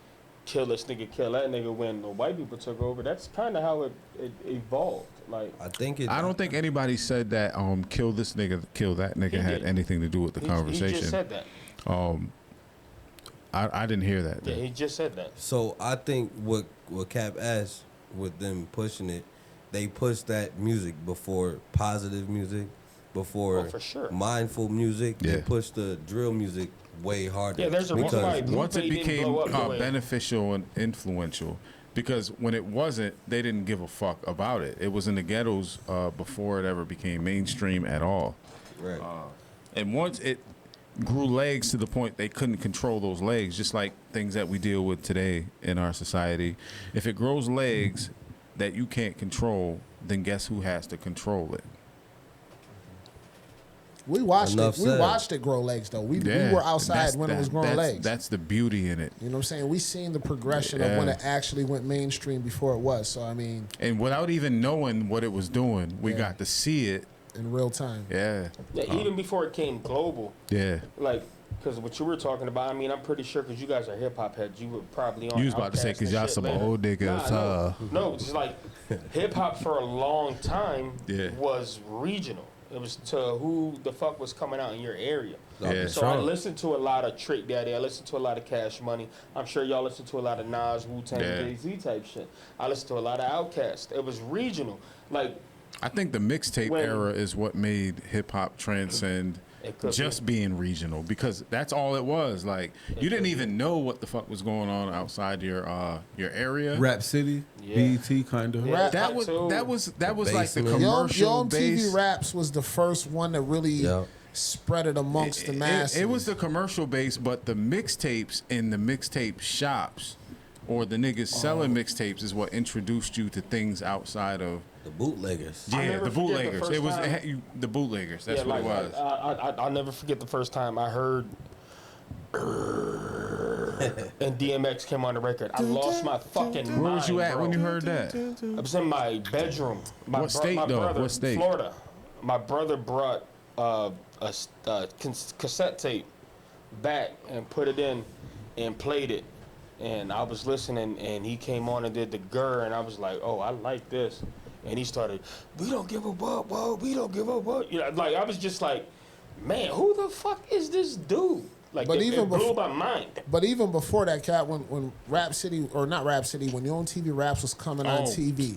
kill this nigga, kill that nigga when the white people took over. That's kind of how it evolved. Like I think it. I don't think anybody said that kill this nigga, kill that nigga He had did. anything to do with the conversation. He just said that. I didn't hear that. Yeah, he just said that. So I think what Cap asked with them pushing it, they pushed that music before positive music, before Oh, for sure. mindful music. They Yeah. pushed the drill music way harder. Yeah, there's a reason why Blue once it Bay didn't became blow up the way- beneficial and influential, because when it wasn't, they didn't give a fuck about it. It was in the ghettos before it ever became mainstream at all. Right. And once it grew legs to the point they couldn't control those legs, just like things that we deal with today in our society. If it grows legs that you can't control, then guess who has to control it? We watched Enough it. We said. watched it grow legs though. We Yeah, were outside that's- when it was growing that's- legs. That's the beauty in it. You know what I'm saying? We seen the progression Yeah. of when it actually went mainstream before it was. So I mean, And without even knowing what it was doing, we got to see it in real time. Yeah. Yeah, even before it came global. Yeah. Like, because what you were talking about, I mean, I'm pretty sure because you guys are hip hop heads, you were probably on. You was about to say, Outkast 'cause and y'all shit some later. old niggas, huh? No, it's like hip hop for a long time Yeah. was regional. It was to who the fuck was coming out in your area. Yeah. So I listened to a lot of Trick Daddy. I listened to a lot of Cash Money. I'm sure y'all listen to a lot of Nas, Wu-Tang, Yeah. Jay-Z type shit. I listened to a lot of Outkast. It was regional. Like, I think the mixtape When- era is what made hip hop transcend It could just being regional, because that's all it was. Like you didn't even know what the fuck was going on outside your area. Rap City, BET kind of. Rap- that was like the Yo commercial MTV base. Raps was the first one that really spread it amongst the masses. It was the commercial base, but the mixtapes in the mixtape shops or the niggas selling mixtapes is what introduced you to things outside of the bootleggers. Yeah, the bootleggers. It was the bootleggers. That's what it was. I'll never forget the first time I heard and DMX came on the record. I lost my fucking mind. Where was you at bro. when you heard that? I was in my bedroom. What state, my though? brother, What state? Florida. My brother brought a cassette tape back and put it in and played it. And I was listening, and he came on and did the Gurr, and I was like, oh, I like this. And he started, we don't give a fuck, whoa, we don't give a fuck. You know, like, I was just like, man, who the fuck is this dude? Like, But it blew before- my mind. But even before that, Cat, when Rap City, or not Rap City, when Yo MTV Raps was coming on TV,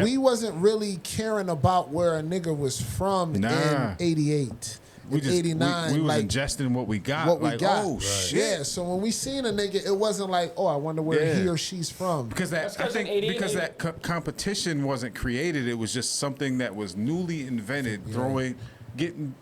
we wasn't really caring about where a nigga was from Nah. in '88. We just 89, we was like ingesting what we got. what we like, got. oh shit. Yeah, so when we seen a nigga, it wasn't like, oh, I wonder where Yeah. he or she's from. Because that I think because that competition wasn't created, it was just something that was newly invented, getting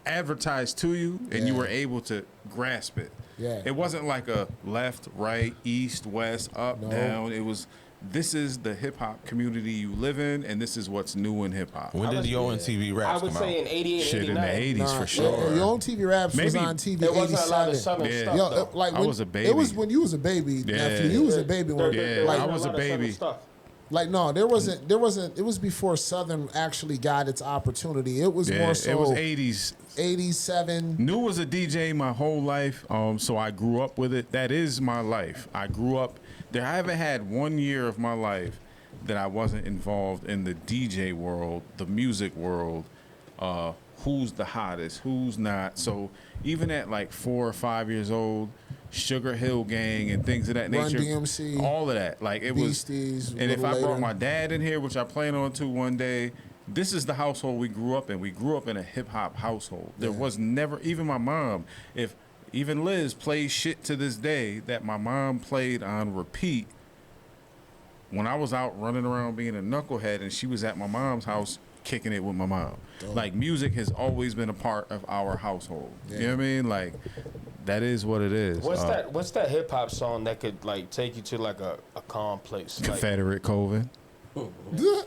advertised to you, and you were able to grasp it. Yeah. It wasn't like a left, right, east, west, up, down. It was, this is the hip hop community you live in, and this is what's new in hip hop. When did the ONTV Raps I come would say out? in 88, Shit, in 89. the 80s for sure. Yo MTV Raps was Maybe- on TV. There wasn't a lot of 87. Southern Yeah. stuff, Yo, though. like I when, was a It was baby. when you was a baby. Yeah. Nephew, you was a baby when. Yeah, like, I was a lot of Southern baby. stuff. Like no, there wasn't. It was before Southern actually got its opportunity. It was Yeah, more so. it was 80s. 87. Knew was a DJ my whole life, so I grew up with it. That is my life. I grew up there. I haven't had 1 year of my life that I wasn't involved in the DJ world, the music world, who's the hottest, who's not. So even at like 4 or 5 years old, Sugar Hill Gang and things of that Run nature, DMC, all of that, like it Beasties, was. And if I later. brought my dad in here, which I plan on to one day, this is the household we grew up in. We grew up in a hip hop household. There was never, even my mom, even Liz plays shit to this day that my mom played on repeat when I was out running around being a knucklehead and she was at my mom's house kicking it with my mom. Dope. Like, music has always been a part of our household. You know what I mean? Like, that is what it is. What's that hip hop song that could like take you to like a calm place? Confederate Coven.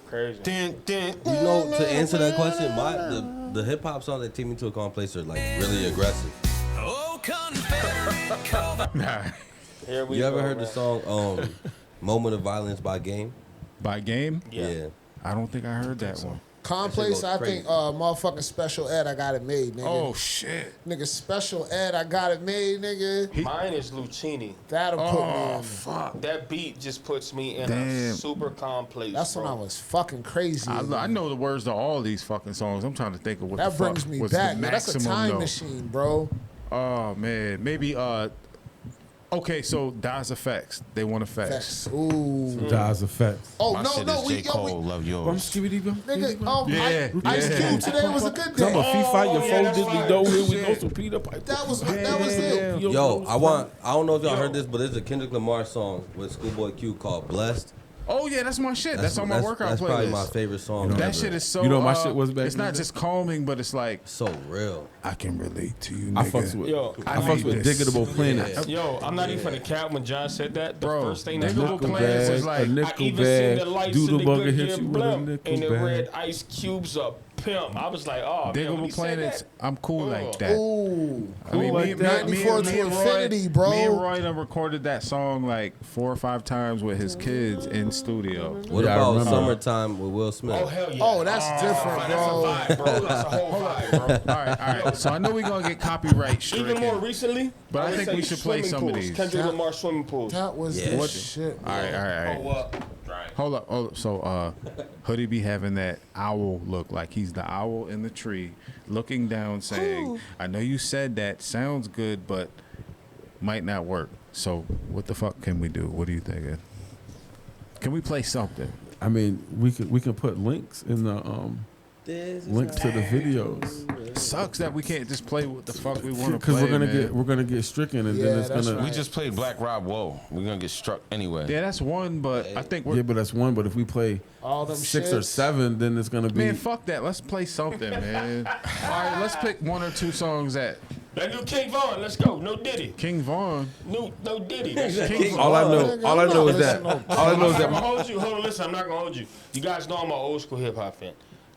Crazy. You know, to answer that question, the hip hop songs that take me to a calm place are like really aggressive. You ever heard the song "Moment of Violence" by Game? By Game? Yeah. I don't think I heard that one. Complex, I think motherfucking Special Ed, I got it made, nigga. Oh, shit. Nigga, Special Ed, I got it made, nigga. Mine is Lucchini. That'll put me in. Fuck. That beat just puts me in Damn. a super calm place. That's when I was fucking crazy. I know the words to all these fucking songs. I'm trying to think of what That the fuck brings me was back. the Yo, that's a maximum, time though. machine, bro. Oh, man. Maybe, okay, so Das Effects. They want effects. Ooh. Das Effects. Oh, My no, shit no, is we, J. yo, Cole, we, Love Yours. nigga, Yeah, Ice yeah. Cube, today was a good day. I'm a FIFA, your phone that's diddly fire. do here with no some Peter Piper. That was it. Yo, I don't know if y'all heard this, but there's a Kendrick Lamar song with Schoolboy Q called "Blessed." Oh, yeah, that's my shit. That's on my workout That's playlist. probably my favorite song. That ever. shit is so. You know what my shit was back It's in the not day? just calming, but it's like so real. I can relate to you, nigga. I fucks with, Yo, I fucks need with this. Diggable Planets. Yo, I'm not even for the cap when John said that. The Bro, first thing that Diggable popped in my Planets head is like a nickel I even bag, seen the lights in the Doodlebugger good hit year you with a blimp nickel and the bag. red Ice Cube's a pimp. I was like, oh, man, when Diggable he said Planets. that, I'm cool like that. Ooh. I mean, like that. 94 to infinity, bro. Me and Roy done recorded that song like 4 or 5 times with his kids in studio. What Yeah, I about remember. "Summertime" with Will Smith? oh, hell yeah. Oh, that's different, That's a bro. vibe, bro. That's a whole vibe, bro. All right. So I know we're gonna get copyright stricken. Even more recently, But I would think say we should play swimming some of pools. these. Kendrick Lamar swimming pools. That was Yeah. the shit. All right. Oh, what? Hold up. So Hoodie be having that owl look, like he's the owl in the tree, looking down, saying, "I know you said that sounds good, but might not work. So what the fuck can we do? What are you thinking? Can we play something?" I mean, we can put links in the links to the videos. Sucks that we can't just play what the fuck we want to Because play. we're gonna get stricken, and Yeah, then it's that's gonna. right. We just played Black Rob Whoa. We're gonna get struck anyway. Yeah, that's one, but I think we're. Yeah, but that's one. But if we play All them 6 or shits. 7, then it's gonna be. Man, fuck that. Let's play something, man. All right, let's pick 1 or 2 songs that That new King Von, let's go. No Diddy. King Von. No Diddy. That's it. King all I know is that. All I know is I'm that. not gonna hold you. Hold on, listen. I'm not gonna hold you. You guys know I'm an old school hip hop fan.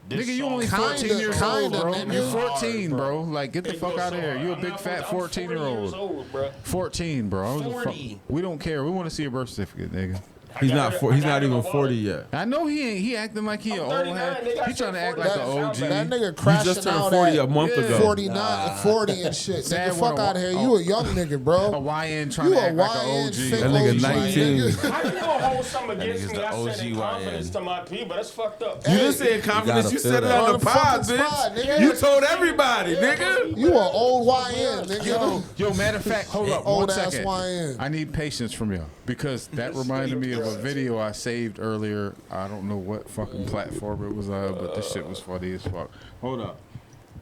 This Nigga, you song- only Kinda, 14 years old, kinda, bro. nigga. You're 14, Hard, bro. Like, get the It fuck goes out of so here. hard. You a I'm big not- fat I'm 14-year-old. 40 years old, bro. 14, bro. I was a fuck- 40. We don't care. We want to see a birth certificate, nigga. He's not. He's I not got even it in 40 my yet. I know he ain't. He acting like he I'm an old 39, head. nigga. I He trying to said act like 40. an OG. That nigga You crashing just turned out 40 at a month ago. 49, 40 and shit. Sad Nigga, fuck one, out of here. oh. You a young nigga, bro. A YN trying You to a act like an YN OG. fake That nigga OG, 19. nigga. How you gonna hold something against nigga's me? the I said in OG confidence YN. to my people. That's fucked up. You just said confidence. You feel said it that. on the On the pod, fucking spot, bitch. nigga. You told everybody, nigga. You a old YN, nigga. Yo, matter of fact, hold up Old 1 ass second. YN. I need patience from y'all because that reminded me of a video I saved earlier. I don't know what fucking platform it was on, but this shit was funny as fuck. Hold up.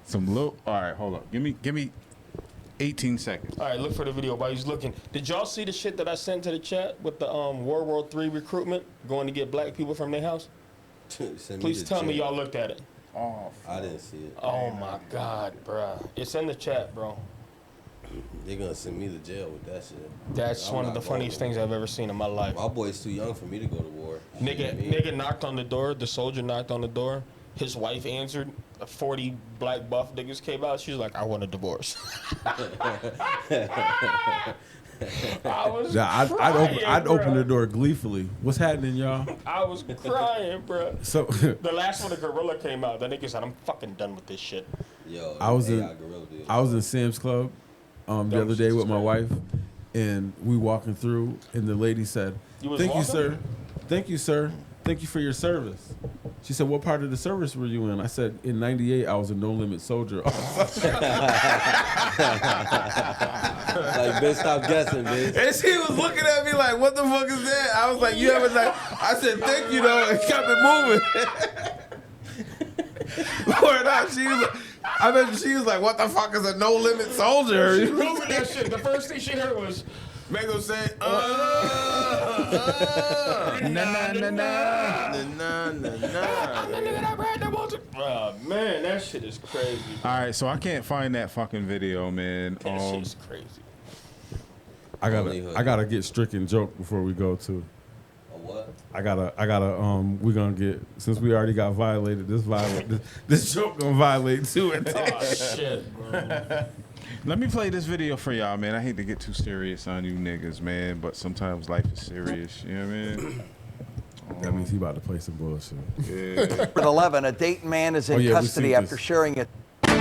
Some little. All right, hold up. Give me 18 seconds. All right, look for the video while he's looking. Did y'all see the shit that I sent to the chat with the World War III recruitment going to get black people from their house? Please tell me y'all looked at it. Oh, I didn't see it. Oh my God, bruh. It's in the chat, bro. They're gonna send me to jail with that shit. That's I'm one of not the going funniest to war. things I've ever seen in my life. My boy's too young for me to go to war. Nigga knocked on the door. The soldier knocked on the door. His wife answered. 40 black buff niggas came out. She was like, "I want a divorce." I was I'd open the door gleefully. What's happening, y'all? I was crying, bro. So The last one, the gorilla came out. The nigga said, "I'm fucking done with this shit." Yo, I was AI Gorilla did. I was in Sam's Club the other day with my wife, and we walking through, and the lady said, You was "Thank you, walking? sir. Thank you, sir. Thank you for your service." She said, "What part of the service were you in?" I said, "In '98, I was a No Limit soldier." Like, bitch, stop guessing, bitch. And she was looking at me like, "What the fuck is that?" I was like, "You haven't like." I said, "Thank you, though," and kept it moving. Lord, she was like, I bet she was like, "What the fuck is a No Limit soldier?" She moving that shit. The first thing she heard was Mango saying, na na na na. Oh man, that shit is crazy. All right, so I can't find that fucking video, man. That shit's crazy. I gotta get stricken joke before we go to. A what? I gotta. We're gonna get, since we already got violated. This joke gonna violate too. Oh shit, bro. Let me play this video for y'all, man. I hate to get too serious on you niggas, man, but sometimes life is serious. You know what I mean? That means he about to play some bullshit. Yeah. At 11, a Dayton man is in we've custody seen after this. sharing it.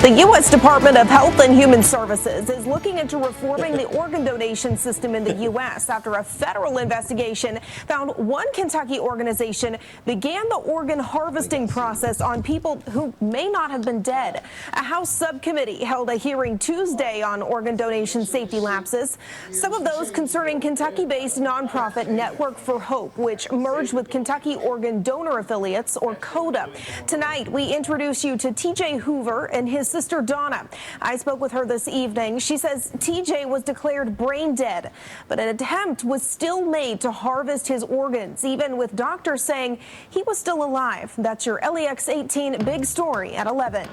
The U.S. Department of Health and Human Services is looking into reforming the organ donation system in the U.S. after a federal investigation found one Kentucky organization began the organ harvesting process on people who may not have been dead. A House subcommittee held a hearing Tuesday on organ donation safety lapses, some of those concerning Kentucky-based nonprofit Network for Hope, which merged with Kentucky Organ Donor Affiliates, or CODA. Tonight, we introduce you to TJ Hoover and his sister Donna. I spoke with her this evening. She says TJ was declared brain dead, but an attempt was still made to harvest his organs, even with doctors saying he was still alive. That's your LEX 18 big story at 11.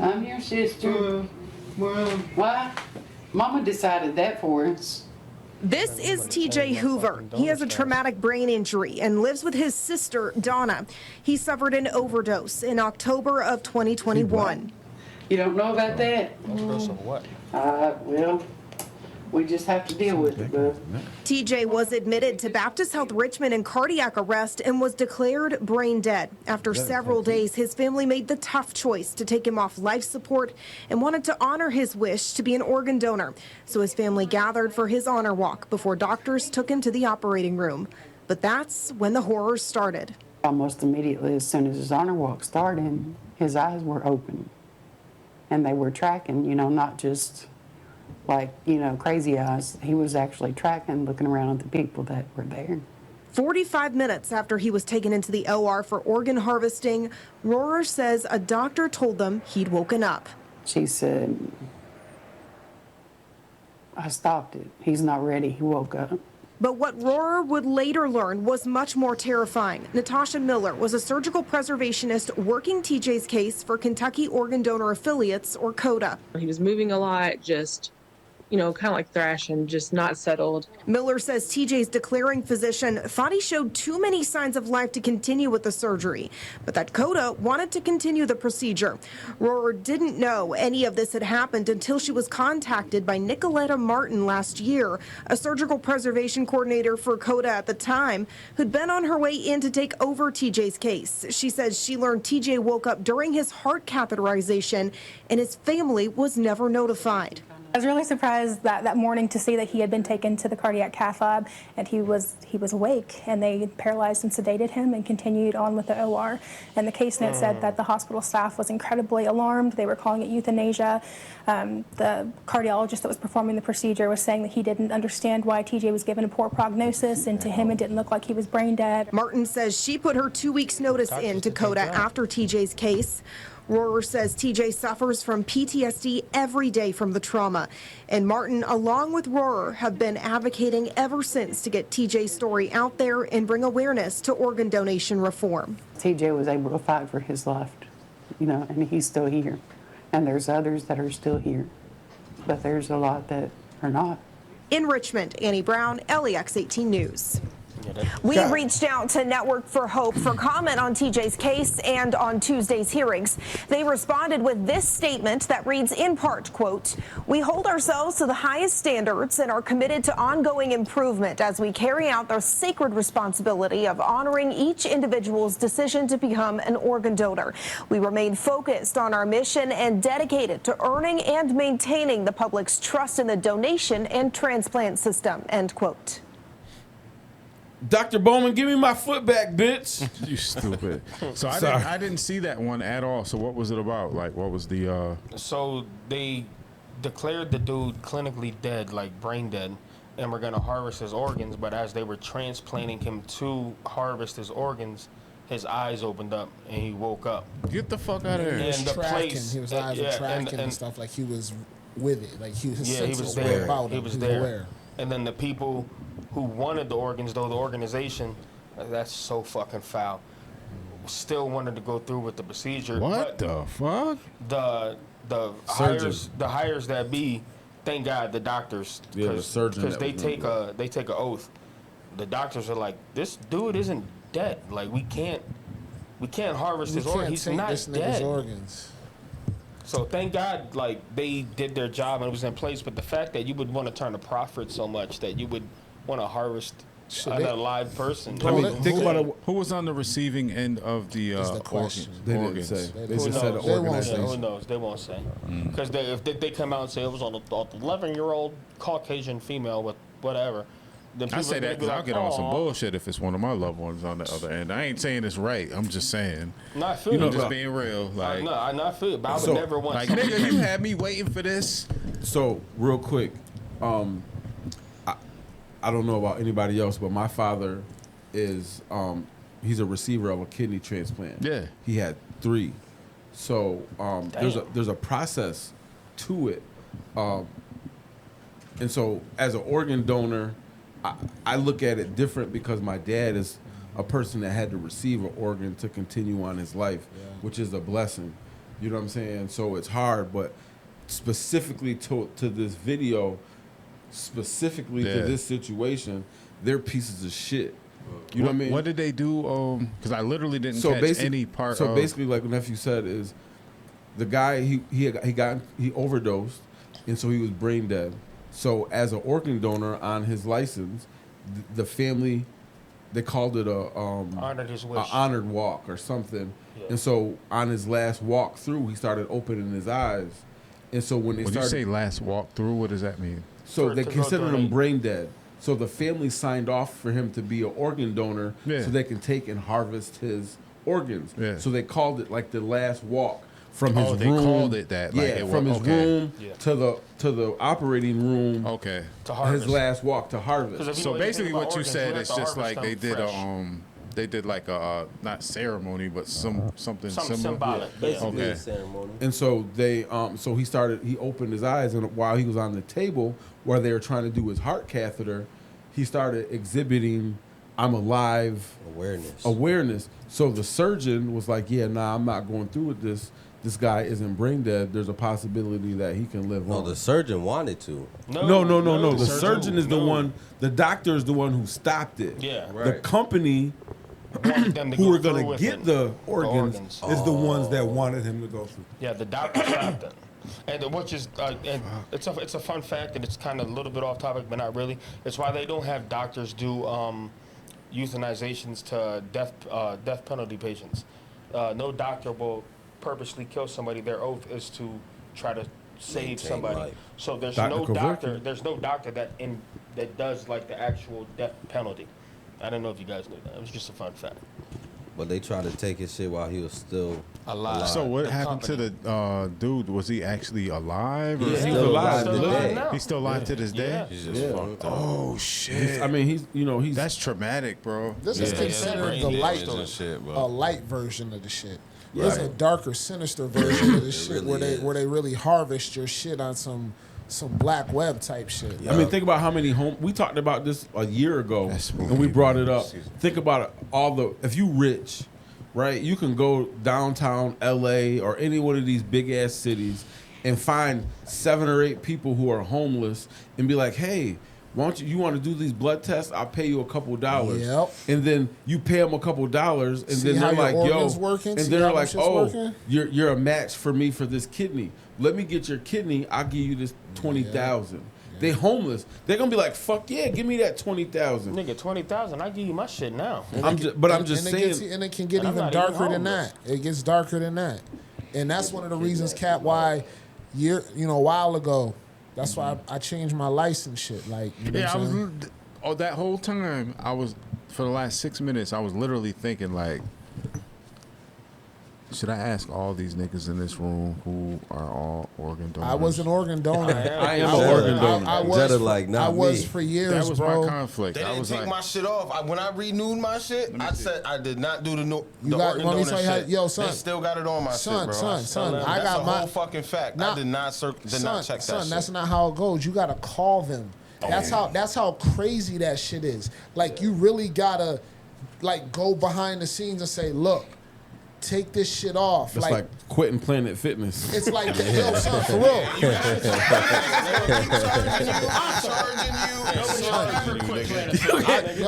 I'm your sister. Well, why? Mama decided that for us. This is TJ Hoover. He has a traumatic brain injury and lives with his sister, Donna. He suffered an overdose in October of 2021. You don't know about that? Overdose of what? Well, we just have to deal with it, bud. TJ was admitted to Baptist Health Richmond in cardiac arrest and was declared brain dead. After several days, his family made the tough choice to take him off life support and wanted to honor his wish to be an organ donor. So his family gathered for his honor walk before doctors took him to the operating room. But that's when the horror started. Almost immediately, as soon as his honor walk started, his eyes were open. And they were tracking, not just like, crazy eyes. He was actually tracking, looking around at the people that were there. 45 minutes after he was taken into the OR for organ harvesting, Rohrer says a doctor told them he'd woken up. She said, I stopped it. He's not ready. He woke up. But what Rohrer would later learn was much more terrifying. Natasha Miller was a surgical preservationist working TJ's case for Kentucky Organ Donor Affiliates, or CODA. He was moving a lot, just kind of like thrashing, just not settled. Miller says TJ's declaring physician thought he showed too many signs of life to continue with the surgery, but that CODA wanted to continue the procedure. Rohrer didn't know any of this had happened until she was contacted by Nicoletta Martin last year, a surgical preservation coordinator for CODA at the time, who'd been on her way in to take over TJ's case. She says she learned TJ woke up during his heart catheterization and his family was never notified. I was really surprised that morning to see that he had been taken to the cardiac cath lab and he was awake, and they paralyzed and sedated him and continued on with the OR. And the case note said that the hospital staff was incredibly alarmed. They were calling it euthanasia. The cardiologist that was performing the procedure was saying that he didn't understand why TJ was given a poor prognosis, and to him it didn't look like he was brain dead. Martin says she put her 2 weeks notice in to CODA after TJ's case. Rohrer says TJ suffers from PTSD every day from the trauma. And Martin, along with Rohrer, have been advocating ever since to get TJ's story out there and bring awareness to organ donation reform. TJ was able to fight for his life, and he's still here. And there's others that are still here, but there's a lot that are not. In Richmond, Annie Brown, LEX 18 News. We reached out to Network for Hope for comment on TJ's case and on Tuesday's hearings. They responded with this statement that reads in part, quote, "We hold ourselves to the highest standards and are committed to ongoing improvement as we carry out the sacred responsibility of honoring each individual's decision to become an organ donor. We remain focused on our mission and dedicated to earning and maintaining the public's trust in the donation and transplant system," end quote. 45 minutes after he was taken into the OR for organ harvesting was declared brain dead. After several days, his family made the tough choice to take him off life support and wanted to honor his wish to be an organ donor. So his family gathered for his honor walk before doctors took him to the operating room. But that's when the horror started. In Richmond, Annie Brown, LEX 18 News. Dr. Bowman, give me my foot back, bitch. You stupid. So Sorry. I didn't see that one at all. So what was it about? Like, what was the? So they declared the dude clinically dead, like brain dead, and were gonna harvest his organs. But as they were transplanting him to harvest his organs, his eyes opened up and he woke up. Get the fuck out of He here. was And the tracking. place- His eyes were yeah, tracking and, and- stuff like he was with it. Like his Yeah, he senses was were there. about He him. was there. aware. And then the people who wanted the organs, though the organization, that's so fucking foul, still wanted to go through with the procedure. What but the fuck? The Surgeon. hires that be, thank God the doctors, Yeah, the surgeon because that they was take gonna a they take an oath. The doctors are like, this dude isn't dead. Like we can't harvest We his organs. can't He's take not this nigga's dead. organs. So thank God, like they did their job and it was in place. But the fact that you would want to turn a profit so much that you would want to harvest an alive person. I mean, think about it. Who was on the receiving end of the, question. They didn't organs? say. They Who just said knows? the organization. Who knows? They won't say. Because if they come out and say it was on an 11-year-old Caucasian female with whatever, then I people say are that gonna be because I'll like, get on some "Aw." bullshit if it's one of my loved ones on the other end. I ain't saying it's right. I'm just saying. No, I feel You know, you. just being real. Like, I not feel it, but I would So, never want like somebody nigga, to- you had me waiting for this. So real quick, I don't know about anybody else, but my father is he's a receiver of a kidney transplant. Yeah. He had 3. So there's a process to it. And so as an organ donor, I look at it different because my dad is a person that had to receive an organ to continue on his life, which is a blessing. You know what I'm saying? So it's hard, but specifically to this video, specifically to this situation, they're pieces of shit. You know what I mean? What did they do? Because I literally didn't catch basic- any part So of. basically, like what nephew said is, the guy he overdosed, and so he was brain dead. So as an organ donor on his license, the family, they called it Honored his wish. a honored walk or something. Yeah. And so on his last walk through, he started opening his eyes. And so when they When you started, say last walk through, what does that mean? so they to go considered him donate. brain dead. So the family signed off for him to be an organ donor, Yeah. so they can take and harvest his organs. Yeah. So they called it like the last walk from his Oh, they room. called it that, like Yeah, it from was- his okay. room Yeah. to the operating room. Okay. To harvest. His last walk to 'Cause harvest. if you So know anything basically, about what you organs, said have is to just harvest like they them did fresh. they did like a not ceremony, but something Something similar. symbolic. Basically Okay. a ceremony. And so they, so he opened his eyes, and while he was on the table where they were trying to do his heart catheter, he started exhibiting, "I'm alive" awareness. So the surgeon was like, "Yeah, nah, I'm not going through with this. This guy isn't brain dead. There's a possibility that he can live No, on." the surgeon wanted to. No. The surgeon is the one. The doctor is the one who stopped it. Yeah. The company Wanted them to who go were through going to with get it. the organs, organs. is the ones that wanted him to go through. Yeah, the doctor stopped it. And which is, and it's a fun fact, and it's kind of a little bit off topic, but not really. It's why they don't have doctors do euthanizations to death penalty patients. No doctor will purposely kill somebody. Their oath is to try to save Maintain somebody. life. So there's Dr. no Kevorkian. doctor. There's no doctor that does like the actual death penalty. I don't know if you guys knew that. It was just a fun fact. But they tried to take his shit while he was still alive. So what The happened to the dude? Was he actually alive? Or Yeah, is he's he alive today. now. He's still alive to this day. Yeah. He's just Yeah. fucked up. Oh shit! I mean, he's That's traumatic, bro. This is Yeah. considered Yeah. the Yeah. light, Yeah. Shit, bro. a light version of the shit. There's a darker, sinister version of this shit really where they really harvest your shit on some black web type shit. I mean, think about how many we talked about this a year ago, and we brought it up. Think about it, if you rich, right? You can go downtown LA or any one of these big ass cities and find 7 or 8 people who are homeless and be like, "Hey, why don't you want to do these blood tests? I'll pay you a couple dollars." Yep. And then you pay them a couple dollars, and See then how they're your like, organs "Yo," working? and See they're how like, much it's "Oh, working? you're a match for me for this kidney. Let me get your kidney. I'll give you this 20,000." They homeless. They're gonna be like, "Fuck yeah, give me that 20,000." Nigga, 20,000. I give you my shit now. I'm just saying. And it can get And I'm even not darker even than homeless. that. It gets darker than that, and that's one of the reasons, Cap, why a while ago, that's why I changed my license shit. Like, you know Yeah, what I'm saying? that whole time I was for the last 6 minutes, I was literally thinking like, should I ask all these niggas in this room who are all organ donors? I was an organ donor. I am an organ donor. I was for years, That was bro. my conflict. They I didn't was take like, my shit off. When I renewed my shit, I said I did not do the You got- organ let me donor tell you how- shit. yo, son. They still got it on my Son, shit, bro. son, I That's got a my- whole fucking fact. I did not check that Son, shit. that's not how it goes. You gotta call them. That's how crazy that shit is. Like you really gotta like go behind the scenes and say, look, take this shit off. It's like quitting Planet Fitness. It's like, yo, son, for real.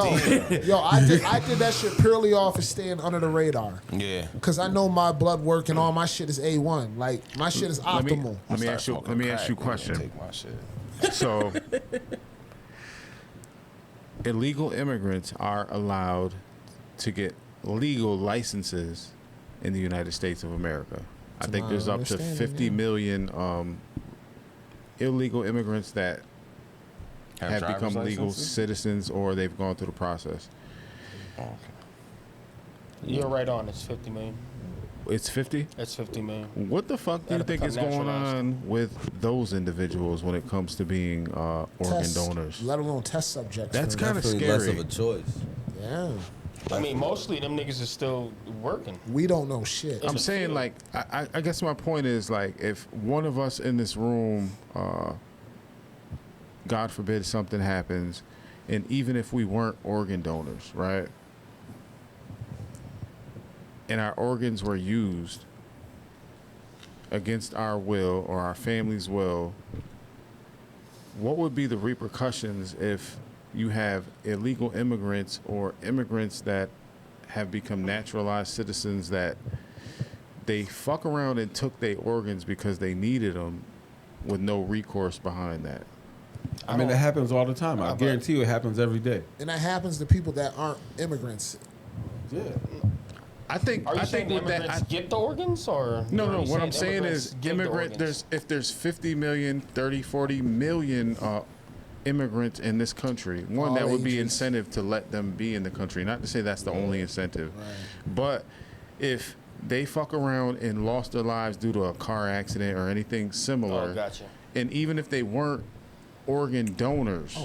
I did that shit purely off of staying under the radar. Yeah. Cause I know my blood work and all my shit is A1. Like my shit is optimal. Let me ask you a question. Take my shit. So, illegal immigrants are allowed to get legal licenses in the United States of America. I think there's up to 50 million illegal immigrants that have driver's become legal licenses? citizens or they've gone through the process. You're right on. It's 50 million. It's 50? It's 50 million. What the fuck do you That'll think is become going naturalized. on with those individuals when it comes to being organ Test, donors? let alone test subjects. That's for kind of Definitely scary. less of a choice. Yeah. I mean, mostly them niggas is still working. We don't know shit. I'm saying, like, I guess my point is, like, if one of us in this room, God forbid something happens, and even if we weren't organ donors, right, and our organs were used against our will or our family's will, what would be the repercussions if you have illegal immigrants or immigrants that have become naturalized citizens that they fuck around and took their organs because they needed them with no recourse behind that? I mean, it happens all the time. I guarantee you it happens every day. And that happens to people that aren't immigrants. Yeah. I think. Are you I saying think with that. immigrants get the organs or No, are no. you What I'm saying immigrants is, give the immigrant. organs? There's 50 million, 30, 40 million immigrants in this country. One, All that would be ages. incentive to let them be in the country. Not to say that's the only incentive, but if they fuck around and lost their lives due to a car accident or anything similar, Oh, gotcha. and even if they weren't organ donors,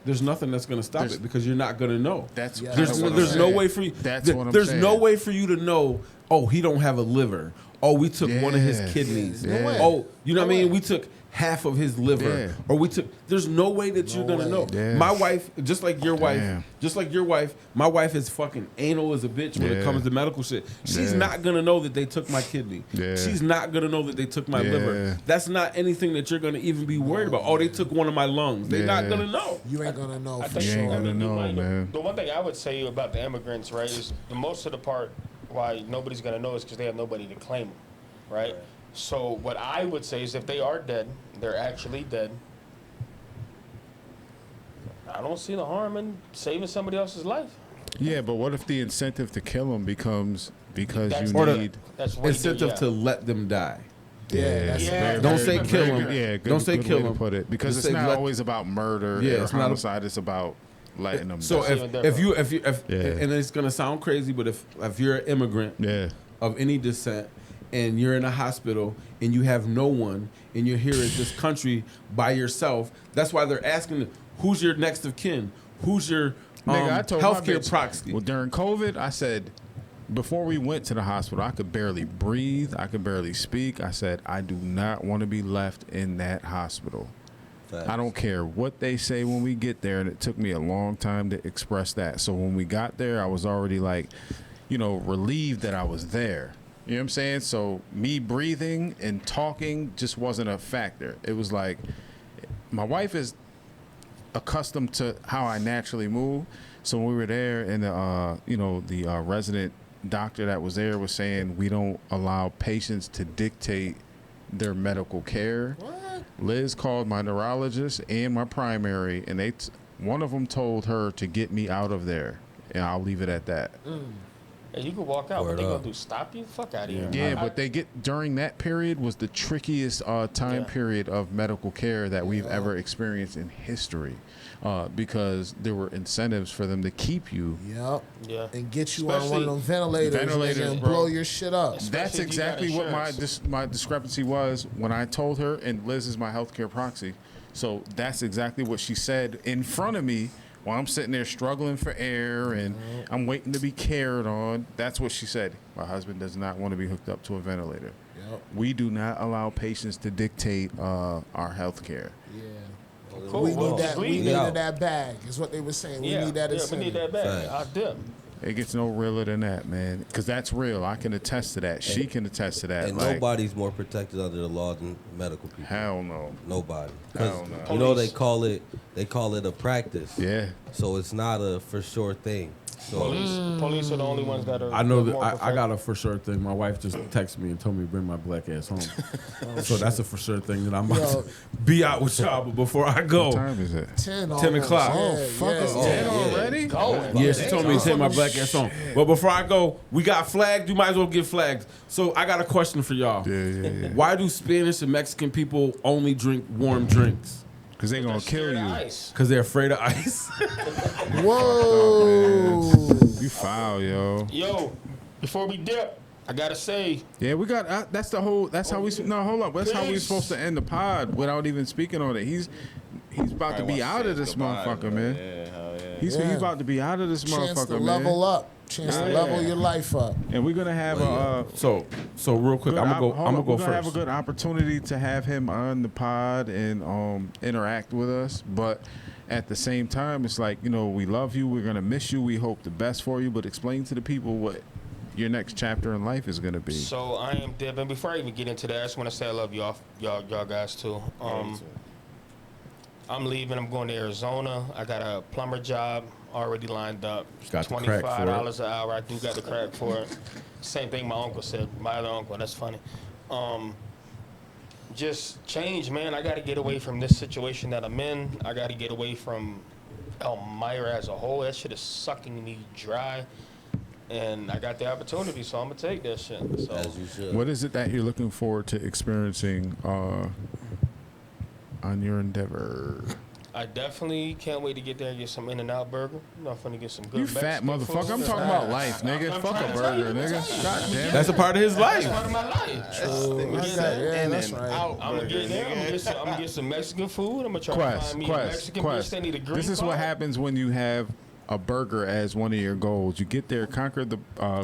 There's nothing that's going to stop it because you're not going to know. That's there's no way for you. That's what I'm There's saying. no way for you to know. Oh, he don't have a liver. Oh, we took one of his Yeah. kidneys. No way. Oh, you know No what I mean? way. We took half of his liver, Yeah. or we took. There's no way that you're gonna way. know. Yeah. My wife, just like your wife, Damn. my wife is fucking anal as a bitch when it Yeah. comes to medical shit. She's Yeah. not gonna know that they took my kidney. Yeah. She's not gonna know that they took my Yeah. liver. That's not anything that you're gonna even be worried about. Oh, they took one of my lungs. They're not Yeah. gonna know. You ain't gonna know for You sure. ain't gonna know, man. The one thing I would say about the immigrants, right, is the most of the part why nobody's gonna know is because they have nobody to claim them, right? So what I would say is if they are dead, they're actually dead. I don't see the harm in saving somebody else's life. Yeah, but what if the incentive to kill them becomes because That's you the- need That's way Incentive yeah. to let them die. Yeah, that's Yeah. Don't say kill very him. good- Yeah, good, Don't say good kill way to him. put it because Just it's say not let- always about murder Yeah, or it's not a- homicide. It's about letting them. So die. if you Yeah. and it's gonna sound crazy, but if you're an immigrant yeah, of any descent and you're in a hospital and you have no one and you're here in this country by yourself, that's why they're asking who's your next of kin, who's your nigga, I told my healthcare bitch, proxy. Well, during COVID, I said before we went to the hospital, I could barely breathe, I could barely speak. I said I do not want to be left in that hospital. I don't care what they say when we get there, and it took me a long time to express that. So when we got there, I was already like, relieved that I was there. You know what I'm saying? So me breathing and talking just wasn't a factor. It was like my wife is accustomed to how I naturally move. So when we were there, and the resident doctor that was there was saying we don't allow patients to dictate their medical care. What? Liz called my neurologist and my primary, and one of them told her to get me out of there, and I'll leave it at that. Hey, you can walk out, Word but they gonna up. do stop you? Fuck out of here. Yeah, but they get during that period was the trickiest time period of medical care that we've ever experienced in history, because there were incentives for them to keep you. Yep. Yeah. And get you on one of them ventilators and bro. blow your shit up. That's exactly what my discrepancy was when I told her, and Liz is my healthcare proxy. So that's exactly what she said in front of me while I'm sitting there struggling for air and I'm waiting to be cared on. That's what she said. My husband does not want to be hooked up to a ventilator. Yep. We do not allow patients to dictate our health care. Yeah. Cool. We need that. We needed out. that bag. Is what they were saying. We need that. Yeah, we need that back. I dip. It gets no realer than that, man. Because that's real. I can attest to that. She can attest to that. And like, nobody's more protected under the law than medical people. Hell no. Nobody. Hell no. You know they call it a practice. Yeah. So it's not a for sure thing. So Police are the only ones that are. I know that more I got a for sure thing. My wife just texted me and told me to bring my black ass home. So that's a for sure thing that I'm about to be out with y'all. But before I go, What time is it? 10 o'clock. Yeah, Oh, fuck, it's yeah. 10 already? Yeah, she told me to take my black ass home. But before I go, we got flagged. You might as well get flagged. So I got a question for y'all. Yeah. Why do Spanish and Mexican people only drink warm drinks? Because they're going to kill you. Because they're afraid of ice. Whoa. You foul, yo. Yo, before we dip, I gotta say. Yeah, we got. That's the whole. That's how we. No, hold up. That's how we supposed to end the pod without even speaking on it. He's about to be out of this motherfucker, man. He's about to be out of this Chance motherfucker, to man. level up. Chance to level your life up. And we're gonna have so real quick, I'm gonna go we're first. gonna have a good opportunity to have him on the pod and interact with us, but at the same time, it's like, you know, we love you. We're gonna miss you. We hope the best for you, but explain to the people what your next chapter in life is gonna be. So I am Dib, and before I even get into that, I just want to say I love y'all guys too. I'm leaving. I'm going to Arizona. I got a plumber job already lined up. Got the crack for it. $25 an hour. I do got the crack for it. Same thing my uncle said. My other uncle. That's funny. Just change, man. I got to get away from this situation that I'm in. I got to get away from Elmira as a whole. That shit is sucking me dry. And I got the opportunity, so I'm going to take that shit. So. As you should. What is it that you're looking forward to experiencing on your endeavor? I definitely can't wait to get there and get some In-N-Out burger. I'm finna get some good You fat Mexican motherfucker. food. I'm talking about life, nigga. I'm Fuck trying a to tell burger, you, nigga. God damn it. That's a part of his life. That's part of my life. That's right. I'm gonna get there. I'm gonna get some Mexican food. I'm gonna try to find me a Mexican bitch that need a green This is what happens when you have a burger as one of your goals. You get there, conquer the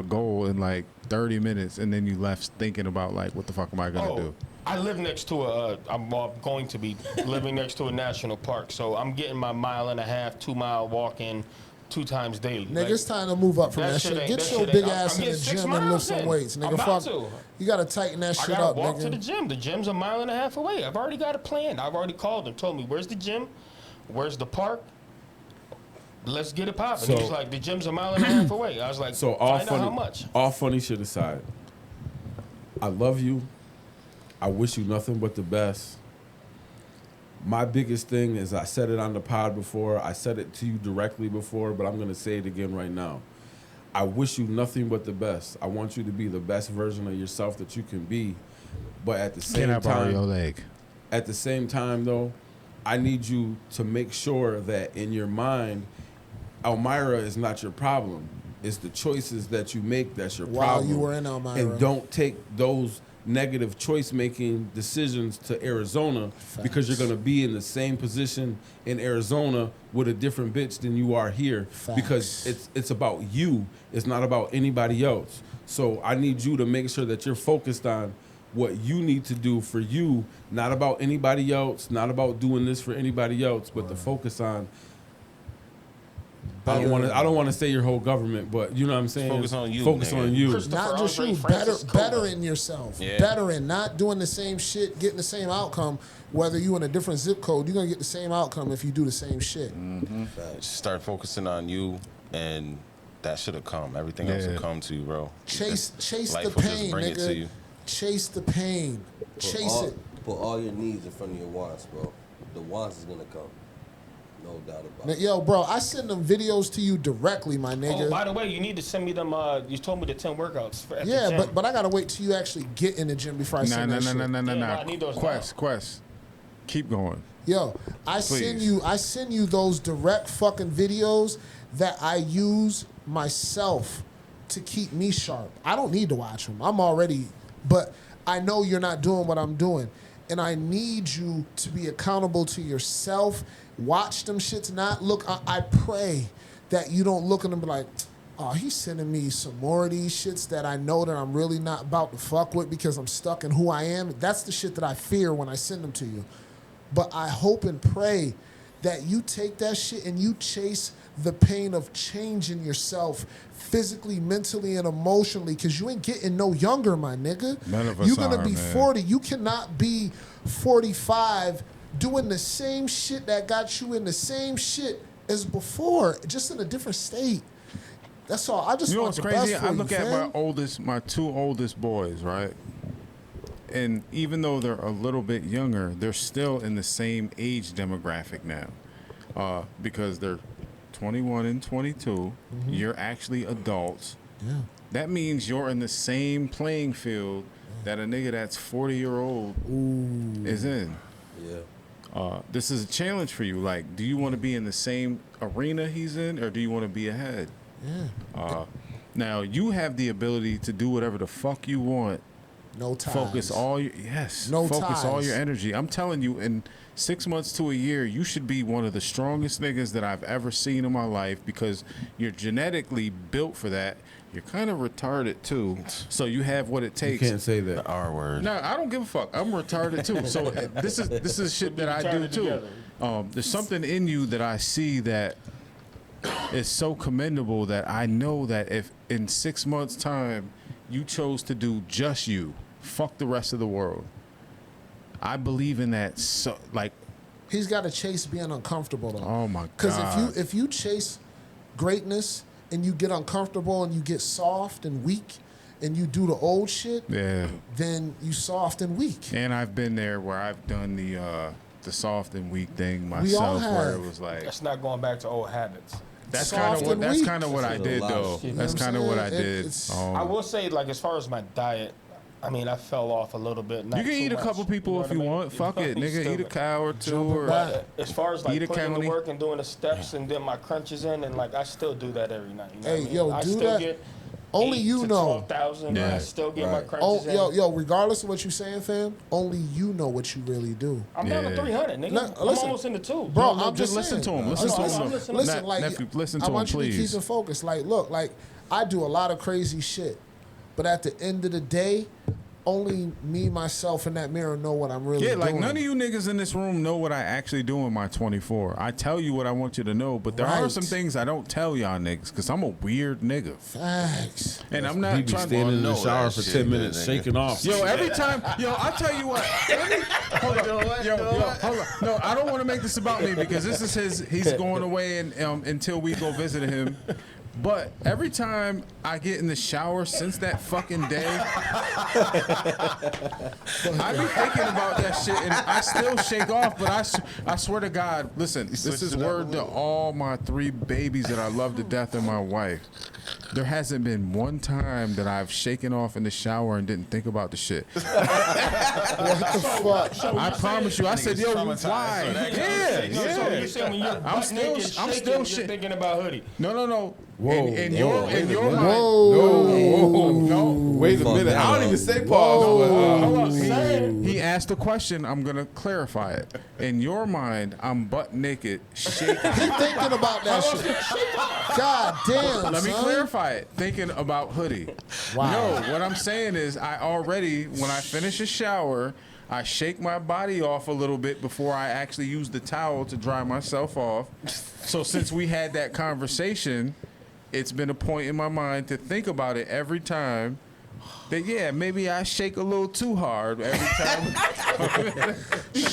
goal in like 30 minutes, and then you left thinking about like, what the fuck am I gonna do? I live next to I'm going to be living next to a national park, so I'm getting my 1.5, 2 mile walk in 2 times daily. Nigga, it's time to move up from that shit. Get your big ass in the gym and lift some weights, nigga. Fuck. You gotta tighten that shit up, I gotta walk to the nigga. gym. The gym's 1.5 miles away. I've already got a plan. I've already called and told me where's the gym, where's the park. Let's get it popping. So- He's like, the gym's 1.5 miles away. I was like, So find out how much. all funny shit aside, I love you. I wish you nothing but the best. My biggest thing is I said it on the pod before. I said it to you directly before, but I'm going to say it again right now. I wish you nothing but the best. I want you to be the best version of yourself that you can be. But at the same Can I borrow time, your leg? At the same time, though, I need you to make sure that in your mind, Elmira is not your problem. It's the choices that you make that's your While problem. you were in Elmira. And don't take those negative choice-making decisions to Arizona because you're going to be in the same position in Arizona with a different bitch than you are here. Because it's about you. It's not about anybody else. So I need you to make sure that you're focused on what you need to do for you, not about anybody else, not about doing this for anybody else, but to focus on. I don't want to say your whole government, but you know what I'm saying. Focus on you, Focus nigga. on you. Not just you, bettering yourself. Yeah. Bettering, not doing the same shit, getting the same outcome. Whether you in a different zip code, you're gonna get the same outcome if you do the same shit. Just start focusing on you, and that should have come. Everything else will come to you, bro. Chase Life the will just pain, bring it to nigga. you. Chase the pain. Chase it. Put all your needs in front of your wants, bro. The wants is gonna come. No doubt about Now, it. yo, bro, I send them videos to you directly, my nigga. Oh, by the way, you need to send me them. You told me the 10 workouts. For at the Yeah, gym. but I gotta wait till you actually get in the gym before I send that shit. I need those Quest. Keep going. Yo, I Please. send you those direct fucking videos that I use myself to keep me sharp. I don't need to watch them. I'm already, but I know you're not doing what I'm doing. And I need you to be accountable to yourself. Watch them shits not look. I pray that you don't look at them and be like, oh, he's sending me some more of these shits that I know that I'm really not about to fuck with because I'm stuck in who I am. That's the shit that I fear when I send them to you. But I hope and pray that you take that shit and you chase the pain of changing yourself physically, mentally, and emotionally, because you ain't getting no younger, my nigga. None of us You're gonna are, be man. 40. You cannot be 45 doing the same shit that got you in the same shit as before, just in a different state. That's all. I just You know want what's the best crazy? for I you, look at fam. my two oldest boys, right? And even though they're a little bit younger, they're still in the same age demographic now, because they're 21 and 22. You're actually adults. Yeah. That means you're in the same playing field that a nigga that's 40-year-old is in. Yeah. This is a challenge for you. Like, do you want to be in the same arena he's in, or do you want to be ahead? Yeah. Now you have the ability to do whatever the fuck you want. No ties. Focus all your focus all ties. your energy. I'm telling you, in 6 months to a year, you should be one of the strongest niggas that I've ever seen in my life because you're genetically built for that. You're kind of retarded too, so you have what it takes. You can't say that. The R word. No, I don't give a fuck. I'm retarded too. So this is shit that I do too. There's something in you that I see that is so commendable that I know that if in 6 months' time you chose to do just you, fuck the rest of the world. I believe in that. So like, He's got to chase being uncomfortable though. oh my god. Because if you chase greatness and you get uncomfortable and you get soft and weak and you do the old shit, yeah, then you soft and weak. and I've been there where I've done the soft and weak thing myself, where it was like That's not going back to old habits. that's kind of what I did though. That's kind of what I did. I will say, like, as far as my diet, I mean, I fell off a little bit. Not You can too eat a much, couple people if you want. Fuck it, nigga. Eat a cow or two, or But as far as like eat a putting in the county. work and doing the steps and then my crunches in, and like I still do that every night. You know Hey, what I mean? yo, I do still that. Get Only 8 you to know. 12,000. Yeah. I still get my Right. crunches in. Yo, regardless of what you're saying, fam, only you know what you really do. I'm down to Yeah. 300, nigga. No, I'm listen. almost in the two. Bro, No, I'm just just listen saying. to him. Listen to him. Listen, Ne- like, nephew, listen to I him, want you to please. keep it focused. Like, look, like, I do a lot of crazy shit, but at the end of the day, only me, myself, in that mirror know what I'm really Yeah, doing. like none of you niggas in this room know what I actually do in my 24. I tell you what I want you to know, but there are Right. some things I don't tell y'all niggas because I'm a weird nigga. Facts. And I'm He not be trying standing in to the know shower that for shit, 10 man, minutes, nigga. shaking off. Yo, every time, I tell you what. Hold on, hold on. No, I don't want to make this about me because this is he's going away and until we go visit him. But every time I get in the shower since that fucking day, I be thinking about that shit and I still shake off. But I swear to God, listen, this is word to all my 3 babies that I love to death and my wife. There hasn't been one time that I've shaken off in the shower and didn't think about the shit. What the fuck? I promise you. I said, yo, why? So you saying when you're butt naked shaking, you're thinking about hoodie. No. Whoa, in your mind. No. Wait a minute. I don't even say pause. He asked a question. I'm gonna clarify it. In your mind, I'm butt naked, shaking. He thinking about that shit. God damn, Let me son. clarify it. Thinking about hoodie. Wow. No, what I'm saying is, I already, when I finish a shower, I shake my body off a little bit before I actually use the towel to dry myself off. So since we had that conversation, it's been a point in my mind to think about it every time. That yeah, maybe I shake a little too hard every time. These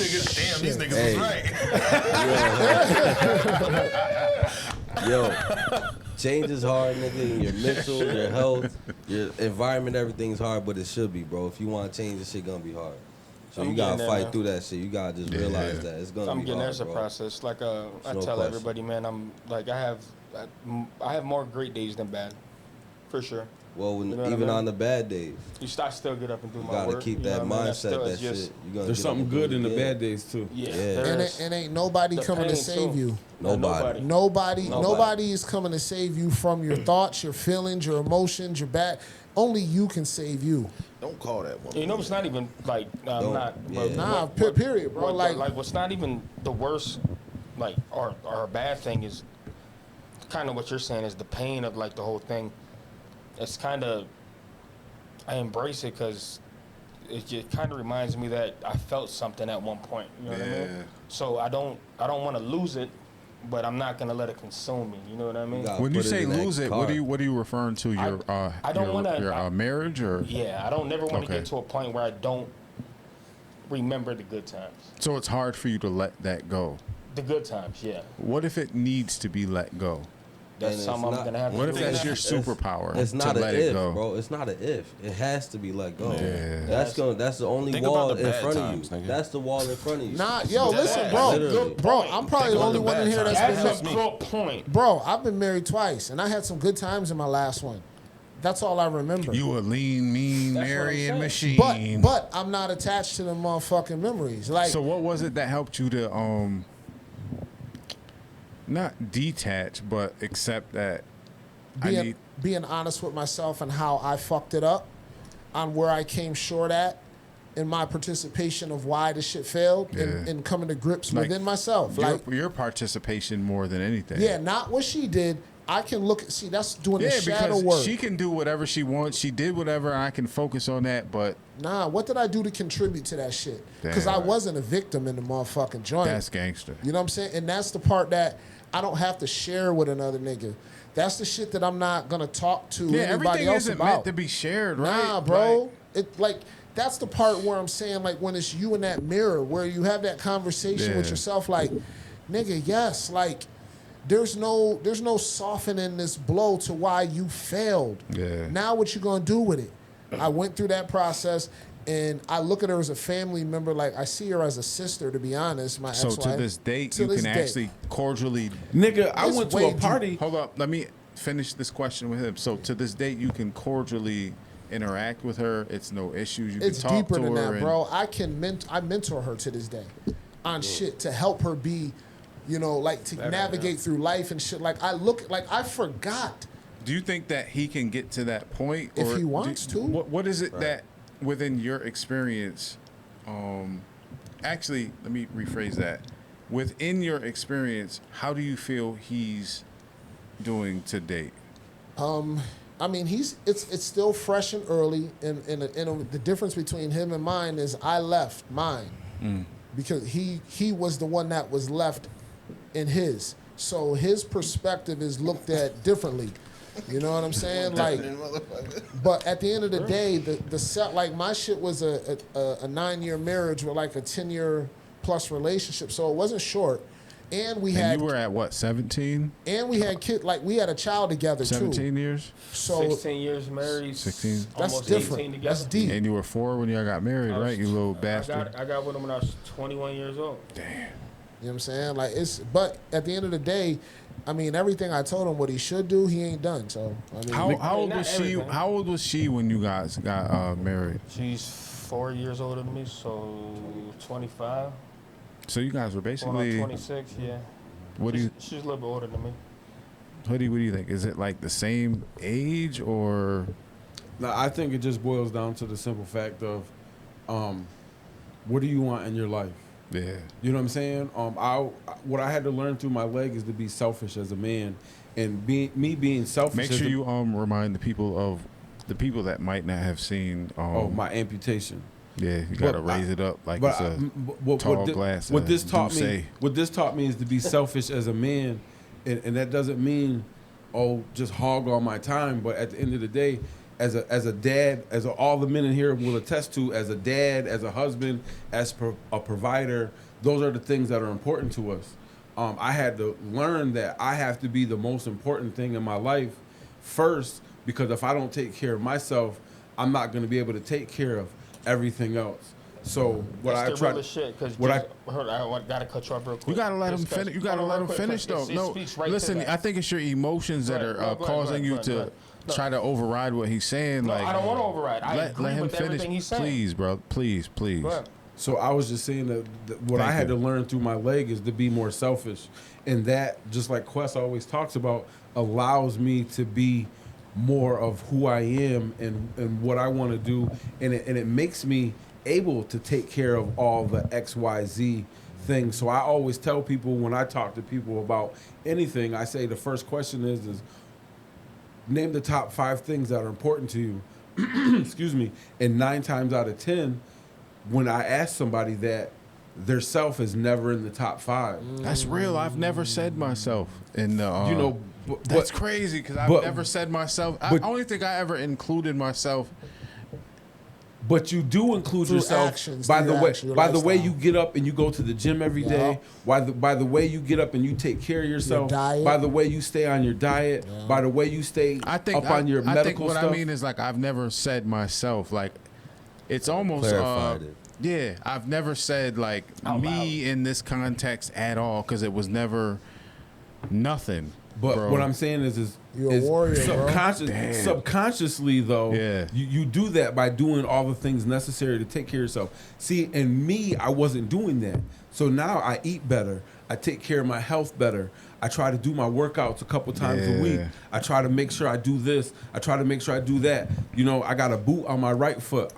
niggas Hey. was right. Yo, change is hard, nigga. Your mental, your health, your environment, everything's hard, but it should be, bro. If you want to change, this shit gonna be hard. So I'm you getting gotta there, fight man. through that shit. You gotta just realize that it's gonna I'm be getting hard, there's a bro. process. Like I no tell question. everybody, man, I'm like I have more great days than bad, for sure. Well, when, You know what I even mean? on the bad days, I still get up and do you my gotta work. keep you know that what I mean? mindset. Still, That it's just, shit. You gonna There's get up something and do good it in the again. bad days too. Yeah. And ain't nobody the coming to pain, save too. you. Nobody. Nobody is coming to save you from your thoughts, your feelings, your emotions, your bad. Only you can save you. Don't call that woman. You know, it's not even like I'm not. Yeah. Nah, period, bro. Like what's not even the worst, like or a bad thing is kind of what you're saying is the pain of like the whole thing. It's kind of I embrace it because it just kind of reminds me that I felt something at one point. You know what I mean? So I don't want to lose it, but I'm not gonna let it consume me. You know what I mean? When you say lose it, what are you referring to? Your I don't wanna- your marriage or? Yeah, I don't never want to Okay. get to a point where I don't remember the good times. So it's hard for you to let that go. The good times, yeah. What if it needs to be let go? That's something I'm gonna have to What do. if that's your superpower? It's not to an let if, it go, bro. It's not an if. It has to be let go. Yeah. That's the only Think wall about the in bad front times, of you. nigga. That's the wall in front of you. Nah, yo, listen, bro. Literally. Bro, I'm probably the only one in here that's been good point. Bro, I've been married twice, and I had some good times in my last one. That's all I remember. You a lean, mean, marrying machine. But I'm not attached to the motherfucking memories. Like, So what was it that helped you to not detach, but accept that being honest with myself and how I fucked it up, on where I came short at, in my participation of why the shit failed, and coming to grips Like, within myself. Like, your participation more than anything. yeah, not what she did. I can look at, see, that's doing the shadow because work. she can do whatever she wants. She did whatever. I can focus on that, but Nah, what did I do to contribute to that shit? Because I Damn. wasn't a victim in the motherfucking joint. that's gangster. You know what I'm saying? And that's the part that I don't have to share with another nigga. That's the shit that I'm not gonna talk to Yeah, anybody everything else isn't about. meant to be shared, right? Nah, bro. It like that's the part where I'm saying, like, when it's you in that mirror, where you have that conversation with Yeah. yourself, like, nigga, yes, like, there's no softening this blow to why you failed. Yeah. Now what you gonna do with it? I went through that process, and I look at her as a family member. Like, I see her as a sister, to be honest. My So ex-wife. to this date, To you this can date. actually cordially. Nigga, I It's went to way a deep. party. Hold up, let me finish this question with him. So to this date, you can cordially interact with her. It's no issues. You It's can talk deeper to than her. that, and- bro. I mentor her to this day on shit to help her be, you know, like to navigate through life and shit. Like, I forgot. Do you think that he can get to that point? If or he wants to. What is it that within your experience, actually, let me rephrase that. Within your experience, how do you feel he's doing to date? I mean, it's still fresh and early, and the difference between him and mine is I left mine because he was the one that was left in his. So his perspective is looked at differently. You know what I'm saying? Like, but at the end of the day, the set, like, my shit was a 9-year marriage with like a 10-year plus relationship, so it wasn't short. And we had. And you were at what, 17? And we had we had a child together 17 too. years? So 16 years married. 16. That's almost different. 18 together. That's deep. And you were 4 when y'all got married, right? You little bastard. I got with him when I was 21 years old. Damn. You know what I'm saying? Like, but at the end of the day, I mean, everything I told him what he should do, he ain't done. So I mean, How old was she? How old was she when you guys got married? She's 4 years older than me, so 25. So you guys were basically. 26, yeah. What do you? She's a little bit older than me. Hoodie, what do you think? Is it like the same age or? No, I think it just boils down to the simple fact of, what do you want in your life? Yeah. You know what I'm saying? What I had to learn through my leg is to be selfish as a man, and being selfish. Make sure you remind the people that might not have seen. My amputation. Yeah, you gotta raise it up like it's a tall glass. What this taught me is to be selfish as a man, and that doesn't mean just hog all my time. But at the end of the day, as a dad, all the men in here will attest to, as a dad, as a husband, as a provider, those are the things that are important to us. I had to learn that I have to be the most important thing in my life first, because if I don't take care of myself, I'm not going to be able to take care of everything else. So what That's I the try, realest shit. Because I gotta cut you off real quick. You gotta let him Just 'cause- finish. You gotta let him finish, though. It No, speaks right listen. to that. I think it's your emotions that are Go ahead, causing you go to ahead. No. try to override what he's saying. No, like, I don't want to override. I let agree him with finish, everything he's saying. please, bro. Please. Go ahead. So I was just saying that what I Thank had you. to learn through my leg is to be more selfish, and that, just like Quest always talks about, allows me to be more of who I am and what I want to do, and it makes me able to take care of all the XYZ things. So I always tell people when I talk to people about anything, I say the first question is name the top 5 things that are important to you. Excuse me. And 9 times out of 10, when I ask somebody that, their self is never in the top 5. That's real. I've never said myself in the. You know, that's crazy because I've never said myself. I only think I ever included myself. But you do include Through yourself actions, by through the way action, your by the way lifestyle. you get up and you go to the gym every day. By the way you get up and you take care of yourself. diet. By the way you stay on your diet. By the way you stay up on your medical I think what stuff. I mean is like I've never said myself. Like it's almost Clarified it. Yeah, I've never said like me in this context at all because it was never nothing. But bro. what I'm saying is You're a warrior, bro. Damn. subconsciously though, you do that by doing all the things necessary to take care of yourself. See, and me, I wasn't doing that. So now I eat better. I take care of my health better. I try to do my workouts a couple times a week. I try to make sure I do this. I try to make sure I do that. You know, I got a boot on my right foot.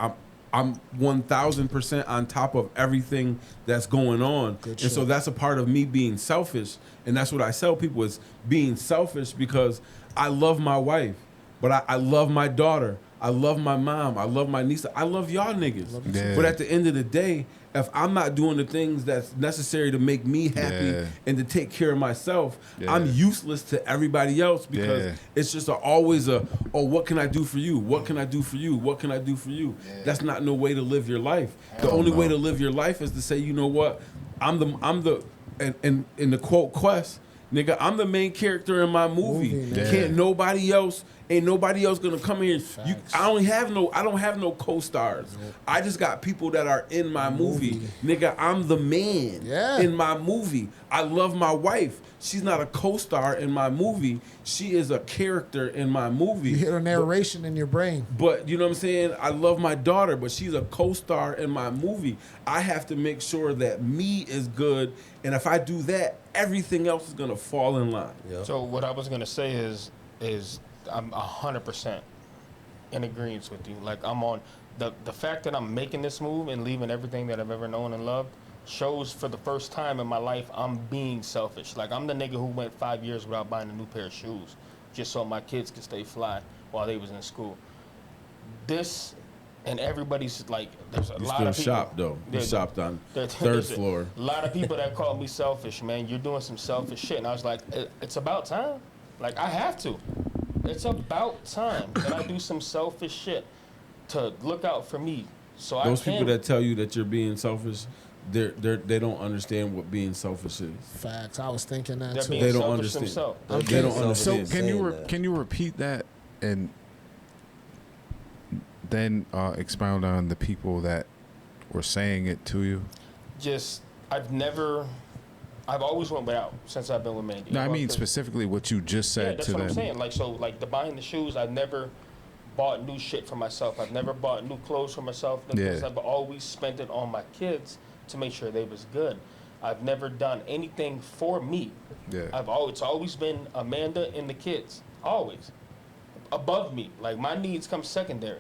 I'm 1,000% on top of everything that's going on. Good and so shit. that's a part of me being selfish. And that's what I tell people is being selfish because I love my wife, but I love my daughter. I love my mom. I love my niece. I love y'all niggas. Yeah. But at the end of the day, if I'm not doing the things that's necessary to make me happy and to take care of myself, I'm useless to everybody else because it's just always what can I do for you? What can I do for you? What can I do for you? That's not no way to live your life. The only way to live your life is to say, you know what? I'm the and in the quote Quest, nigga, I'm the main character in my movie. Can't nobody else. Ain't nobody else gonna come here. I don't have no co-stars. I just got people that are in my movie. Nigga, I'm the man in my movie. I love my wife. She's not a co-star in my movie. She is a character in my movie. You hear a narration in your brain. But you know what I'm saying? I love my daughter, but she's a co-star in my movie. I have to make sure that me is good, and if I do that, everything else is gonna fall in line. So what I was gonna say is I'm 100% in agreement with you. Like I'm on the fact that I'm making this move and leaving everything that I've ever known and loved shows for the first time in my life I'm being selfish. Like I'm the nigga who went 5 years without buying a new pair of shoes just so my kids could stay fly while they was in school. This and everybody's like, there's a You lot still of people. shop though. You shopped on There's third floor. A lot of people that call me selfish, man. You're doing some selfish shit, and I was like, it's about time. Like I have to. It's about time that I do some selfish shit to look out for me. So Those I can. people that tell you that you're being selfish, they don't understand what being selfish is. Facts. I was thinking that They're too. being They don't selfish understand. themselves. They don't So understand. can you repeat that and then expound on the people that were saying it to you? Just I've always went without since I've been with Mandy. No, I mean Because- specifically what you just said yeah, that's to what them. I'm saying. Like so, like the buying the shoes, I've never bought new shit for myself. I've never bought new clothes for myself. Because I've always spent it on my kids to make sure they was good. I've never done anything for me. Yeah. It's always been Amanda and the kids, always above me. Like my needs come secondary.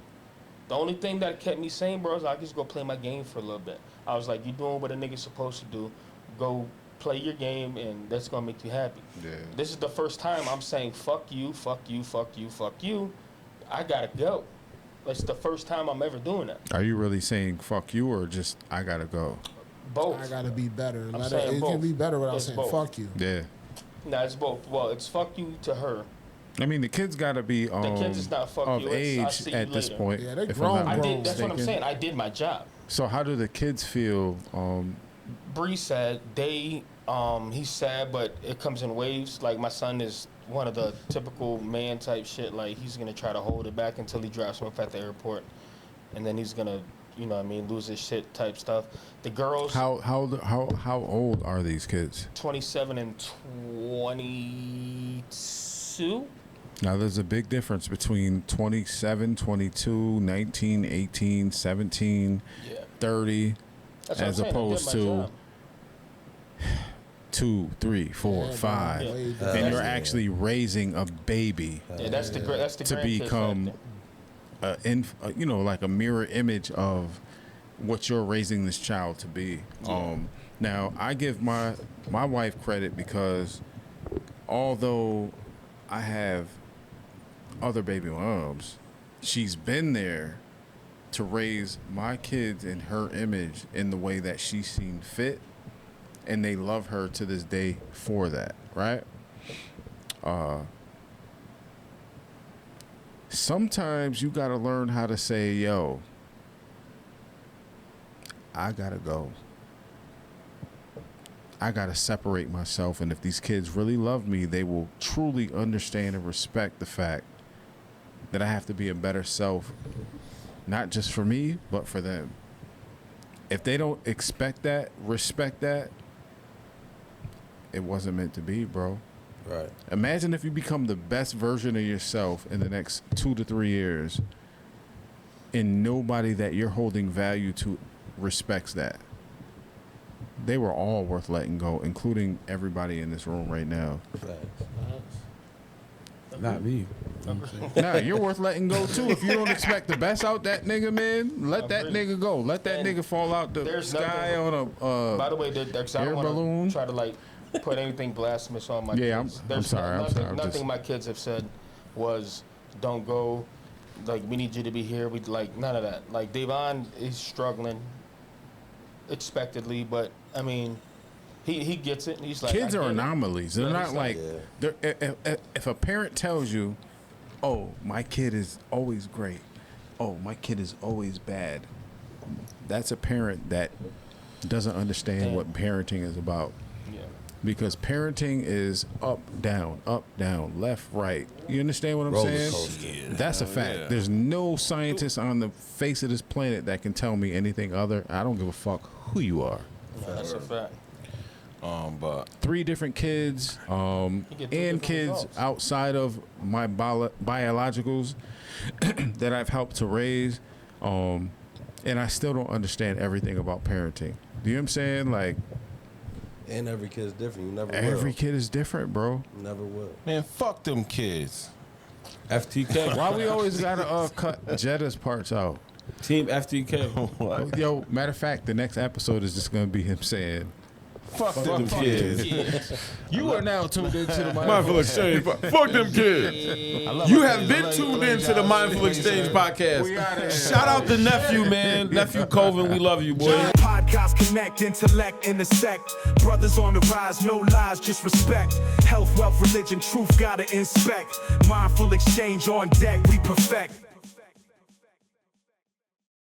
The only thing that kept me sane, bro, is I just go play my game for a little bit. I was like, you doing what a nigga's supposed to do. Go play your game, and that's gonna make you happy. Yeah. This is the first time I'm saying fuck you, fuck you, fuck you, fuck you. I gotta go. That's the first time I'm ever doing that. Are you really saying fuck you or just I gotta go? Both. I gotta be better. I'm It saying can both. be better without It's saying both. fuck you. Yeah. No, it's both. Well, it's fuck you to her. I mean, the kids gotta be The kids is not fuck of you. It's, I age see at you this later. point. Yeah, they're if I'm grown, not grown. That's what I'm mistaken. saying. I did my job. So how do the kids feel? Bree said he's sad, but it comes in waves. Like my son is one of the typical man type shit. Like he's gonna try to hold it back until he drops him off at the airport, and then he's gonna you know what I mean, lose his shit type stuff. The girls, How old are these kids? 27 and 22. Now, there's a big difference between 27, 22, 19, 18, 17, 30, That's what as I'm saying, I did opposed my to job. 2, 3, 4, 5. And you're actually raising a baby Yeah, that's the to grandkid become, like a mirror image of what you're raising this child to be. Now, I give my wife credit because although I have other baby moms, she's been there to raise my kids in her image in the way that she seen fit, and they love her to this day for that, right? Sometimes you gotta learn how to say, yo, I gotta go. I gotta separate myself, and if these kids really love me, they will truly understand and respect the fact that I have to be a better self, not just for me, but for them. If they don't expect that, respect that, it wasn't meant to be, bro. Right. Imagine if you become the best version of yourself in the next 2 to 3 years, and nobody that you're holding value to respects that. They were all worth letting go, including everybody in this room right now. Not me. Nah, you're worth letting go too. If you don't expect the best out that nigga, man, let that nigga go. Let that nigga fall out the sky on a by the way, I air don't balloon. want to try to like put anything blasphemous on my kids. I'm sorry. Nothing my kids have said was don't go. Like we need you to be here. We like none of that. Like Devon is struggling, expectedly, but I mean, he gets it. And he's like, kids are anomalies. They're not like they're, if a parent tells you, "Oh, my kid is always great. Oh, my kid is always bad," that's a parent that doesn't understand what parenting is about. Because parenting is up, down, left, right. You understand what I'm saying? That's a fact. Yeah. There's no scientist on the face of this planet that can tell me anything other. I don't give a fuck who you are. That's a fact. But 3 different kids, and kids results. outside of my biologicals that I've helped to raise, and I still don't understand everything about parenting. Do you know what I'm saying? Like, and every kid is different. You never will. every kid is different, bro. Never will. man, fuck them kids. FTK. Why we always gotta cut Jetta's parts out? Team FTK. Yo, matter of fact, the next episode is just gonna be him saying, Fuck them kids. You are now tuned into the Mindful Exchange. Fuck them kids. You have been tuned into the Mindful Exchange podcast. Shout out to nephew, man. Nephew Colvin, we love you, boy. Podcast connect, intellect, intersect. Brothers on the rise, no lies, just respect. Health, wealth, religion, truth, gotta inspect. Mindful exchange on deck, we perfect.